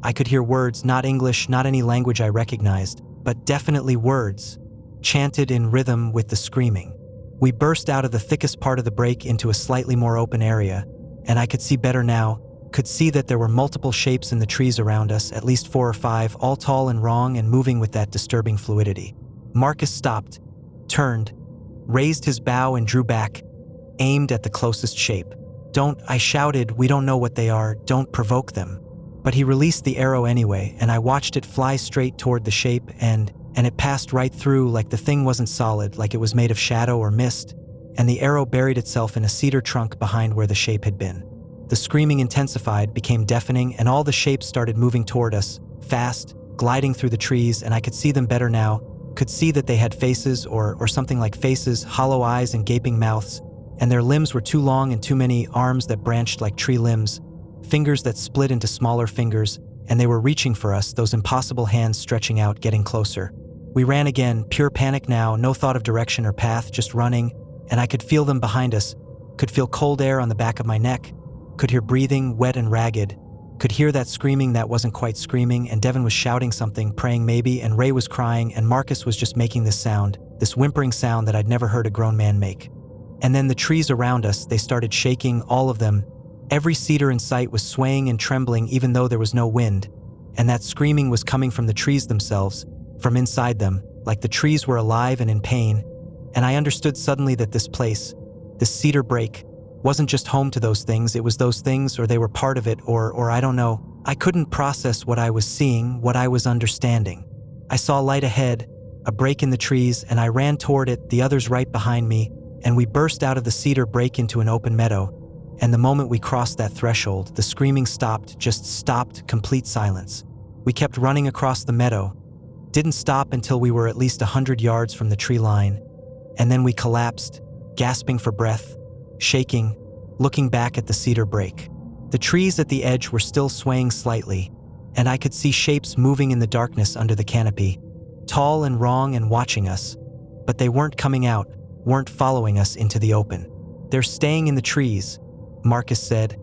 I could hear words, not English, not any language I recognized, but definitely words, chanted in rhythm with the screaming. We burst out of the thickest part of the brake into a slightly more open area, and I could see better now, could see that there were multiple shapes in the trees around us, at least 4 or 5, all tall and wrong and moving with that disturbing fluidity. Marcus stopped, turned, raised his bow and drew back, aimed at the closest shape. "Don't," I shouted, "we don't know what they are, don't provoke them." But he released the arrow anyway, and I watched it fly straight toward the shape, and it passed right through, like the thing wasn't solid, like it was made of shadow or mist, and the arrow buried itself in a cedar trunk behind where the shape had been. The screaming intensified, became deafening, and all the shapes started moving toward us, fast, gliding through the trees, and I could see them better now, could see that they had faces or something like faces, hollow eyes and gaping mouths, and their limbs were too long and too many, arms that branched like tree limbs, fingers that split into smaller fingers, and they were reaching for us, those impossible hands stretching out, getting closer. We ran again, pure panic now, no thought of direction or path, just running, and I could feel them behind us, could feel cold air on the back of my neck, could hear breathing, wet and ragged, could hear that screaming that wasn't quite screaming, and Devin was shouting something, praying maybe, and Ray was crying, and Marcus was just making this sound, this whimpering sound that I'd never heard a grown man make. And then the trees around us, they started shaking, all of them. Every cedar in sight was swaying and trembling even though there was no wind, and that screaming was coming from the trees themselves, from inside them, like the trees were alive and in pain. And I understood suddenly that this place, this cedar brake, wasn't just home to those things, it was those things, or they were part of it, or I don't know. I couldn't process what I was seeing, what I was understanding. I saw light ahead, a break in the trees, and I ran toward it, the others right behind me, and we burst out of the cedar brake into an open meadow. And the moment we crossed that threshold, the screaming stopped, just stopped, complete silence. We kept running across the meadow, didn't stop until we were at least 100 yards from the tree line, and then we collapsed, gasping for breath, shaking, looking back at the cedar brake. The trees at the edge were still swaying slightly, and I could see shapes moving in the darkness under the canopy, tall and wrong and watching us, but they weren't coming out, weren't following us into the open. "They're staying in the trees," Marcus said,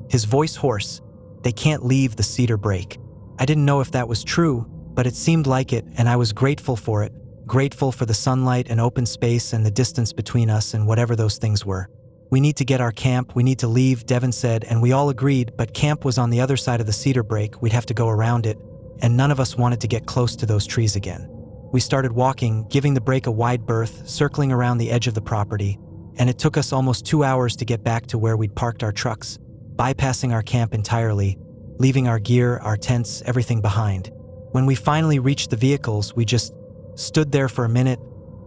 his voice hoarse. "They can't leave the cedar brake." I didn't know if that was true, but it seemed like it, and I was grateful for it, grateful for the sunlight and open space and the distance between us and whatever those things were. "We need to get our camp, we need to leave," Devin said, and we all agreed, but camp was on the other side of the cedar brake, we'd have to go around it. and none of us wanted to get close to those trees again. We started walking, giving the break a wide berth, circling around the edge of the property, and it took us almost 2 hours to get back to where we'd parked our trucks, bypassing our camp entirely, leaving our gear, our tents, everything behind. When we finally reached the vehicles, we just stood there for a minute,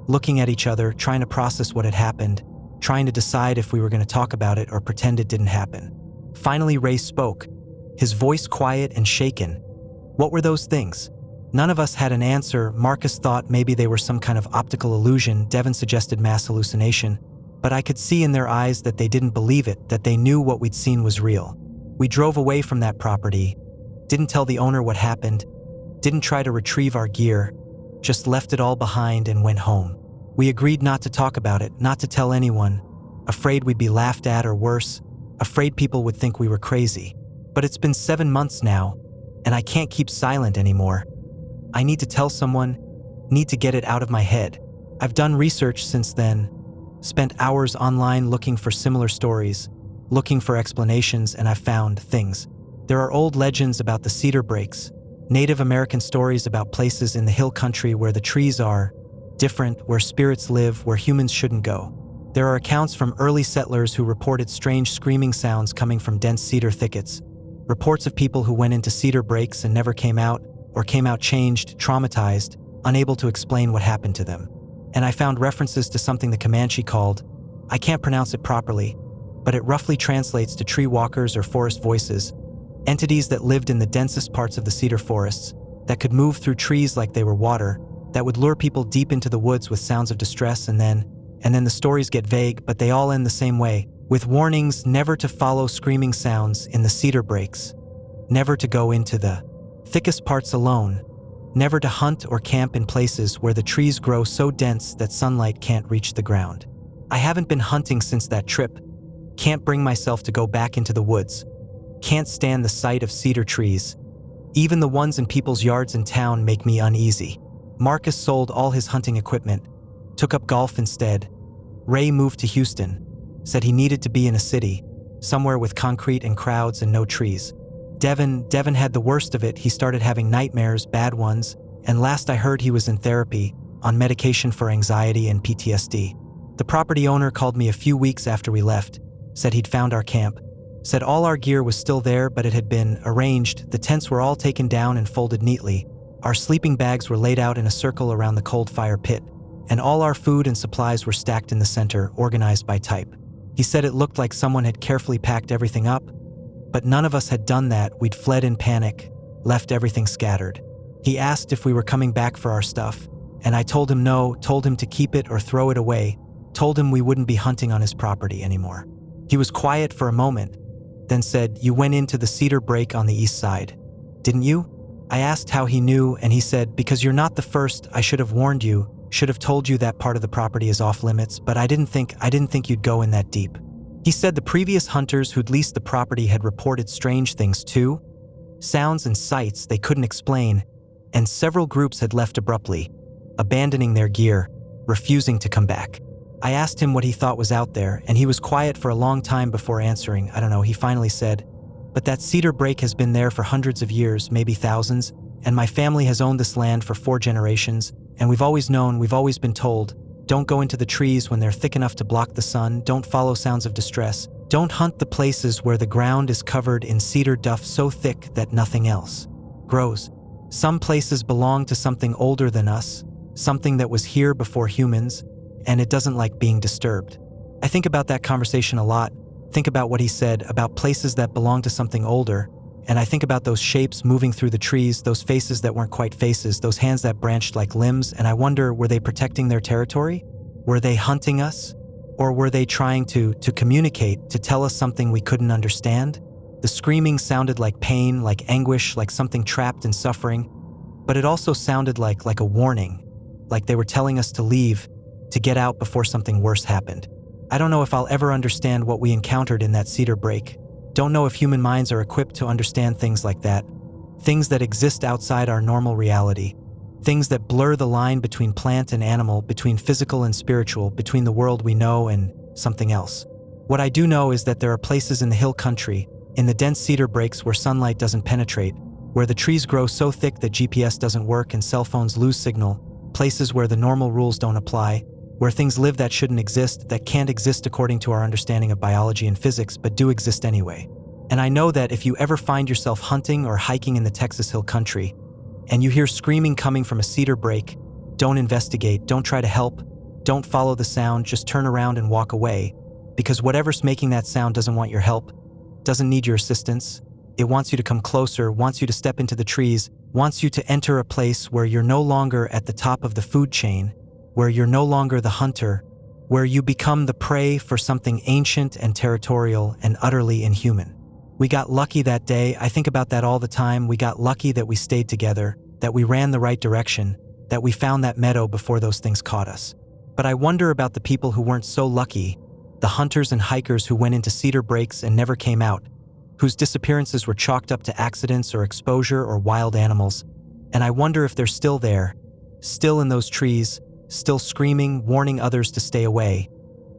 looking at each other, trying to process what had happened, trying to decide if we were going to talk about it or pretend it didn't happen. Finally, Ray spoke, his voice quiet and shaken. What were those things? None of us had an answer. Marcus thought maybe they were some kind of optical illusion. Devin suggested mass hallucination. But I could see in their eyes that they didn't believe it, that they knew what we'd seen was real. We drove away from that property, didn't tell the owner what happened, didn't try to retrieve our gear, just left it all behind and went home. We agreed not to talk about it, not to tell anyone, afraid we'd be laughed at or worse, afraid people would think we were crazy. But it's been 7 months now, and I can't keep silent anymore. I need to tell someone, need to get it out of my head. I've done research since then, spent hours online looking for similar stories, looking for explanations, and I've found things. There are old legends about the Cedar breaks, Native American stories about places in the hill country where the trees are different, where spirits live, where humans shouldn't go. There are accounts from early settlers who reported strange screaming sounds coming from dense cedar thickets, reports of people who went into cedar breaks and never came out, or came out changed, traumatized, unable to explain what happened to them. And I found references to something the Comanche called, I can't pronounce it properly, but it roughly translates to tree walkers or forest voices, entities that lived in the densest parts of the cedar forests, that could move through trees like they were water, that would lure people deep into the woods with sounds of distress, and then the stories get vague, but they all end the same way, with warnings never to follow screaming sounds in the cedar breaks, never to go into the thickest parts alone, never to hunt or camp in places where the trees grow so dense that sunlight can't reach the ground. I haven't been hunting since that trip, can't bring myself to go back into the woods, can't stand the sight of cedar trees. Even the ones in people's yards in town make me uneasy. Marcus sold all his hunting equipment, took up golf instead. Ray moved to Houston, said he needed to be in a city, somewhere with concrete and crowds and no trees. Devin had the worst of it. He started having nightmares, bad ones, and last I heard he was in therapy, on medication for anxiety and PTSD. The property owner called me a few weeks after we left, said he'd found our camp, said all our gear was still there but it had been arranged, the tents were all taken down and folded neatly, our sleeping bags were laid out in a circle around the cold fire pit, and all our food and supplies were stacked in the center, organized by type. He said it looked like someone had carefully packed everything up, but none of us had done that. We'd fled in panic, left everything scattered. He asked if we were coming back for our stuff, and I told him no, told him to keep it or throw it away, told him we wouldn't be hunting on his property anymore. He was quiet for a moment, then said, "You went into the cedar break on the east side, didn't you?" I asked how he knew, and he said, "Because you're not the first, I should have warned you, should have told you that part of the property is off limits, but I didn't think you'd go in that deep." He said the previous hunters who'd leased the property had reported strange things too, sounds and sights they couldn't explain, and several groups had left abruptly, abandoning their gear, refusing to come back. I asked him what he thought was out there, and he was quiet for a long time before answering. I don't know, he finally said, "But that cedar break has been there for hundreds of years, maybe thousands, and my family has owned this land for 4 generations, and we've always known, we've always been told, don't go into the trees when they're thick enough to block the sun, don't follow sounds of distress, don't hunt the places where the ground is covered in cedar duff so thick that nothing else grows. Some places belong to something older than us, something that was here before humans, and it doesn't like being disturbed." I think about that conversation a lot, think about what he said about places that belong to something older, and I think about those shapes moving through the trees, those faces that weren't quite faces, those hands that branched like limbs, and I wonder, were they protecting their territory? Were they hunting us? Or were they trying to communicate, to tell us something we couldn't understand? The screaming sounded like pain, like anguish, like something trapped in suffering, but it also sounded like a warning, like they were telling us to leave, to get out before something worse happened. I don't know if I'll ever understand what we encountered in that cedar break. Don't know if human minds are equipped to understand things like that, things that exist outside our normal reality, things that blur the line between plant and animal, between physical and spiritual, between the world we know and something else. What I do know is that there are places in the hill country, in the dense cedar breaks where sunlight doesn't penetrate, where the trees grow so thick that GPS doesn't work and cell phones lose signal, places where the normal rules don't apply, where things live that shouldn't exist, that can't exist according to our understanding of biology and physics, but do exist anyway. And I know that if you ever find yourself hunting or hiking in the Texas Hill Country, and you hear screaming coming from a cedar break, don't investigate, don't try to help, don't follow the sound, just turn around and walk away, because whatever's making that sound doesn't want your help, doesn't need your assistance. It wants you to come closer, wants you to step into the trees, wants you to enter a place where you're no longer at the top of the food chain, where you're no longer the hunter, where you become the prey for something ancient and territorial and utterly inhuman. We got lucky that day. I think about that all the time. We got lucky that we stayed together, that we ran the right direction, that we found that meadow before those things caught us. But I wonder about the people who weren't so lucky, the hunters and hikers who went into cedar breaks and never came out, whose disappearances were chalked up to accidents or exposure or wild animals. And I wonder if they're still there, still in those trees, still screaming, warning others to stay away,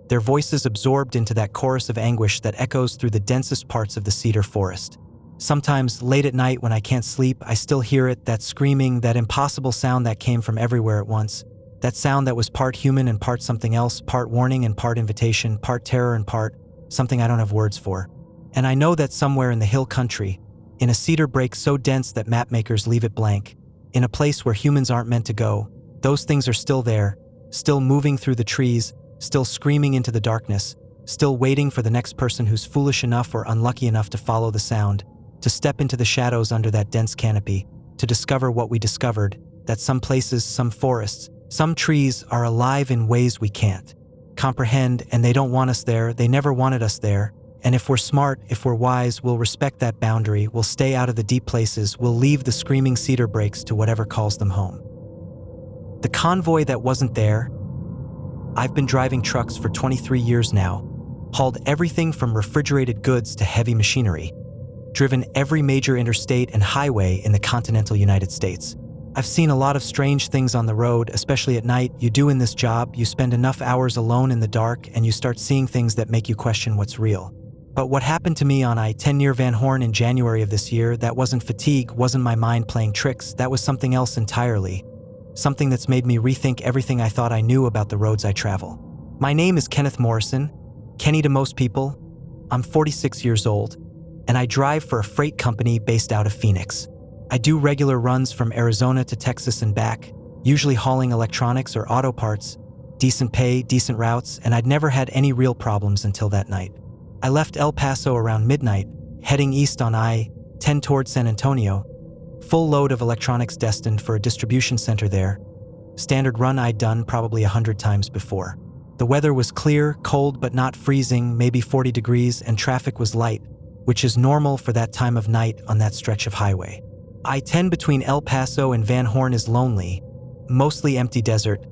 their voices absorbed into that chorus of anguish that echoes through the densest parts of the cedar forest. Sometimes, late at night when I can't sleep, I still hear it, that screaming, that impossible sound that came from everywhere at once, that sound that was part human and part something else, part warning and part invitation, part terror and part something I don't have words for. And I know that somewhere in the hill country, in a cedar break so dense that mapmakers leave it blank, in a place where humans aren't meant to go, those things are still there, still moving through the trees, still screaming into the darkness, still waiting for the next person who's foolish enough or unlucky enough to follow the sound, to step into the shadows under that dense canopy, to discover what we discovered, that some places, some forests, some trees are alive in ways we can't comprehend, and they don't want us there, they never wanted us there. And if we're smart, if we're wise, we'll respect that boundary, we'll stay out of the deep places, we'll leave the screaming cedar breaks to whatever calls them home. The convoy that wasn't there. I've been driving trucks for 23 years now, hauled everything from refrigerated goods to heavy machinery, driven every major interstate and highway in the continental United States. I've seen a lot of strange things on the road, especially at night. You do in this job, you spend enough hours alone in the dark and you start seeing things that make you question what's real. But what happened to me on I-10 near Van Horn in January of this year, that wasn't fatigue, wasn't my mind playing tricks, that was something else entirely. Something that's made me rethink everything I thought I knew about the roads I travel. My name is Kenneth Morrison, Kenny to most people. I'm 46 years old, and I drive for a freight company based out of Phoenix. I do regular runs from Arizona to Texas and back, usually hauling electronics or auto parts, decent pay, decent routes, and I'd never had any real problems until that night. I left El Paso around midnight, heading east on I-10 toward San Antonio, full load of electronics destined for a distribution center there. Standard run I'd done probably 100 times before. The weather was clear, cold but not freezing, maybe 40 degrees, and traffic was light, which is normal for that time of night on that stretch of highway. I-10 between El Paso and Van Horn is lonely, mostly empty desert,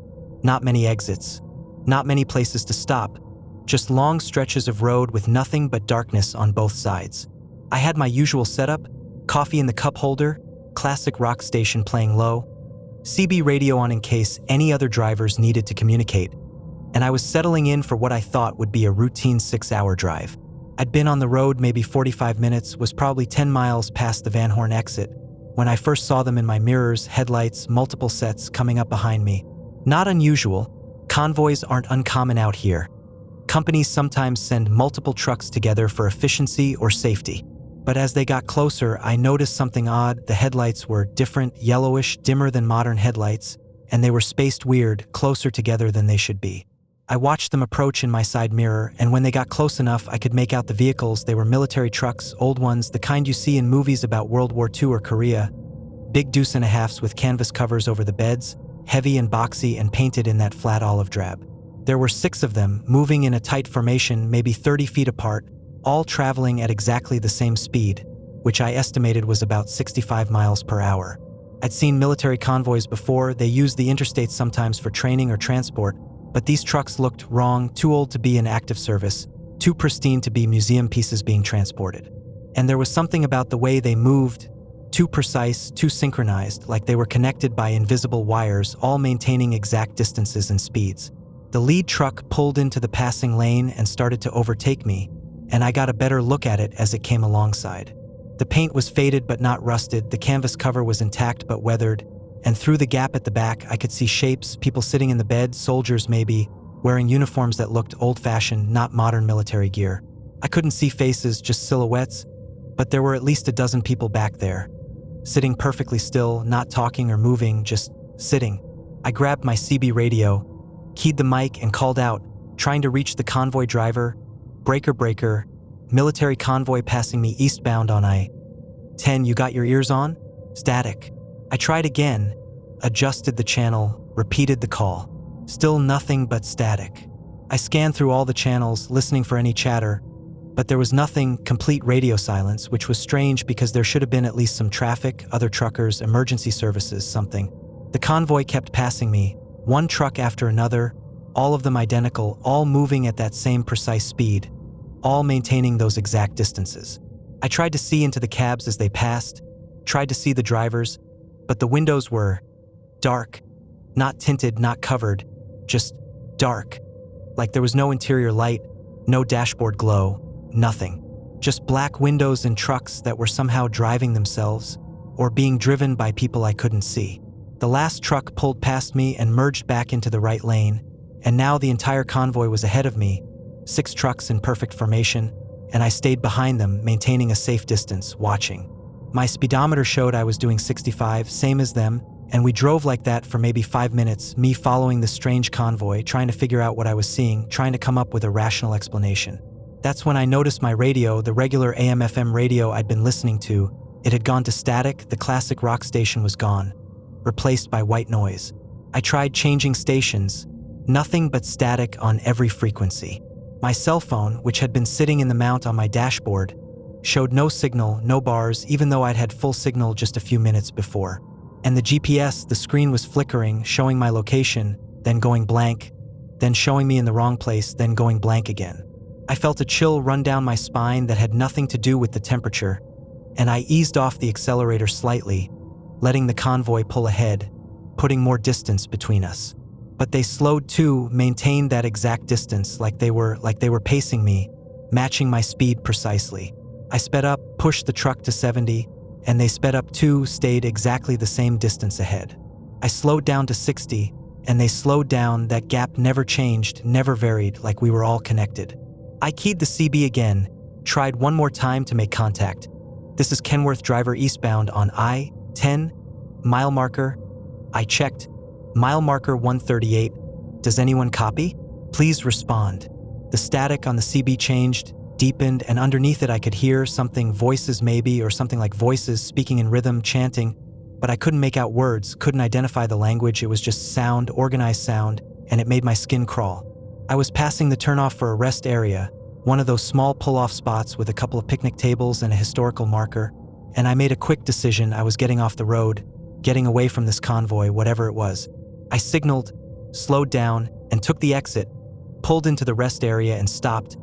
not many exits, not many places to stop, just long stretches of road with nothing but darkness on both sides. I had my usual setup, coffee in the cup holder, classic rock station playing low, CB radio on in case any other drivers needed to communicate, and I was settling in for what I thought would be a routine 6-hour drive. I'd been on the road maybe 45 minutes, was probably 10 miles past the Van Horn exit, when I first saw them in my mirrors, headlights, multiple sets coming up behind me. Not unusual, convoys aren't uncommon out here. Companies sometimes send multiple trucks together for efficiency or safety. But as they got closer, I noticed something odd. The headlights were different, yellowish, dimmer than modern headlights, and they were spaced weird, closer together than they should be. I watched them approach in my side mirror, and when they got close enough, I could make out the vehicles. They were military trucks, old ones, the kind you see in movies about World War II or Korea. Big deuce-and-a-halfs with canvas covers over the beds, heavy and boxy and painted in that flat olive drab. There were 6 of them, moving in a tight formation, maybe 30 feet apart, all traveling at exactly the same speed, which I estimated was about 65 miles per hour. I'd seen military convoys before. They used the interstates sometimes for training or transport, but these trucks looked wrong, too old to be in active service, too pristine to be museum pieces being transported. And there was something about the way they moved, too precise, too synchronized, like they were connected by invisible wires, all maintaining exact distances and speeds. The lead truck pulled into the passing lane and started to overtake me, and I got a better look at it as it came alongside. The paint was faded but not rusted, the canvas cover was intact but weathered, and through the gap at the back I could see shapes, people sitting in the bed, soldiers maybe, wearing uniforms that looked old-fashioned, not modern military gear. I couldn't see faces, just silhouettes, but there were at least a dozen people back there, sitting perfectly still, not talking or moving, just sitting. I grabbed my CB radio, keyed the mic and called out, trying to reach the convoy driver. Breaker, breaker, military convoy passing me eastbound on I-10, you got your ears on? Static. I tried again, adjusted the channel, repeated the call. Still nothing but static. I scanned through all the channels, listening for any chatter, but there was nothing, complete radio silence, which was strange because there should have been at least some traffic, other truckers, emergency services, something. The convoy kept passing me, one truck after another, all of them identical, all moving at that same precise speed, all maintaining those exact distances. I tried to see into the cabs as they passed, tried to see the drivers, but the windows were dark, not tinted, not covered, just dark. Like there was no interior light, no dashboard glow, nothing. Just black windows and trucks that were somehow driving themselves or being driven by people I couldn't see. The last truck pulled past me and merged back into the right lane, and now the entire convoy was ahead of me, 6 trucks in perfect formation, and I stayed behind them, maintaining a safe distance, watching. My speedometer showed I was doing 65, same as them, and we drove like that for maybe 5 minutes, me following the strange convoy, trying to figure out what I was seeing, trying to come up with a rational explanation. That's when I noticed my radio, the regular AM/FM radio I'd been listening to, it had gone to static, the classic rock station was gone, replaced by white noise. I tried changing stations, nothing but static on every frequency. My cell phone, which had been sitting in the mount on my dashboard, showed no signal, no bars, even though I'd had full signal just a few minutes before. And the GPS, the screen was flickering, showing my location, then going blank, then showing me in the wrong place, then going blank again. I felt a chill run down my spine that had nothing to do with the temperature, and I eased off the accelerator slightly, letting the convoy pull ahead, putting more distance between us. But they slowed too, maintained that exact distance like they were pacing me, matching my speed precisely. I sped up, pushed the truck to 70, and they sped up too, stayed exactly the same distance ahead. I slowed down to 60, and they slowed down, that gap never changed, never varied, like we were all connected. I keyed the CB again, tried one more time to make contact. This is Kenworth, driver eastbound on I-10, mile marker. I checked, mile marker 138. Does anyone copy? Please respond. The static on the CB changed, deepened, and underneath it I could hear something, voices maybe, or something like voices speaking in rhythm, chanting, but I couldn't make out words, couldn't identify the language. It was just sound, organized sound, and it made my skin crawl. I was passing the turnoff for a rest area, one of those small pull-off spots with a couple of picnic tables and a historical marker, and I made a quick decision. I was getting off the road, getting away from this convoy, whatever it was. I signaled, slowed down, and took the exit, pulled into the rest area and stopped,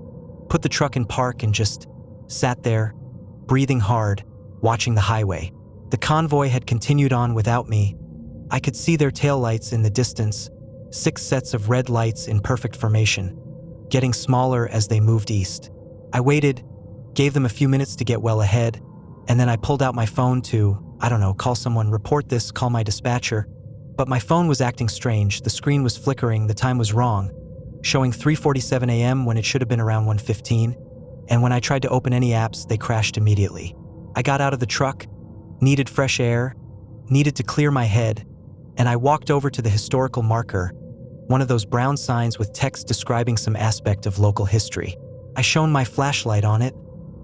put the truck in park and just sat there, breathing hard, watching the highway. The convoy had continued on without me. I could see their taillights in the distance, 6 sets of red lights in perfect formation, getting smaller as they moved east. I waited, gave them a few minutes to get well ahead, and then I pulled out my phone to, call someone, report this, call my dispatcher. But my phone was acting strange, the screen was flickering, the time was wrong, showing 3:47 a.m. when it should have been around 1:15, and when I tried to open any apps, they crashed immediately. I got out of the truck, needed fresh air, needed to clear my head, and I walked over to the historical marker, one of those brown signs with text describing some aspect of local history. I shone my flashlight on it,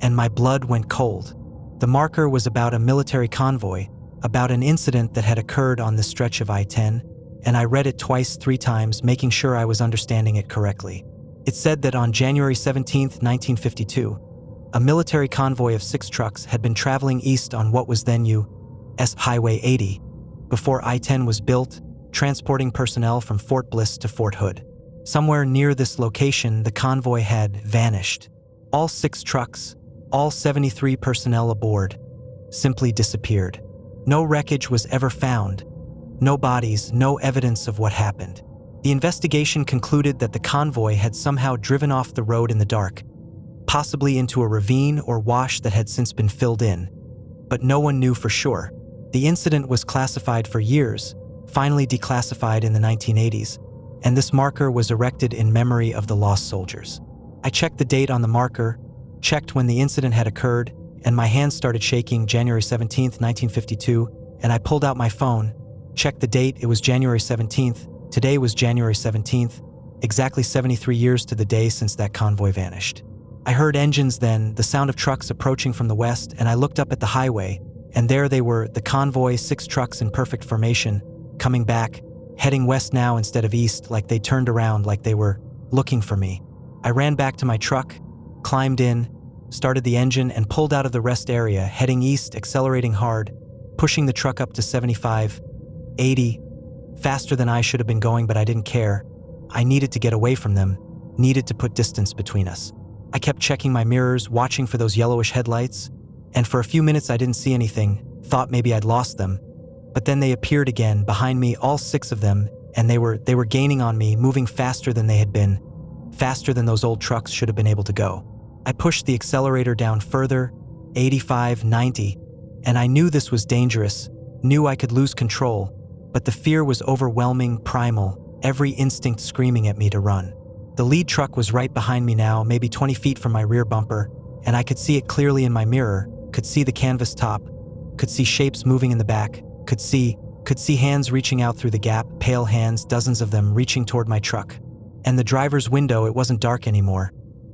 and my blood went cold. The marker was about a military convoy, about an incident that had occurred on the stretch of I-10, and I read it twice, 3 times, making sure I was understanding it correctly. It said that on January 17, 1952, a military convoy of 6 trucks had been traveling east on what was then U.S. Highway 80, before I-10 was built, transporting personnel from Fort Bliss to Fort Hood. Somewhere near this location, the convoy had vanished. All 6 trucks, all 73 personnel aboard, simply disappeared. No wreckage was ever found. No bodies, no evidence of what happened. The investigation concluded that the convoy had somehow driven off the road in the dark, possibly into a ravine or wash that had since been filled in. but no one knew for sure. The incident was classified for years, finally declassified in the 1980s, and this marker was erected in memory of the lost soldiers. I checked the date on the marker, checked when the incident had occurred, and my hands started shaking. January 17th, 1952, and I pulled out my phone, checked the date, it was January 17th, today was January 17th, exactly 73 years to the day since that convoy vanished. I heard engines then, the sound of trucks approaching from the west, and I looked up at the highway, and there they were, the convoy, 6 trucks in perfect formation, coming back, heading west now instead of east, like they turned around, like they were looking for me. I ran back to my truck, climbed in, started the engine, and pulled out of the rest area, heading east, accelerating hard, pushing the truck up to 75, 80, faster than I should have been going, but I didn't care. I needed to get away from them, needed to put distance between us. I kept checking my mirrors, watching for those yellowish headlights, and for a few minutes I didn't see anything, thought maybe I'd lost them. But then they appeared again, behind me, all 6 of them, and they were gaining on me, moving faster than they had been, faster than those old trucks should have been able to go. I pushed the accelerator down further, 85, 90, and I knew this was dangerous, knew I could lose control, but the fear was overwhelming, primal, every instinct screaming at me to run. The lead truck was right behind me now, maybe 20 feet from my rear bumper, and I could see it clearly in my mirror, could see the canvas top, could see shapes moving in the back, could see hands reaching out through the gap, pale hands, dozens of them reaching toward my truck. And the driver's window, it wasn't dark anymore.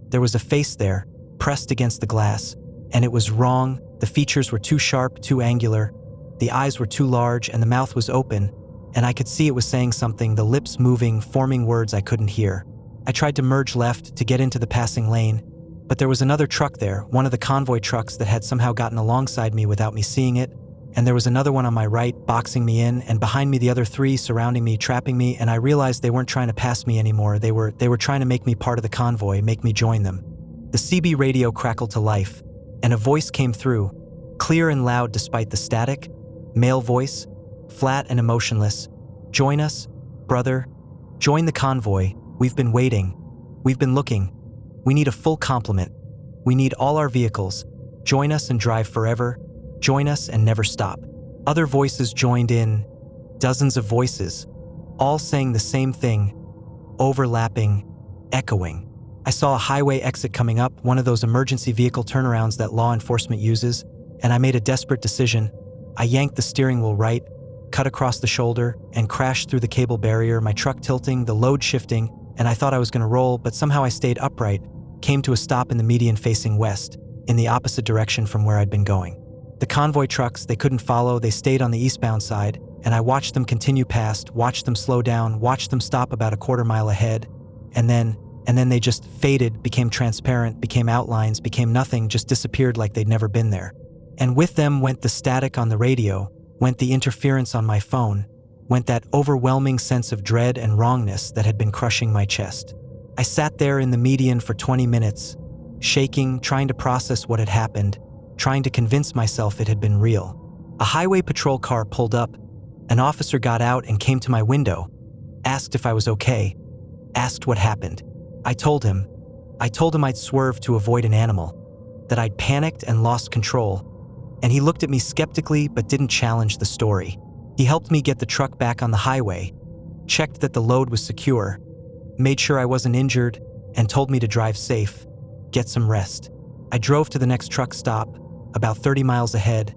There was a face there, pressed against the glass, and it was wrong. The features were too sharp, too angular, the eyes were too large, and the mouth was open, and I could see it was saying something, the lips moving, forming words I couldn't hear. I tried to merge left to get into the passing lane, but there was another truck there, one of the convoy trucks that had somehow gotten alongside me without me seeing it, and there was another one on my right, boxing me in, and behind me the other 3 surrounding me, trapping me, and I realized they weren't trying to pass me anymore. They were trying to make me part of the convoy, make me join them. The CB radio crackled to life, and a voice came through, clear and loud despite the static, male voice, flat and emotionless. "Join us, brother. Join the convoy. We've been waiting. We've been looking. We need a full complement. We need all our vehicles. Join us and drive forever. Join us and never stop." Other voices joined in, dozens of voices, all saying the same thing, overlapping, echoing. I saw a highway exit coming up, one of those emergency vehicle turnarounds that law enforcement uses, and I made a desperate decision. I yanked the steering wheel right, cut across the shoulder, and crashed through the cable barrier, my truck tilting, the load shifting, and I thought I was going to roll, but somehow I stayed upright, came to a stop in the median facing west, in the opposite direction from where I'd been going. The convoy trucks, they couldn't follow, they stayed on the eastbound side, and I watched them continue past, watched them slow down, watched them stop about a quarter mile ahead, and then they just faded, became transparent, became outlines, became nothing, just disappeared like they'd never been there. And with them went the static on the radio, went the interference on my phone, went that overwhelming sense of dread and wrongness that had been crushing my chest. I sat there in the median for 20 minutes, shaking, trying to process what had happened, trying to convince myself it had been real. A highway patrol car pulled up. An officer got out and came to my window, asked if I was okay, asked what happened. I told him I'd swerved to avoid an animal, that I'd panicked and lost control, and he looked at me skeptically but didn't challenge the story. He helped me get the truck back on the highway, checked that the load was secure, made sure I wasn't injured, and told me to drive safe, get some rest. I drove to the next truck stop, about 30 miles ahead,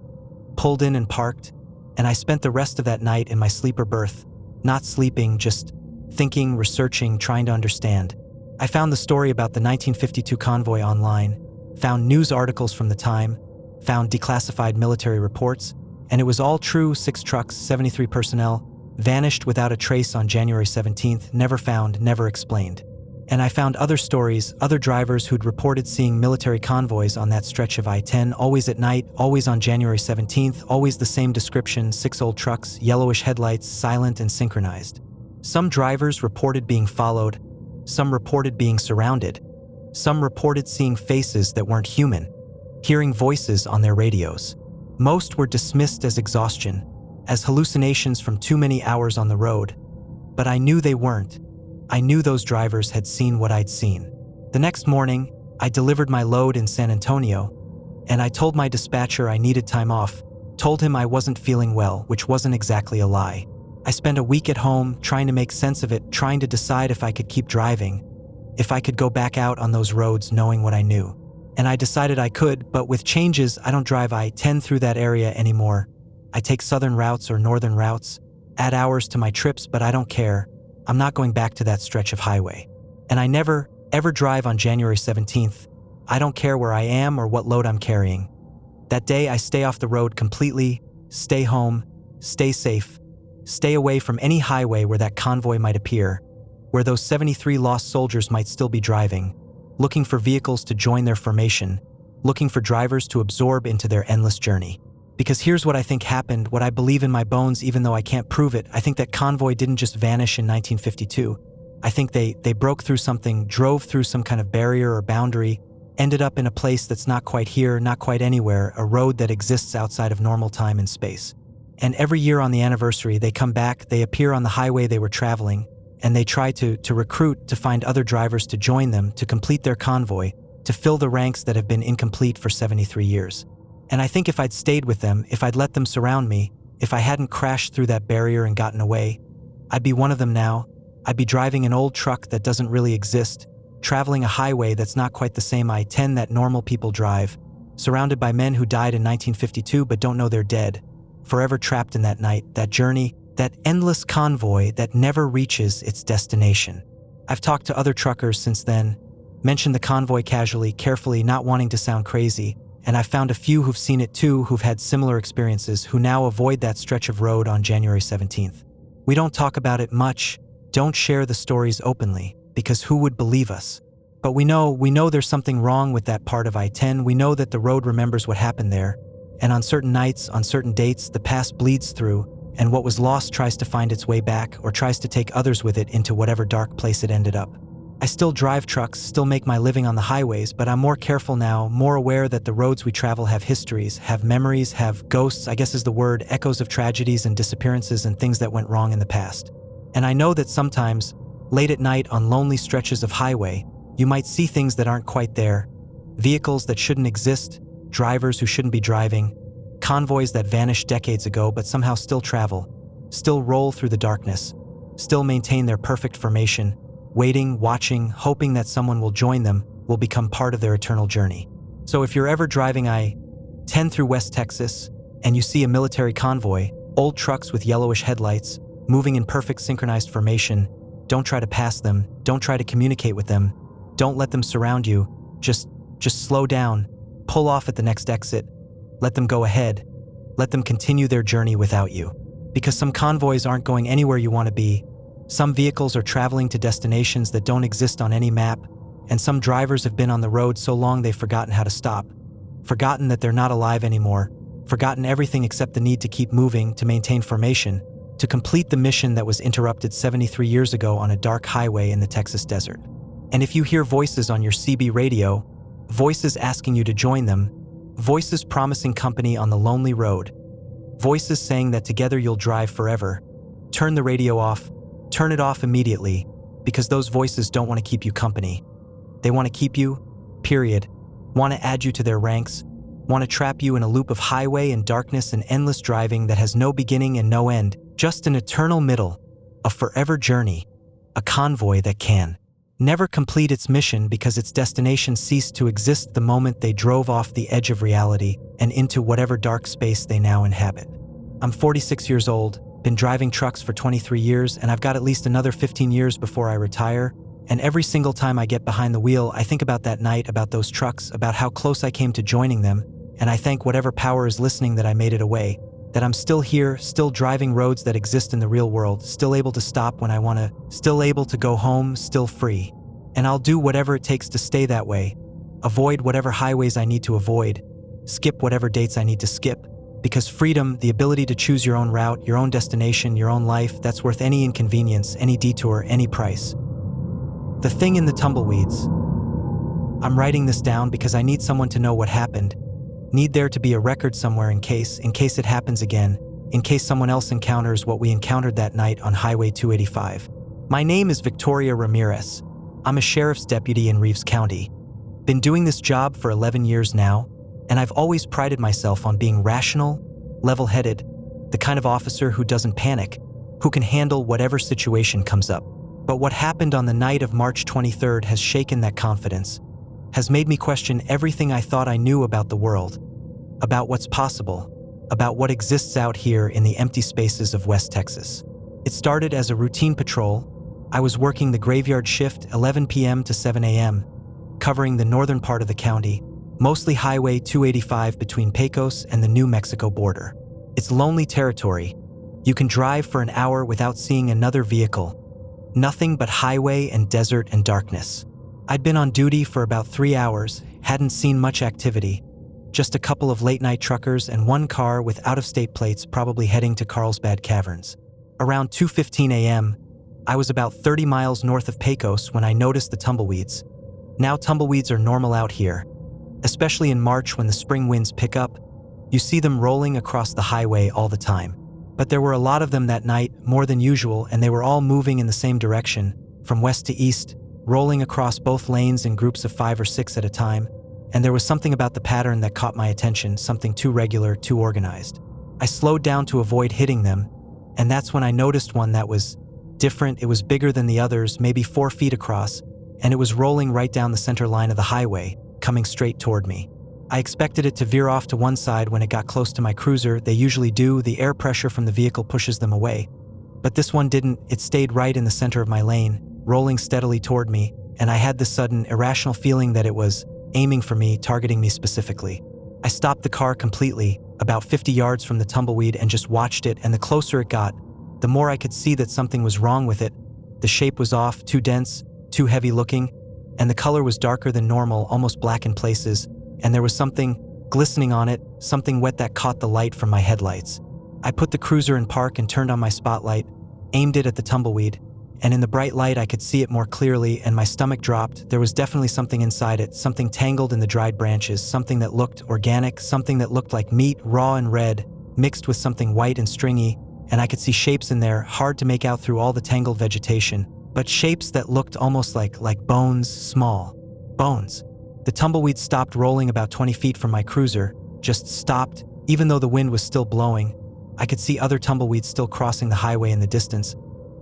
pulled in and parked, and I spent the rest of that night in my sleeper berth, not sleeping, just thinking, researching, trying to understand. I found the story about the 1952 convoy online, found news articles from the time, found declassified military reports, and it was all true. 6 trucks, 73 personnel, vanished without a trace on January 17th, never found, never explained. And I found other stories, other drivers who'd reported seeing military convoys on that stretch of I-10, always at night, always on January 17th, always the same description, 6 old trucks, yellowish headlights, silent and synchronized. Some drivers reported being followed, some reported being surrounded, some reported seeing faces that weren't human, hearing voices on their radios. Most were dismissed as exhaustion, as hallucinations from too many hours on the road, but I knew they weren't. I knew those drivers had seen what I'd seen. The next morning, I delivered my load in San Antonio, And I told my dispatcher I needed time off, told him I wasn't feeling well, which wasn't exactly a lie. I spent a week at home trying to make sense of it, trying to decide if I could keep driving, if I could go back out on those roads knowing what I knew. And I decided I could, but with changes, I don't drive I-10 through that area anymore. I take southern routes or northern routes, add hours to my trips, but I don't care. I'm not going back to that stretch of highway. And I never, ever drive on January 17th. I don't care where I am or what load I'm carrying. That day, I stay off the road completely, stay home, stay safe, stay away from any highway where that convoy might appear, where those 73 lost soldiers might still be driving, looking for vehicles to join their formation, looking for drivers to absorb into their endless journey. Because here's what I think happened, what I believe in my bones even though I can't prove it. I think that convoy didn't just vanish in 1952. I think they broke through something, drove through some kind of barrier or boundary, ended up in a place that's not quite here, not quite anywhere, a road that exists outside of normal time and space. And every year on the anniversary, they come back, they appear on the highway they were traveling, and they try to recruit, to find other drivers to join them, to complete their convoy, to fill the ranks that have been incomplete for 73 years. And I think if I'd stayed with them, if I'd let them surround me, if I hadn't crashed through that barrier and gotten away, I'd be one of them now. I'd be driving an old truck that doesn't really exist, traveling a highway that's not quite the same I-10 that normal people drive, surrounded by men who died in 1952 but don't know they're dead, forever trapped in that night, that journey, that endless convoy that never reaches its destination. I've talked to other truckers since then, mentioned the convoy casually, carefully, not wanting to sound crazy, and I've found a few who've seen it too, who've had similar experiences, who now avoid that stretch of road on January 17th. We don't talk about it much, don't share the stories openly, because who would believe us? But we know there's something wrong with that part of I-10. We know that the road remembers what happened there, and on certain nights, on certain dates, the past bleeds through, and what was lost tries to find its way back, or tries to take others with it into whatever dark place it ended up. I still drive trucks, still make my living on the highways, but I'm more careful now, more aware that the roads we travel have histories, have memories, have ghosts, I guess is the word, echoes of tragedies and disappearances and things that went wrong in the past. And I know that sometimes, late at night on lonely stretches of highway, you might see things that aren't quite there, vehicles that shouldn't exist, drivers who shouldn't be driving, convoys that vanished decades ago but somehow still travel, still roll through the darkness, still maintain their perfect formation, waiting, watching, hoping that someone will join them, will become part of their eternal journey. So if you're ever driving I-10 through West Texas and you see a military convoy, old trucks with yellowish headlights, moving in perfect synchronized formation, don't try to pass them, don't try to communicate with them, don't let them surround you, just slow down, pull off at the next exit, let them go ahead, let them continue their journey without you. Because some convoys aren't going anywhere you want to be, some vehicles are traveling to destinations that don't exist on any map, and some drivers have been on the road so long they've forgotten how to stop, forgotten that they're not alive anymore, forgotten everything except the need to keep moving, to maintain formation, to complete the mission that was interrupted 73 years ago on a dark highway in the Texas desert. And if you hear voices on your CB radio, voices asking you to join them, voices promising company on the lonely road, voices saying that together you'll drive forever, turn the radio off, turn it off immediately, because those voices don't want to keep you company. They want to keep you, period, want to add you to their ranks, want to trap you in a loop of highway and darkness and endless driving that has no beginning and no end, just an eternal middle, a forever journey, a convoy that can never complete its mission because its destination ceased to exist the moment they drove off the edge of reality and into whatever dark space they now inhabit. I'm 46 years old, been driving trucks for 23 years, and I've got at least another 15 years before I retire, and every single time I get behind the wheel, I think about that night, about those trucks, about how close I came to joining them, and I thank whatever power is listening that I made it away, that I'm still here, still driving roads that exist in the real world, still able to stop when I want to, still able to go home, still free. And I'll do whatever it takes to stay that way, avoid whatever highways I need to avoid, skip whatever dates I need to skip, because freedom, the ability to choose your own route, your own destination, your own life, that's worth any inconvenience, any detour, any price. The thing in the tumbleweeds. I'm writing this down because I need someone to know what happened, need there to be a record somewhere in case it happens again, in case someone else encounters what we encountered that night on Highway 285. My name is Victoria Ramirez. I'm a sheriff's deputy in Reeves County. Been doing this job for 11 years now. And I've always prided myself on being rational, level-headed, the kind of officer who doesn't panic, who can handle whatever situation comes up. But what happened on the night of March 23rd has shaken that confidence, has made me question everything I thought I knew about the world, about what's possible, about what exists out here in the empty spaces of West Texas. It started as a routine patrol. I was working the graveyard shift 11 p.m. to 7 a.m., covering the northern part of the county, mostly Highway 285 between Pecos and the New Mexico border. It's lonely territory. You can drive for an hour without seeing another vehicle. Nothing but highway and desert and darkness. I'd been on duty for about 3 hours, hadn't seen much activity. Just a couple of late-night truckers and one car with out-of-state plates probably heading to Carlsbad Caverns. Around 2:15 a.m., I was about 30 miles north of Pecos when I noticed the tumbleweeds. Now tumbleweeds are normal out here, especially in March when the spring winds pick up. You see them rolling across the highway all the time. But there were a lot of them that night, more than usual, and they were all moving in the same direction, from west to east, rolling across both lanes in groups of 5 or 6 at a time. And there was something about the pattern that caught my attention, something too regular, too organized. I slowed down to avoid hitting them, and that's when I noticed one that was different. It was bigger than the others, maybe 4 feet across, and it was rolling right down the center line of the highway, coming straight toward me. I expected it to veer off to one side when it got close to my cruiser. They usually do. The air pressure from the vehicle pushes them away. But this one didn't. It stayed right in the center of my lane, rolling steadily toward me, and I had this sudden, irrational feeling that it was aiming for me, targeting me specifically. I stopped the car completely, about 50 yards from the tumbleweed, and just watched it, and the closer it got, the more I could see that something was wrong with it. The shape was off, too dense, too heavy looking, and the color was darker than normal, almost black in places, and there was something glistening on it, something wet that caught the light from my headlights. I put the cruiser in park and turned on my spotlight, aimed it at the tumbleweed, and in the bright light I could see it more clearly, and my stomach dropped. There was definitely something inside it, something tangled in the dried branches, something that looked organic, something that looked like meat, raw and red, mixed with something white and stringy, and I could see shapes in there, hard to make out through all the tangled vegetation, but shapes that looked almost like bones, small bones. The tumbleweed stopped rolling about 20 feet from my cruiser, just stopped, even though the wind was still blowing. I could see other tumbleweeds still crossing the highway in the distance,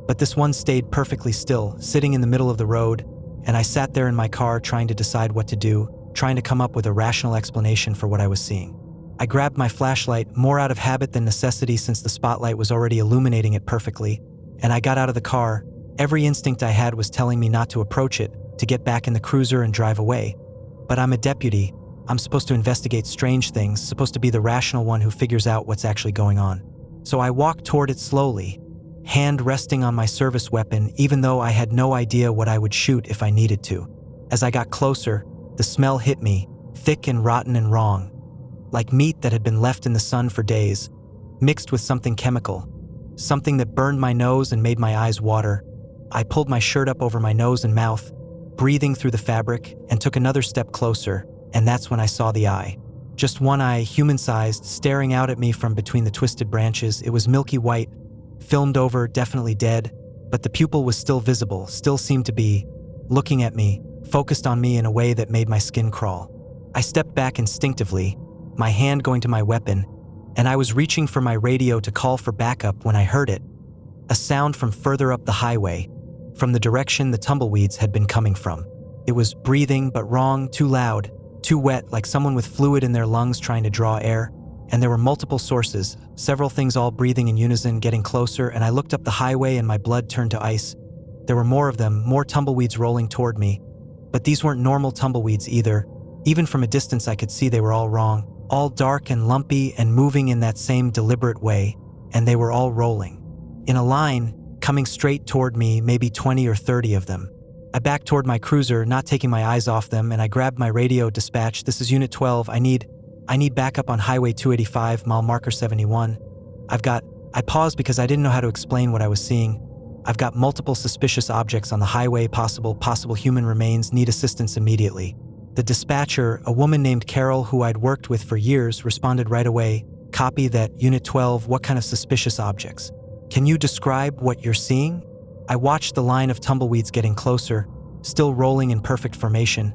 but this one stayed perfectly still, sitting in the middle of the road, and I sat there in my car trying to decide what to do, trying to come up with a rational explanation for what I was seeing. I grabbed my flashlight, more out of habit than necessity since the spotlight was already illuminating it perfectly, and I got out of the car. Every instinct I had was telling me not to approach it, to get back in the cruiser and drive away. But I'm a deputy. I'm supposed to investigate strange things, supposed to be the rational one who figures out what's actually going on. So I walked toward it slowly, hand resting on my service weapon, even though I had no idea what I would shoot if I needed to. As I got closer, the smell hit me, thick and rotten and wrong, like meat that had been left in the sun for days, mixed with something chemical, something that burned my nose and made my eyes water. I pulled my shirt up over my nose and mouth, breathing through the fabric, and took another step closer, and that's when I saw the eye. Just one eye, human-sized, staring out at me from between the twisted branches. It was milky white, filmed over, definitely dead, but the pupil was still visible, still seemed to be looking at me, focused on me in a way that made my skin crawl. I stepped back instinctively, my hand going to my weapon, and I was reaching for my radio to call for backup when I heard it. A sound from further up the highway, from the direction the tumbleweeds had been coming from. It was breathing, but wrong, too loud, too wet, like someone with fluid in their lungs trying to draw air. And there were multiple sources, several things all breathing in unison, getting closer, and I looked up the highway and my blood turned to ice. There were more of them, more tumbleweeds rolling toward me. But these weren't normal tumbleweeds either. Even from a distance I could see they were all wrong, all dark and lumpy and moving in that same deliberate way, and they were all rolling. In a line, coming straight toward me, maybe 20 or 30 of them. I backed toward my cruiser, not taking my eyes off them, and I grabbed my radio. Dispatch, this is Unit 12. I need backup on Highway 285, mile marker 71. I paused because I didn't know how to explain what I was seeing. I've got multiple suspicious objects on the highway, possible human remains, need assistance immediately. The dispatcher, a woman named Carol who I'd worked with for years, responded right away. Copy that, Unit 12, what kind of suspicious objects? Can you describe what you're seeing? I watched the line of tumbleweeds getting closer, still rolling in perfect formation,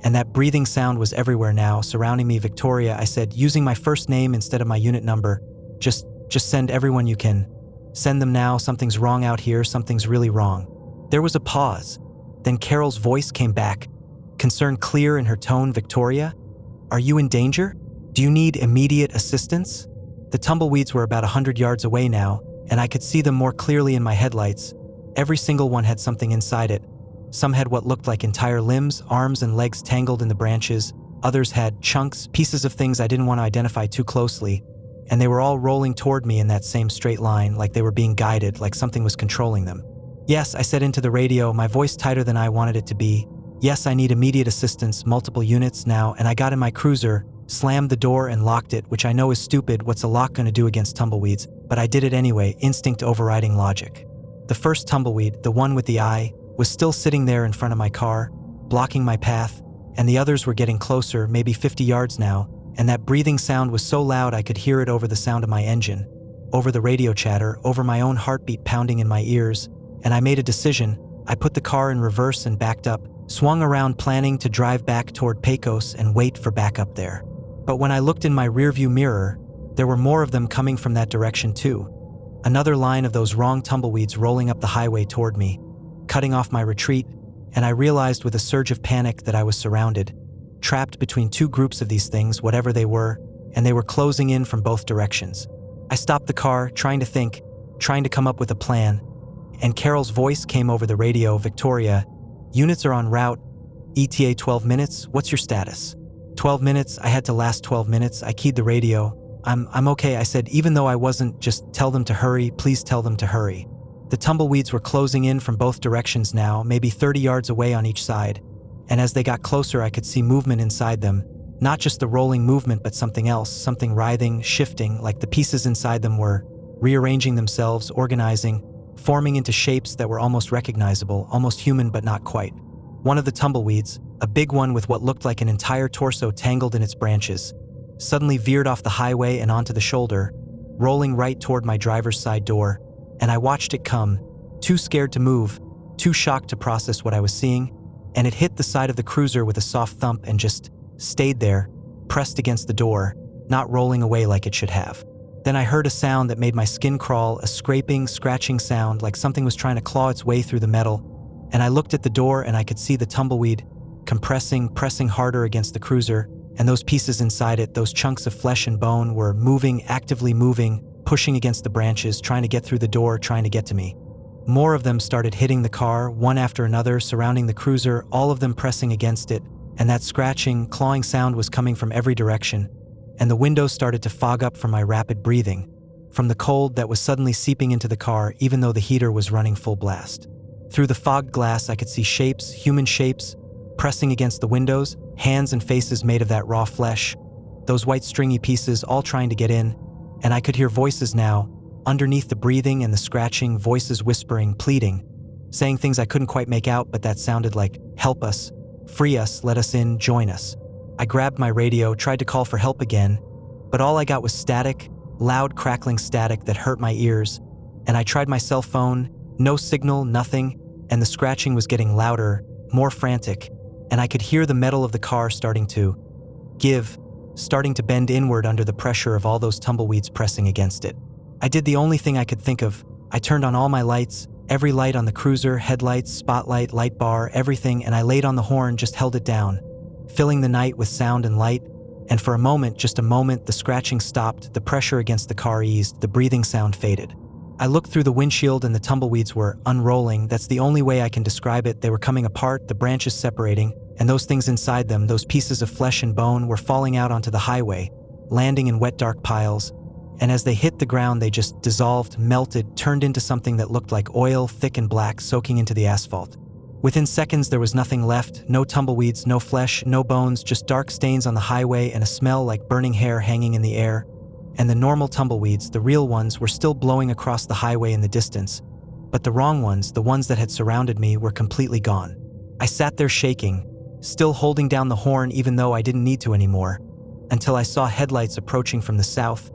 and that breathing sound was everywhere now, surrounding me. Victoria, I said, using my first name instead of my unit number. Just send everyone you can. Send them now, something's wrong out here, something's really wrong. There was a pause. Then Carol's voice came back, concern clear in her tone. Victoria, are you in danger? Do you need immediate assistance? The tumbleweeds were about 100 yards away now, and I could see them more clearly in my headlights. Every single one had something inside it. Some had what looked like entire limbs, arms and legs tangled in the branches. Others had chunks, pieces of things I didn't want to identify too closely. And they were all rolling toward me in that same straight line, like they were being guided, like something was controlling them. Yes, I said into the radio, my voice tighter than I wanted it to be. Yes, I need immediate assistance, multiple units now, and I got in my cruiser, slammed the door and locked it, which I know is stupid. What's a lock going to do against tumbleweeds? But I did it anyway, instinct overriding logic. The first tumbleweed, the one with the eye, was still sitting there in front of my car, blocking my path, and the others were getting closer, maybe 50 yards now, and that breathing sound was so loud I could hear it over the sound of my engine, over the radio chatter, over my own heartbeat pounding in my ears, and I made a decision. I put the car in reverse and backed up, swung around planning to drive back toward Pecos and wait for backup there. But when I looked in my rearview mirror, there were more of them coming from that direction too. Another line of those wrong tumbleweeds rolling up the highway toward me, cutting off my retreat, and I realized with a surge of panic that I was surrounded, trapped between two groups of these things, whatever they were, and they were closing in from both directions. I stopped the car, trying to think, trying to come up with a plan, and Carol's voice came over the radio. Victoria, units are en route. ETA 12 minutes, what's your status? 12 minutes, I had to last 12 minutes. I keyed the radio. I'm okay, I said, even though I wasn't. Just tell them to hurry, please tell them to hurry. The tumbleweeds were closing in from both directions now, maybe 30 yards away on each side, and as they got closer I could see movement inside them, not just the rolling movement but something else, something writhing, shifting, like the pieces inside them were rearranging themselves, organizing, forming into shapes that were almost recognizable, almost human but not quite. One of the tumbleweeds, a big one with what looked like an entire torso tangled in its branches, suddenly veered off the highway and onto the shoulder, rolling right toward my driver's side door, and I watched it come, too scared to move, too shocked to process what I was seeing, and it hit the side of the cruiser with a soft thump and just stayed there, pressed against the door, not rolling away like it should have. Then I heard a sound that made my skin crawl, a scraping, scratching sound like something was trying to claw its way through the metal, and I looked at the door and I could see the tumbleweed compressing, pressing harder against the cruiser, and those pieces inside it, those chunks of flesh and bone, were moving, actively moving, pushing against the branches, trying to get through the door, trying to get to me. More of them started hitting the car, one after another, surrounding the cruiser, all of them pressing against it, and that scratching, clawing sound was coming from every direction, and the windows started to fog up from my rapid breathing, from the cold that was suddenly seeping into the car even though the heater was running full blast. Through the fogged glass I could see shapes, human shapes, pressing against the windows, hands and faces made of that raw flesh, those white stringy pieces all trying to get in, and I could hear voices now, underneath the breathing and the scratching, voices whispering, pleading, saying things I couldn't quite make out but that sounded like, help us, free us, let us in, join us. I grabbed my radio, tried to call for help again, but all I got was static, loud crackling static that hurt my ears, and I tried my cell phone, no signal, nothing, and the scratching was getting louder, more frantic, and I could hear the metal of the car starting to give, starting to bend inward under the pressure of all those tumbleweeds pressing against it. I did the only thing I could think of. I turned on all my lights, every light on the cruiser, headlights, spotlight, light bar, everything, and I laid on the horn, just held it down, filling the night with sound and light, and for a moment, just a moment, the scratching stopped, the pressure against the car eased, the breathing sound faded. I looked through the windshield and the tumbleweeds were unrolling. That's the only way I can describe it. They were coming apart, the branches separating, and those things inside them, those pieces of flesh and bone, were falling out onto the highway, landing in wet dark piles, and as they hit the ground they just dissolved, melted, turned into something that looked like oil, thick and black, soaking into the asphalt. Within seconds there was nothing left, no tumbleweeds, no flesh, no bones, just dark stains on the highway and a smell like burning hair hanging in the air. And the normal tumbleweeds, the real ones, were still blowing across the highway in the distance, but the wrong ones, the ones that had surrounded me, were completely gone. I sat there shaking, still holding down the horn even though I didn't need to anymore, until I saw headlights approaching from the south,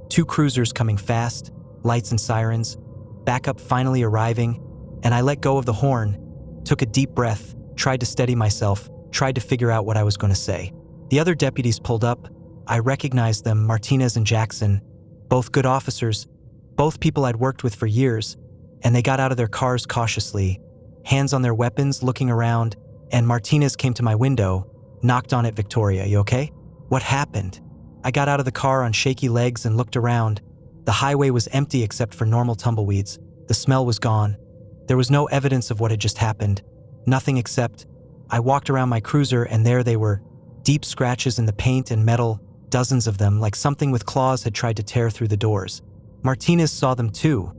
two cruisers coming fast, lights and sirens, backup finally arriving, and I let go of the horn, took a deep breath, tried to steady myself, tried to figure out what I was going to say. The other deputies pulled up. I recognized them, Martinez and Jackson, both good officers, both people I'd worked with for years, and they got out of their cars cautiously, hands on their weapons, looking around, and Martinez came to my window, knocked on it. Victoria, you okay? What happened? I got out of the car on shaky legs and looked around. The highway was empty except for normal tumbleweeds. The smell was gone. There was no evidence of what had just happened. Nothing except I walked around my cruiser and there they were, deep scratches in the paint and metal, dozens of them, like something with claws had tried to tear through the doors. Martinez saw them too,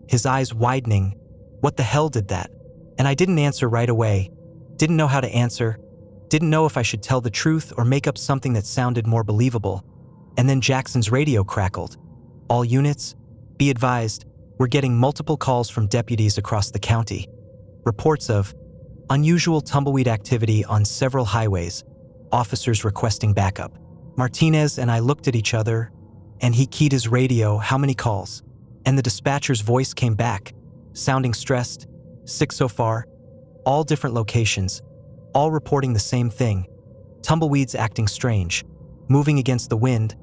his eyes widening. What the hell did that? And I didn't answer right away. Didn't know how to answer. Didn't know if I should tell the truth or make up something that sounded more believable. And then Jackson's radio crackled. All units, be advised, we're getting multiple calls from deputies across the county. Reports of unusual tumbleweed activity on several highways, officers requesting backup. Martinez and I looked at each other, and he keyed his radio, how many calls? And the dispatcher's voice came back, sounding stressed, 6 so far, all different locations, all reporting the same thing. Tumbleweeds acting strange, moving against the wind,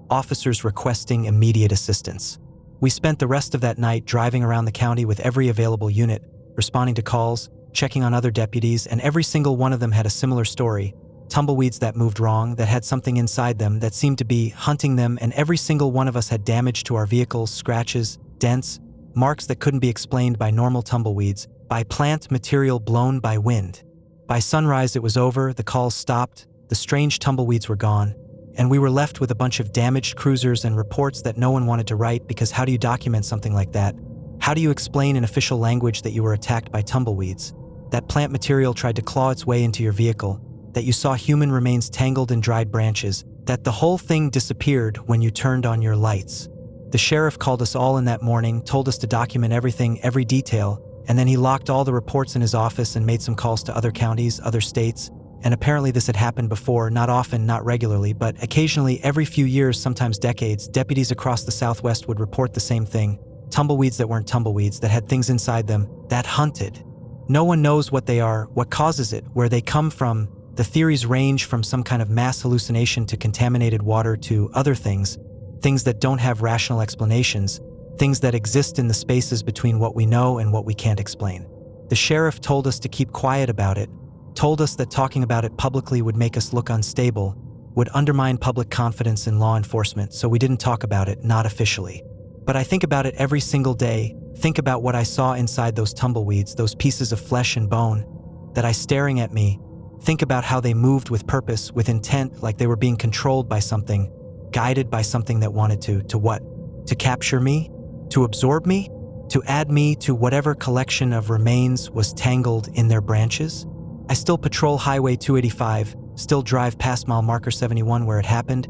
officers requesting immediate assistance. We spent the rest of that night driving around the county with every available unit, responding to calls, checking on other deputies, and every single one of them had a similar story. Tumbleweeds that moved wrong, that had something inside them that seemed to be hunting them, and every single one of us had damage to our vehicles, scratches, dents, marks that couldn't be explained by normal tumbleweeds, by plant material blown by wind. By sunrise it was over, the calls stopped, the strange tumbleweeds were gone, and we were left with a bunch of damaged cruisers and reports that no one wanted to write because how do you document something like that? How do you explain in official language that you were attacked by tumbleweeds? That plant material tried to claw its way into your vehicle, that you saw human remains tangled in dried branches, that the whole thing disappeared when you turned on your lights. The sheriff called us all in that morning, told us to document everything, every detail, and then he locked all the reports in his office and made some calls to other counties, other states, and apparently this had happened before, not often, not regularly, but occasionally every few years, sometimes decades, deputies across the Southwest would report the same thing. Tumbleweeds that weren't tumbleweeds, that had things inside them, that hunted. No one knows what they are, what causes it, where they come from. The theories range from some kind of mass hallucination to contaminated water to other things, things that don't have rational explanations, things that exist in the spaces between what we know and what we can't explain. The sheriff told us to keep quiet about it, told us that talking about it publicly would make us look unstable, would undermine public confidence in law enforcement, so we didn't talk about it, not officially. But I think about it every single day, think about what I saw inside those tumbleweeds, those pieces of flesh and bone, that I staring at me, think about how they moved with purpose, with intent, like they were being controlled by something, guided by something that wanted to what? To capture me? To absorb me? To add me to whatever collection of remains was tangled in their branches? I still patrol Highway 285, still drive past mile marker 71 where it happened,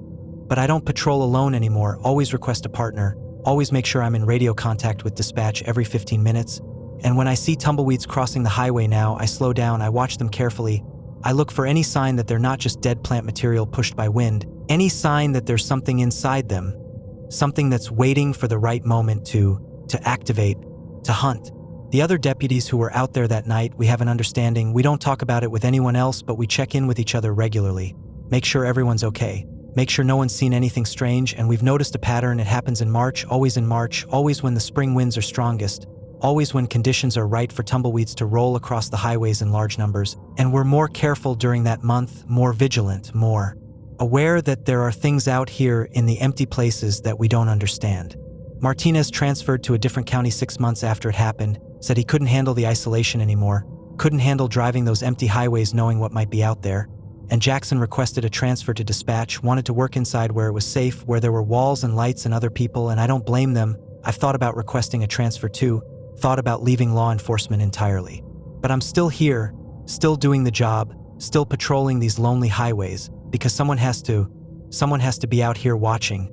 but I don't patrol alone anymore, always request a partner, always make sure I'm in radio contact with dispatch every 15 minutes, and when I see tumbleweeds crossing the highway now, I slow down, I watch them carefully, I look for any sign that they're not just dead plant material pushed by wind, any sign that there's something inside them, something that's waiting for the right moment to activate, to hunt. The other deputies who were out there that night, we have an understanding. We don't talk about it with anyone else, but we check in with each other regularly. Make sure everyone's okay. Make sure no one's seen anything strange, and we've noticed a pattern. It happens in March, always when the spring winds are strongest, always when conditions are right for tumbleweeds to roll across the highways in large numbers. And we're more careful during that month, more vigilant, more aware that there are things out here in the empty places that we don't understand. Martinez transferred to a different county 6 months after it happened, said he couldn't handle the isolation anymore, couldn't handle driving those empty highways knowing what might be out there. And Jackson requested a transfer to dispatch, wanted to work inside where it was safe, where there were walls and lights and other people, and I don't blame them. I've thought about requesting a transfer too, thought about leaving law enforcement entirely. But I'm still here, still doing the job, still patrolling these lonely highways, because someone has to be out here watching.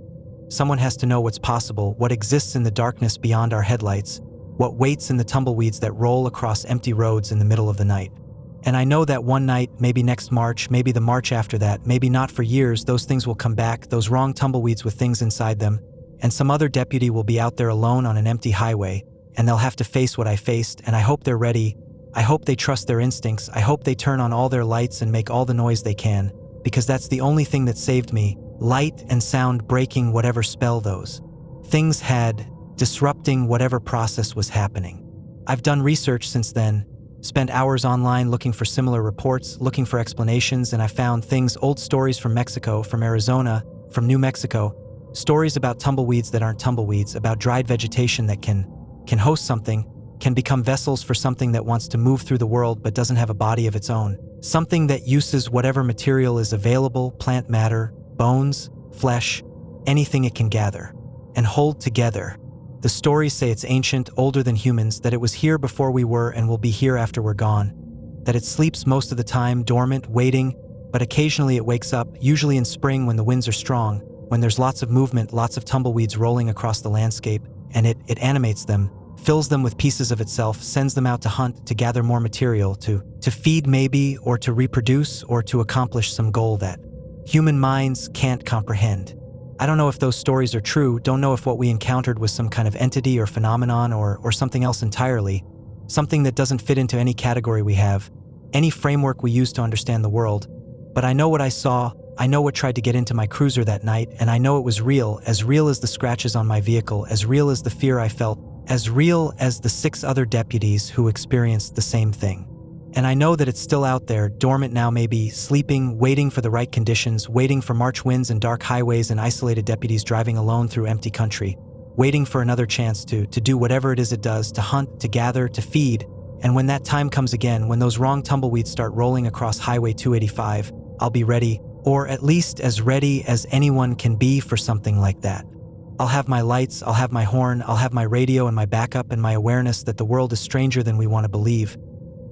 Someone has to know what's possible, what exists in the darkness beyond our headlights, what waits in the tumbleweeds that roll across empty roads in the middle of the night. And I know that one night, maybe next March, maybe the March after that, maybe not for years, those things will come back, those wrong tumbleweeds with things inside them, and some other deputy will be out there alone on an empty highway, and they'll have to face what I faced, and I hope they're ready, I hope they trust their instincts. I hope they turn on all their lights and make all the noise they can, because that's the only thing that saved me. Light and sound breaking whatever spell those things had, disrupting whatever process was happening. I've done research since then, spent hours online looking for similar reports, looking for explanations, and I found things, old stories from Mexico, from Arizona, from New Mexico, stories about tumbleweeds that aren't tumbleweeds, about dried vegetation that can host something, can become vessels for something that wants to move through the world but doesn't have a body of its own. Something that uses whatever material is available, plant matter, bones, flesh, anything it can gather, and hold together. The stories say it's ancient, older than humans, that it was here before we were and will be here after we're gone, that it sleeps most of the time, dormant, waiting, but occasionally it wakes up, usually in spring when the winds are strong, when there's lots of movement, lots of tumbleweeds rolling across the landscape, and it animates them, fills them with pieces of itself, sends them out to hunt, to gather more material, to feed maybe, or to reproduce, or to accomplish some goal that human minds can't comprehend. I don't know if those stories are true, don't know if what we encountered was some kind of entity or phenomenon or something else entirely, something that doesn't fit into any category we have, any framework we use to understand the world. But I know what I saw, I know what tried to get into my cruiser that night, and I know it was real as the scratches on my vehicle, as real as the fear I felt, as real as the 6 other deputies who experienced the same thing. And I know that it's still out there, dormant now maybe, sleeping, waiting for the right conditions, waiting for March winds and dark highways and isolated deputies driving alone through empty country, waiting for another chance to do whatever it is it does, to hunt, to gather, to feed. And when that time comes again, when those wrong tumbleweeds start rolling across Highway 285, I'll be ready, or at least as ready as anyone can be for something like that. I'll have my lights, I'll have my horn, I'll have my radio and my backup and my awareness that the world is stranger than we want to believe,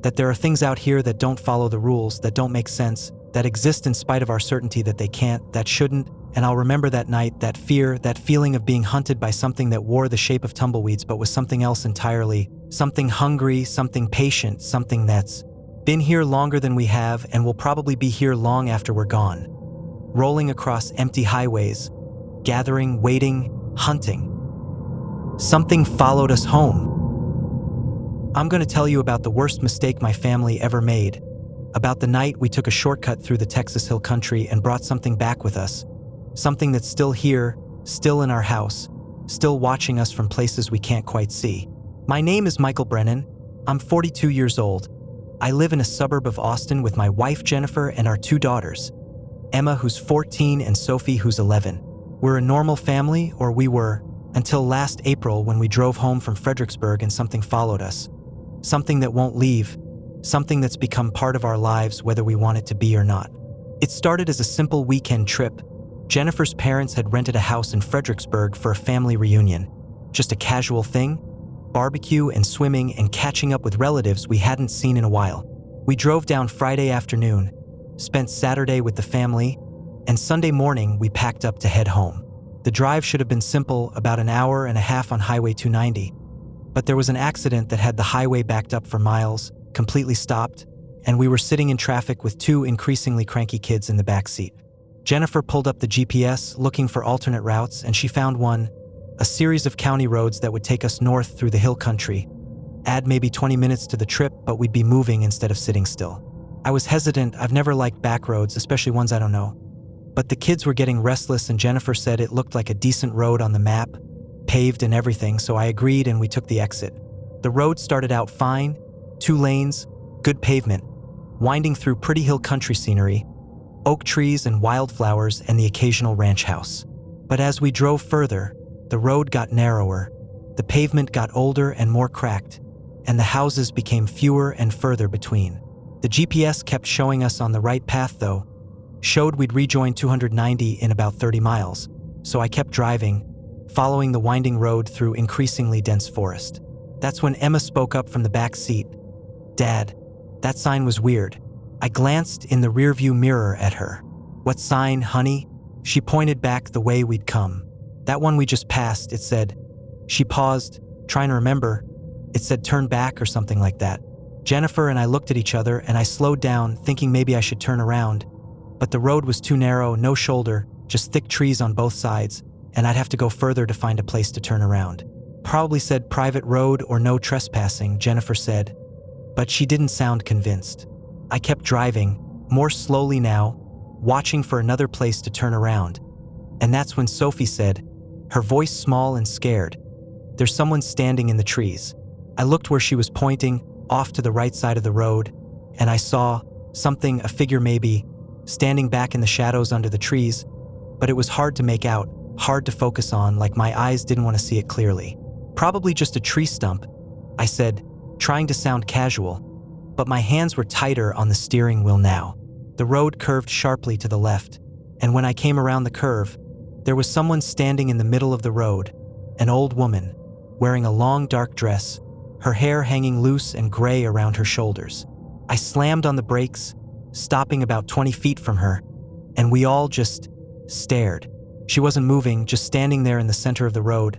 that there are things out here that don't follow the rules, that don't make sense, that exist in spite of our certainty that they can't, that shouldn't, and I'll remember that night, that fear, that feeling of being hunted by something that wore the shape of tumbleweeds but was something else entirely, something hungry, something patient, something that's been here longer than we have and will probably be here long after we're gone, rolling across empty highways, gathering, waiting, hunting. Something followed us home. I'm going to tell you about the worst mistake my family ever made, about the night we took a shortcut through the Texas Hill Country and brought something back with us, something that's still here, still in our house, still watching us from places we can't quite see. My name is Michael Brennan. I'm 42 years old. I live in a suburb of Austin with my wife Jennifer and our 2 daughters, Emma, who's 14, and Sophie, who's 11. We're a normal family, or we were, until last April when we drove home from Fredericksburg and something followed us. Something that won't leave, something that's become part of our lives whether we want it to be or not. It started as a simple weekend trip. Jennifer's parents had rented a house in Fredericksburg for a family reunion. Just a casual thing, barbecue and swimming and catching up with relatives we hadn't seen in a while. We drove down Friday afternoon, spent Saturday with the family, and Sunday morning we packed up to head home. The drive should have been simple, about an hour and a half on Highway 290. But there was an accident that had the highway backed up for miles, completely stopped, and we were sitting in traffic with 2 increasingly cranky kids in the back seat. Jennifer pulled up the GPS looking for alternate routes, and she found one, a series of county roads that would take us north through the hill country, add maybe 20 minutes to the trip, but we'd be moving instead of sitting still. I was hesitant. I've never liked backroads, especially ones I don't know. But the kids were getting restless, and Jennifer said it looked like a decent road on the map, paved and everything, so I agreed and we took the exit. The road started out fine, 2 lanes, good pavement, winding through pretty hill country scenery, oak trees and wildflowers and the occasional ranch house. But as we drove further, the road got narrower, the pavement got older and more cracked, and the houses became fewer and further between. The GPS kept showing us on the right path though, showed we'd rejoin 290 in about 30 miles, so I kept driving, following the winding road through increasingly dense forest. That's when Emma spoke up from the back seat. "Dad, that sign was weird." I glanced in the rearview mirror at her. "What sign, honey?" She pointed back the way we'd come. "That one we just passed," it said. She paused, trying to remember. It said turn back or something like that. Jennifer and I looked at each other, and I slowed down, thinking maybe I should turn around. But the road was too narrow, no shoulder, just thick trees on both sides, and I'd have to go further to find a place to turn around. Probably said private road or no trespassing, Jennifer said. But she didn't sound convinced. I kept driving, more slowly now, watching for another place to turn around. And that's when Sophie said, her voice small and scared, "There's someone standing in the trees." I looked where she was pointing, off to the right side of the road, and I saw something, a figure maybe, standing back in the shadows under the trees, but it was hard to make out, hard to focus on, like my eyes didn't want to see it clearly. "Probably just a tree stump," I said, trying to sound casual, but my hands were tighter on the steering wheel now. The road curved sharply to the left, and when I came around the curve, there was someone standing in the middle of the road, an old woman, wearing a long dark dress, her hair hanging loose and gray around her shoulders. I slammed on the brakes, stopping about 20 feet from her, and we all just stared. She wasn't moving, just standing there in the center of the road,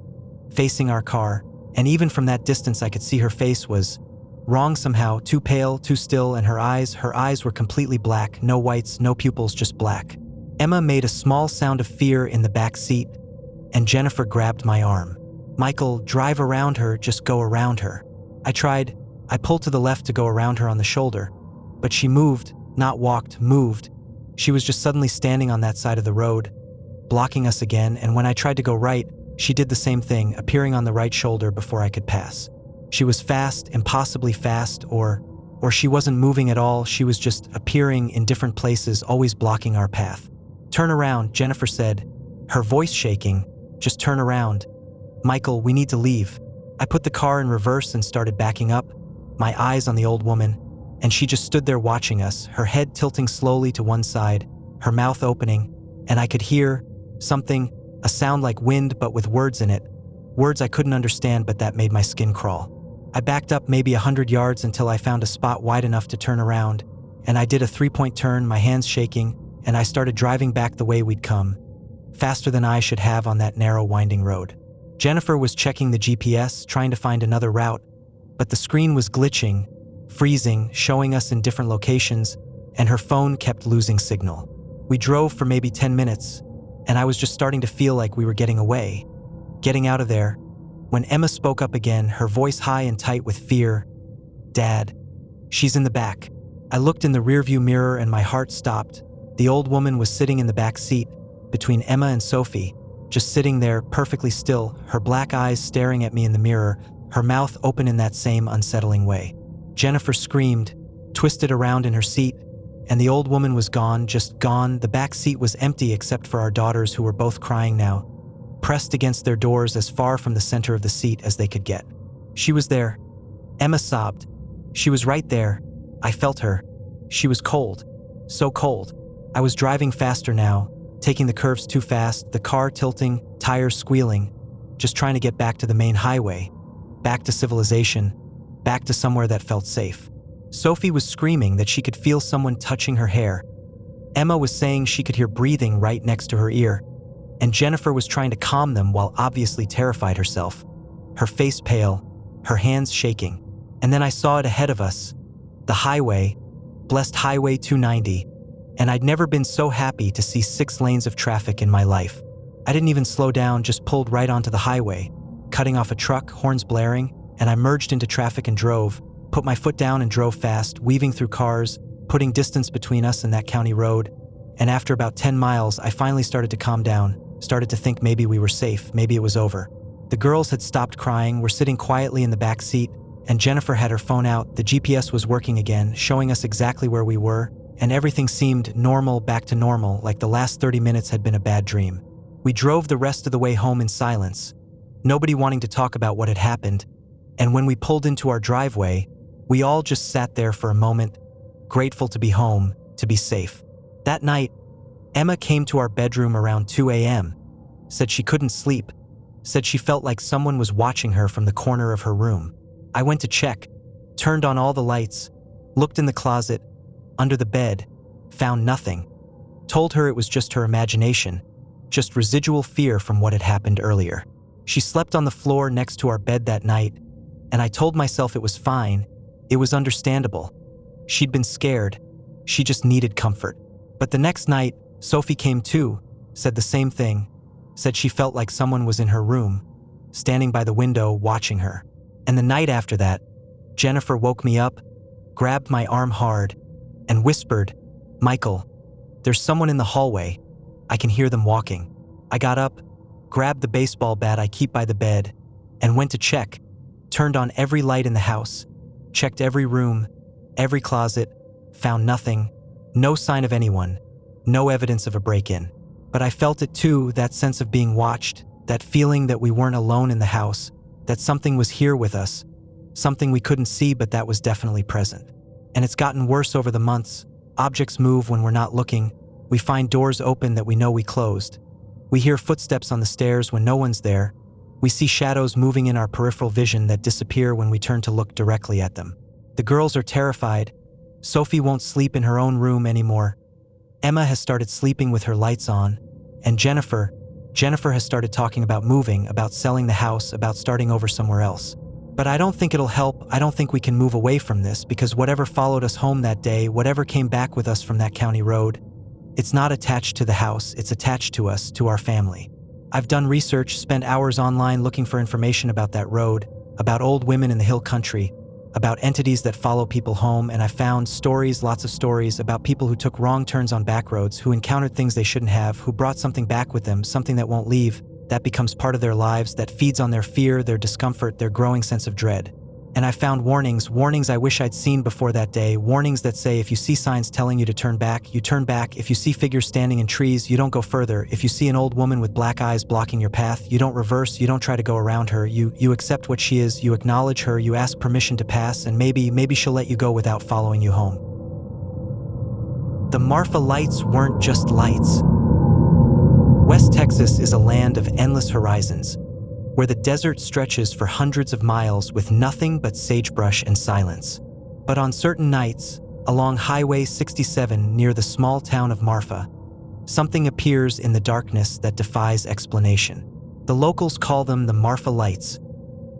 facing our car, and even from that distance I could see her face was wrong somehow, too pale, too still, and her eyes were completely black, no whites, no pupils, just black. Emma made a small sound of fear in the back seat, and Jennifer grabbed my arm. "Michael, drive around her, just go around her." I tried. I pulled to the left to go around her on the shoulder, but she moved, not walked, moved. She was just suddenly standing on that side of the road, blocking us again, and when I tried to go right, she did the same thing, appearing on the right shoulder before I could pass. She was fast, impossibly fast, or she wasn't moving at all, she was just appearing in different places, always blocking our path. "Turn around," Jennifer said, her voice shaking. "Just turn around. Michael, we need to leave." I put the car in reverse and started backing up, my eyes on the old woman, and she just stood there watching us, her head tilting slowly to one side, her mouth opening, and I could hear something, a sound like wind but with words in it, words I couldn't understand but that made my skin crawl. I backed up maybe 100 yards until I found a spot wide enough to turn around, and I did a 3-point turn, my hands shaking, and I started driving back the way we'd come, faster than I should have on that narrow winding road. Jennifer was checking the GPS, trying to find another route, but the screen was glitching, freezing, showing us in different locations, and her phone kept losing signal. We drove for maybe 10 minutes, and I was just starting to feel like we were getting away, getting out of there, when Emma spoke up again, her voice high and tight with fear. "Dad, she's in the back." I looked in the rearview mirror and my heart stopped. The old woman was sitting in the back seat, between Emma and Sophie, just sitting there, perfectly still, her black eyes staring at me in the mirror, her mouth open in that same unsettling way. Jennifer screamed, twisted around in her seat, and the old woman was gone, just gone. The back seat was empty except for our daughters, who were both crying now, pressed against their doors as far from the center of the seat as they could get. "She was there." Emma sobbed. "She was right there. I felt her. She was cold. So cold." I was driving faster now, taking the curves too fast, the car tilting, tires squealing, just trying to get back to the main highway, back to civilization, back to somewhere that felt safe. Sophie was screaming that she could feel someone touching her hair. Emma was saying she could hear breathing right next to her ear, and Jennifer was trying to calm them while obviously terrified herself, her face pale, her hands shaking. And then I saw it ahead of us, the highway, blessed Highway 290, and I'd never been so happy to see 6 lanes of traffic in my life. I didn't even slow down, just pulled right onto the highway, cutting off a truck, horns blaring, and I merged into traffic and drove, put my foot down and drove fast, weaving through cars, putting distance between us and that county road. And after about 10 miles, I finally started to calm down, started to think maybe we were safe, maybe it was over. The girls had stopped crying, were sitting quietly in the back seat, and Jennifer had her phone out. The GPS was working again, showing us exactly where we were, and everything seemed normal, back to normal, like the last 30 minutes had been a bad dream. We drove the rest of the way home in silence, nobody wanting to talk about what had happened, and when we pulled into our driveway, we all just sat there for a moment, grateful to be home, to be safe. That night, Emma came to our bedroom around 2 a.m., said she couldn't sleep, said she felt like someone was watching her from the corner of her room. I went to check, turned on all the lights, looked in the closet, under the bed, found nothing. Told her it was just her imagination, just residual fear from what had happened earlier. She slept on the floor next to our bed that night, and I told myself it was fine, it was understandable. She'd been scared, she just needed comfort. But the next night, Sophie came too, said the same thing, said she felt like someone was in her room, standing by the window watching her. And the night after that, Jennifer woke me up, grabbed my arm hard, and whispered, "Michael, there's someone in the hallway. I can hear them walking." I got up, grabbed the baseball bat I keep by the bed, and went to check. Turned on every light in the house, checked every room, every closet, found nothing, no sign of anyone, no evidence of a break-in. But I felt it too, that sense of being watched, that feeling that we weren't alone in the house, that something was here with us, something we couldn't see but that was definitely present. And it's gotten worse over the months. Objects move when we're not looking. We find doors open that we know we closed. We hear footsteps on the stairs when no one's there. We see shadows moving in our peripheral vision that disappear when we turn to look directly at them. The girls are terrified. Sophie won't sleep in her own room anymore. Emma has started sleeping with her lights on. And Jennifer has started talking about moving, about selling the house, about starting over somewhere else. But I don't think it'll help. I don't think we can move away from this, because whatever followed us home that day, whatever came back with us from that county road, it's not attached to the house, it's attached to us, to our family. I've done research, spent hours online looking for information about that road, about old women in the hill country, about entities that follow people home, and I found stories, lots of stories, about people who took wrong turns on back roads, who encountered things they shouldn't have, who brought something back with them, something that won't leave, that becomes part of their lives, that feeds on their fear, their discomfort, their growing sense of dread. And I found warnings I wish I'd seen before that day, warnings that say if you see signs telling you to turn back, you turn back. If you see figures standing in trees, you don't go further. If you see an old woman with black eyes blocking your path, you don't reverse, you don't try to go around her, you accept what she is, you acknowledge her, you ask permission to pass, and maybe she'll let you go without following you home. The Marfa Lights weren't just lights. West Texas is a land of endless horizons, where the desert stretches for hundreds of miles with nothing but sagebrush and silence. But on certain nights, along Highway 67 near the small town of Marfa, something appears in the darkness that defies explanation. The locals call them the Marfa Lights,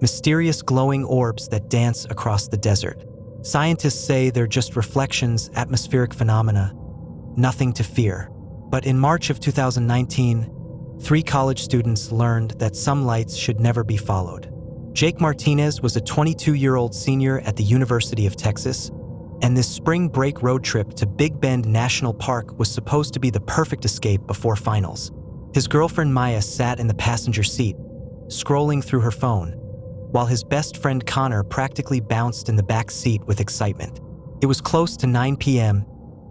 mysterious glowing orbs that dance across the desert. Scientists say they're just reflections, atmospheric phenomena, nothing to fear. But in March of 2019, 3 college students learned that some lights should never be followed. Jake Martinez was a 22-year-old senior at the University of Texas, and this spring break road trip to Big Bend National Park was supposed to be the perfect escape before finals. His girlfriend Maya sat in the passenger seat, scrolling through her phone, while his best friend Connor practically bounced in the back seat with excitement. It was close to 9 p.m.,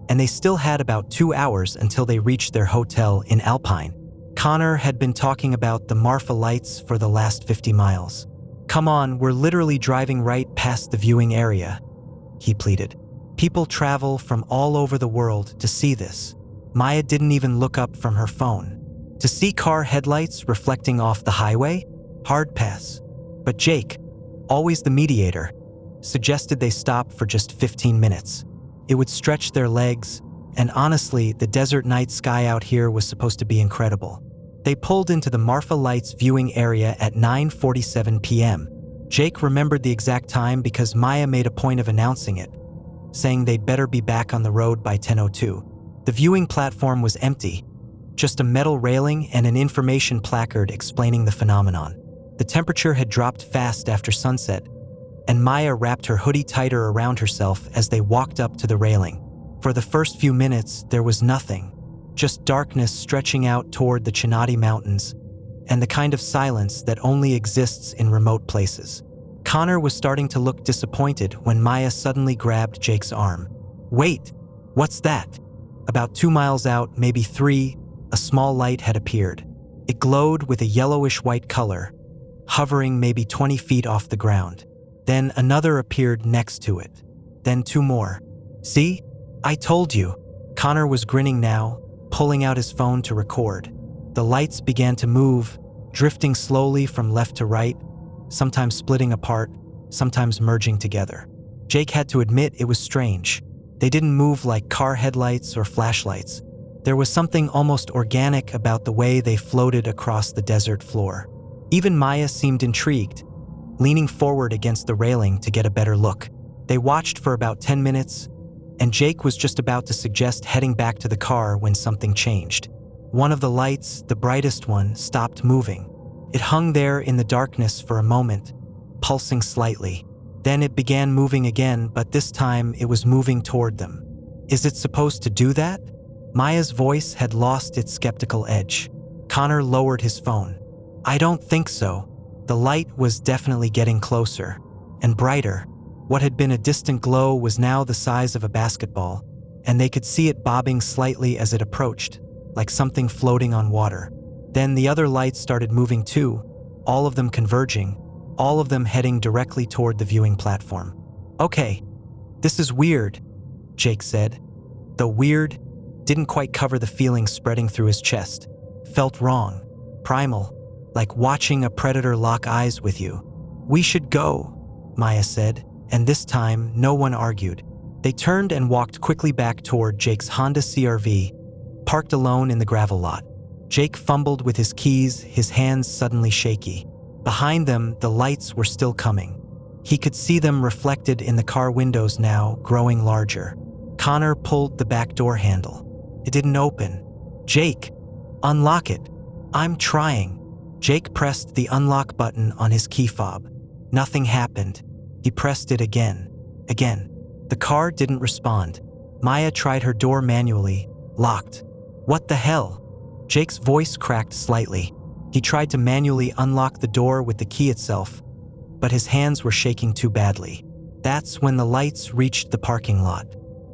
and they still had about 2 hours until they reached their hotel in Alpine. Connor had been talking about the Marfa Lights for the last 50 miles. "Come on, we're literally driving right past the viewing area," he pleaded. "People travel from all over the world to see this." Maya didn't even look up from her phone. To see car headlights reflecting off the highway? Hard pass. But Jake, always the mediator, suggested they stop for just 15 minutes. It would stretch their legs, and honestly, the desert night sky out here was supposed to be incredible. They pulled into the Marfa Lights viewing area at 9:47 p.m. Jake remembered the exact time because Maya made a point of announcing it, saying they'd better be back on the road by 10:02. The viewing platform was empty, just a metal railing and an information placard explaining the phenomenon. The temperature had dropped fast after sunset, and Maya wrapped her hoodie tighter around herself as they walked up to the railing. For the first few minutes, there was nothing, just darkness stretching out toward the Chenati Mountains, and the kind of silence that only exists in remote places. Connor was starting to look disappointed when Maya suddenly grabbed Jake's arm. "Wait, what's that?" About 2 miles out, maybe 3, a small light had appeared. It glowed with a yellowish-white color, hovering maybe 20 feet off the ground. Then another appeared next to it. Then 2 more. "See? I told you." Connor was grinning now, pulling out his phone to record. The lights began to move, drifting slowly from left to right, sometimes splitting apart, sometimes merging together. Jake had to admit it was strange. They didn't move like car headlights or flashlights. There was something almost organic about the way they floated across the desert floor. Even Maya seemed intrigued, leaning forward against the railing to get a better look. They watched for about 10 minutes, and Jake was just about to suggest heading back to the car when something changed. One of the lights, the brightest one, stopped moving. It hung there in the darkness for a moment, pulsing slightly. Then it began moving again, but this time it was moving toward them. Is it supposed to do that? Maya's voice had lost its skeptical edge. Connor lowered his phone. I don't think so. The light was definitely getting closer and brighter. What had been a distant glow was now the size of a basketball, and they could see it bobbing slightly as it approached, like something floating on water. Then the other lights started moving too, all of them converging, all of them heading directly toward the viewing platform. Okay, this is weird, Jake said. Though weird didn't quite cover the feeling spreading through his chest. Felt wrong, primal, like watching a predator lock eyes with you. We should go, Maya said, and this time no one argued. They turned and walked quickly back toward Jake's Honda CR-V, parked alone in the gravel lot. Jake fumbled with his keys, his hands suddenly shaky. Behind them, the lights were still coming. He could see them reflected in the car windows now, growing larger. Connor pulled the back door handle. It didn't open. Jake, unlock it. I'm trying. Jake pressed the unlock button on his key fob. Nothing happened. He pressed it again. Again. The car didn't respond. Maya tried her door manually. Locked. What the hell? Jake's voice cracked slightly. He tried to manually unlock the door with the key itself, but his hands were shaking too badly. That's when the lights reached the parking lot.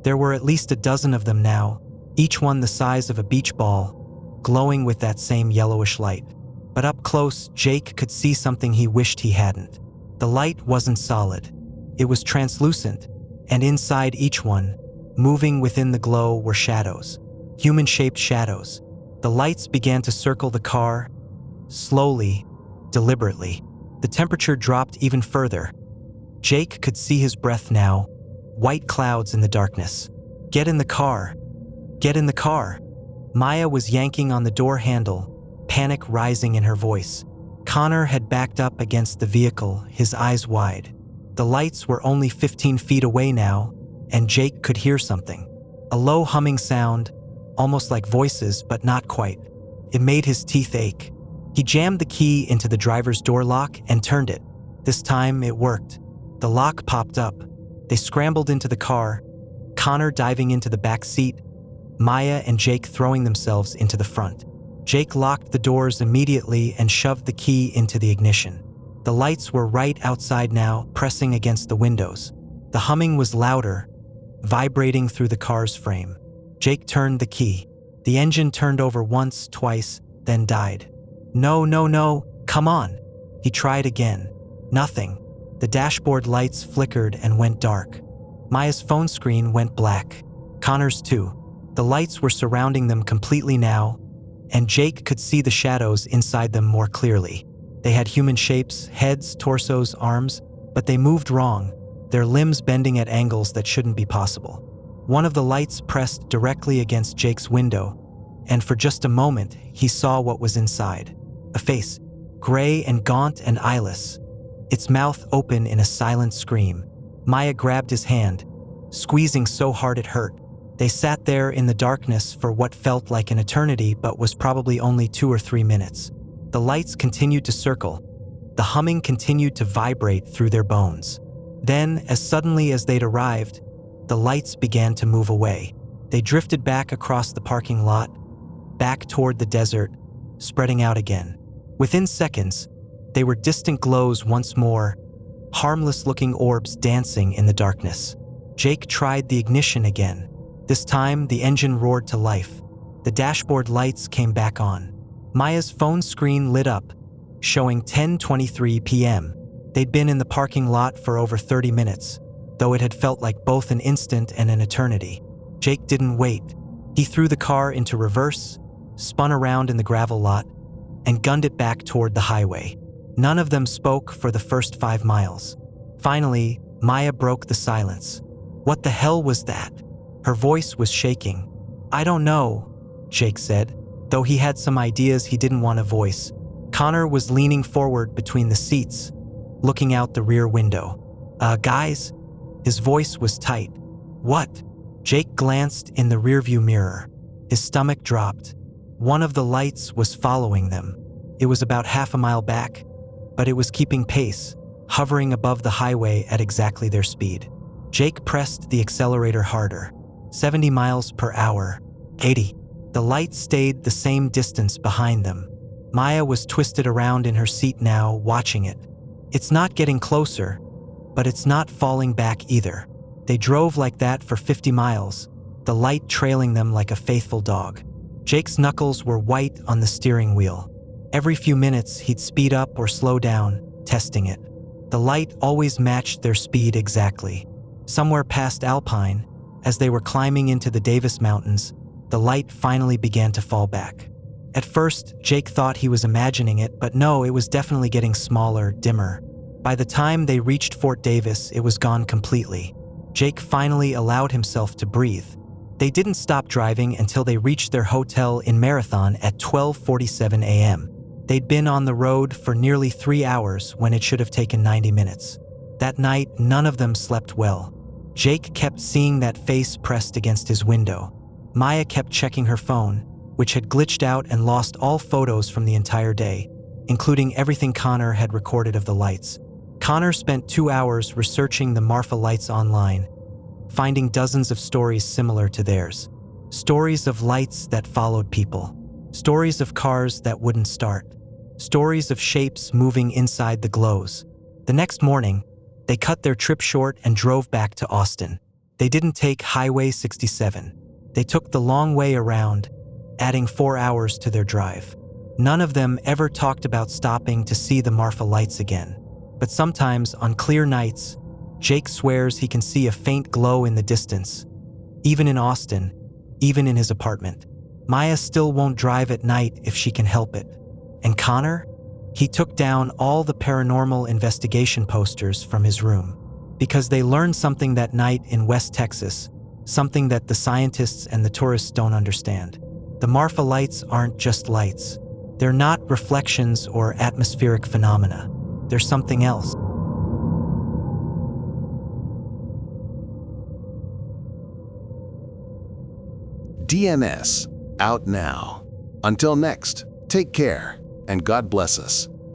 There were at least a dozen of them now, each one the size of a beach ball, glowing with that same yellowish light. But up close, Jake could see something he wished he hadn't. The light wasn't solid. It was translucent, and inside each one, moving within the glow, were shadows. Human-shaped shadows. The lights began to circle the car, slowly, deliberately. The temperature dropped even further. Jake could see his breath now, white clouds in the darkness. Get in the car. Get in the car. Maya was yanking on the door handle, panic rising in her voice. Connor had backed up against the vehicle, his eyes wide. The lights were only 15 feet away now, and Jake could hear something. A low humming sound, almost like voices, but not quite. It made his teeth ache. He jammed the key into the driver's door lock and turned it. This time it worked. The lock popped up. They scrambled into the car, Connor diving into the back seat, Maya and Jake throwing themselves into the front. Jake locked the doors immediately and shoved the key into the ignition. The lights were right outside now, pressing against the windows. The humming was louder, vibrating through the car's frame. Jake turned the key. The engine turned over once, twice, then died. No, no, no, come on. He tried again. Nothing. The dashboard lights flickered and went dark. Maya's phone screen went black. Connor's too. The lights were surrounding them completely now, and Jake could see the shadows inside them more clearly. They had human shapes, heads, torsos, arms, but they moved wrong, their limbs bending at angles that shouldn't be possible. One of the lights pressed directly against Jake's window, and for just a moment, he saw what was inside. A face, gray and gaunt and eyeless, its mouth open in a silent scream. Maya grabbed his hand, squeezing so hard it hurt. They sat there in the darkness for what felt like an eternity but was probably only 2 or 3 minutes. The lights continued to circle. The humming continued to vibrate through their bones. Then, as suddenly as they'd arrived, the lights began to move away. They drifted back across the parking lot, back toward the desert, spreading out again. Within seconds, they were distant glows once more, harmless-looking orbs dancing in the darkness. Jake tried the ignition again. This time, the engine roared to life. The dashboard lights came back on. Maya's phone screen lit up, showing 10:23 p.m. They'd been in the parking lot for over 30 minutes, though it had felt like both an instant and an eternity. Jake didn't wait. He threw the car into reverse, spun around in the gravel lot, and gunned it back toward the highway. None of them spoke for the first 5 miles. Finally, Maya broke the silence. What the hell was that? Her voice was shaking. I don't know, Jake said, though he had some ideas he didn't want to voice. Connor was leaning forward between the seats, looking out the rear window. Guys? His voice was tight. What? Jake glanced in the rearview mirror. His stomach dropped. One of the lights was following them. It was about half a mile back, but it was keeping pace, hovering above the highway at exactly their speed. Jake pressed the accelerator harder. 70 miles per hour. 80. The light stayed the same distance behind them. Maya was twisted around in her seat now, watching it. It's not getting closer, but it's not falling back either. They drove like that for 50 miles, the light trailing them like a faithful dog. Jake's knuckles were white on the steering wheel. Every few minutes, he'd speed up or slow down, testing it. The light always matched their speed exactly. Somewhere past Alpine, as they were climbing into the Davis Mountains, the light finally began to fall back. At first, Jake thought he was imagining it, but no, it was definitely getting smaller, dimmer. By the time they reached Fort Davis, it was gone completely. Jake finally allowed himself to breathe. They didn't stop driving until they reached their hotel in Marathon at 12:47 a.m. They'd been on the road for nearly 3 hours when it should have taken 90 minutes. That night, none of them slept well. Jake kept seeing that face pressed against his window. Maya kept checking her phone, which had glitched out and lost all photos from the entire day, including everything Connor had recorded of the lights. Connor spent 2 hours researching the Marfa Lights online, finding dozens of stories similar to theirs. Stories of lights that followed people. Stories of cars that wouldn't start. Stories of shapes moving inside the glows. The next morning, they cut their trip short and drove back to Austin. They didn't take Highway 67. They took the long way around, adding 4 hours to their drive. None of them ever talked about stopping to see the Marfa Lights again. But sometimes, on clear nights, Jake swears he can see a faint glow in the distance. Even in Austin, even in his apartment. Maya still won't drive at night if she can help it. And Connor? He took down all the paranormal investigation posters from his room. Because they learned something that night in West Texas, something that the scientists and the tourists don't understand. The Marfa Lights aren't just lights. They're not reflections or atmospheric phenomena. They're something else. DNS, out now. Until next, take care, and God bless us.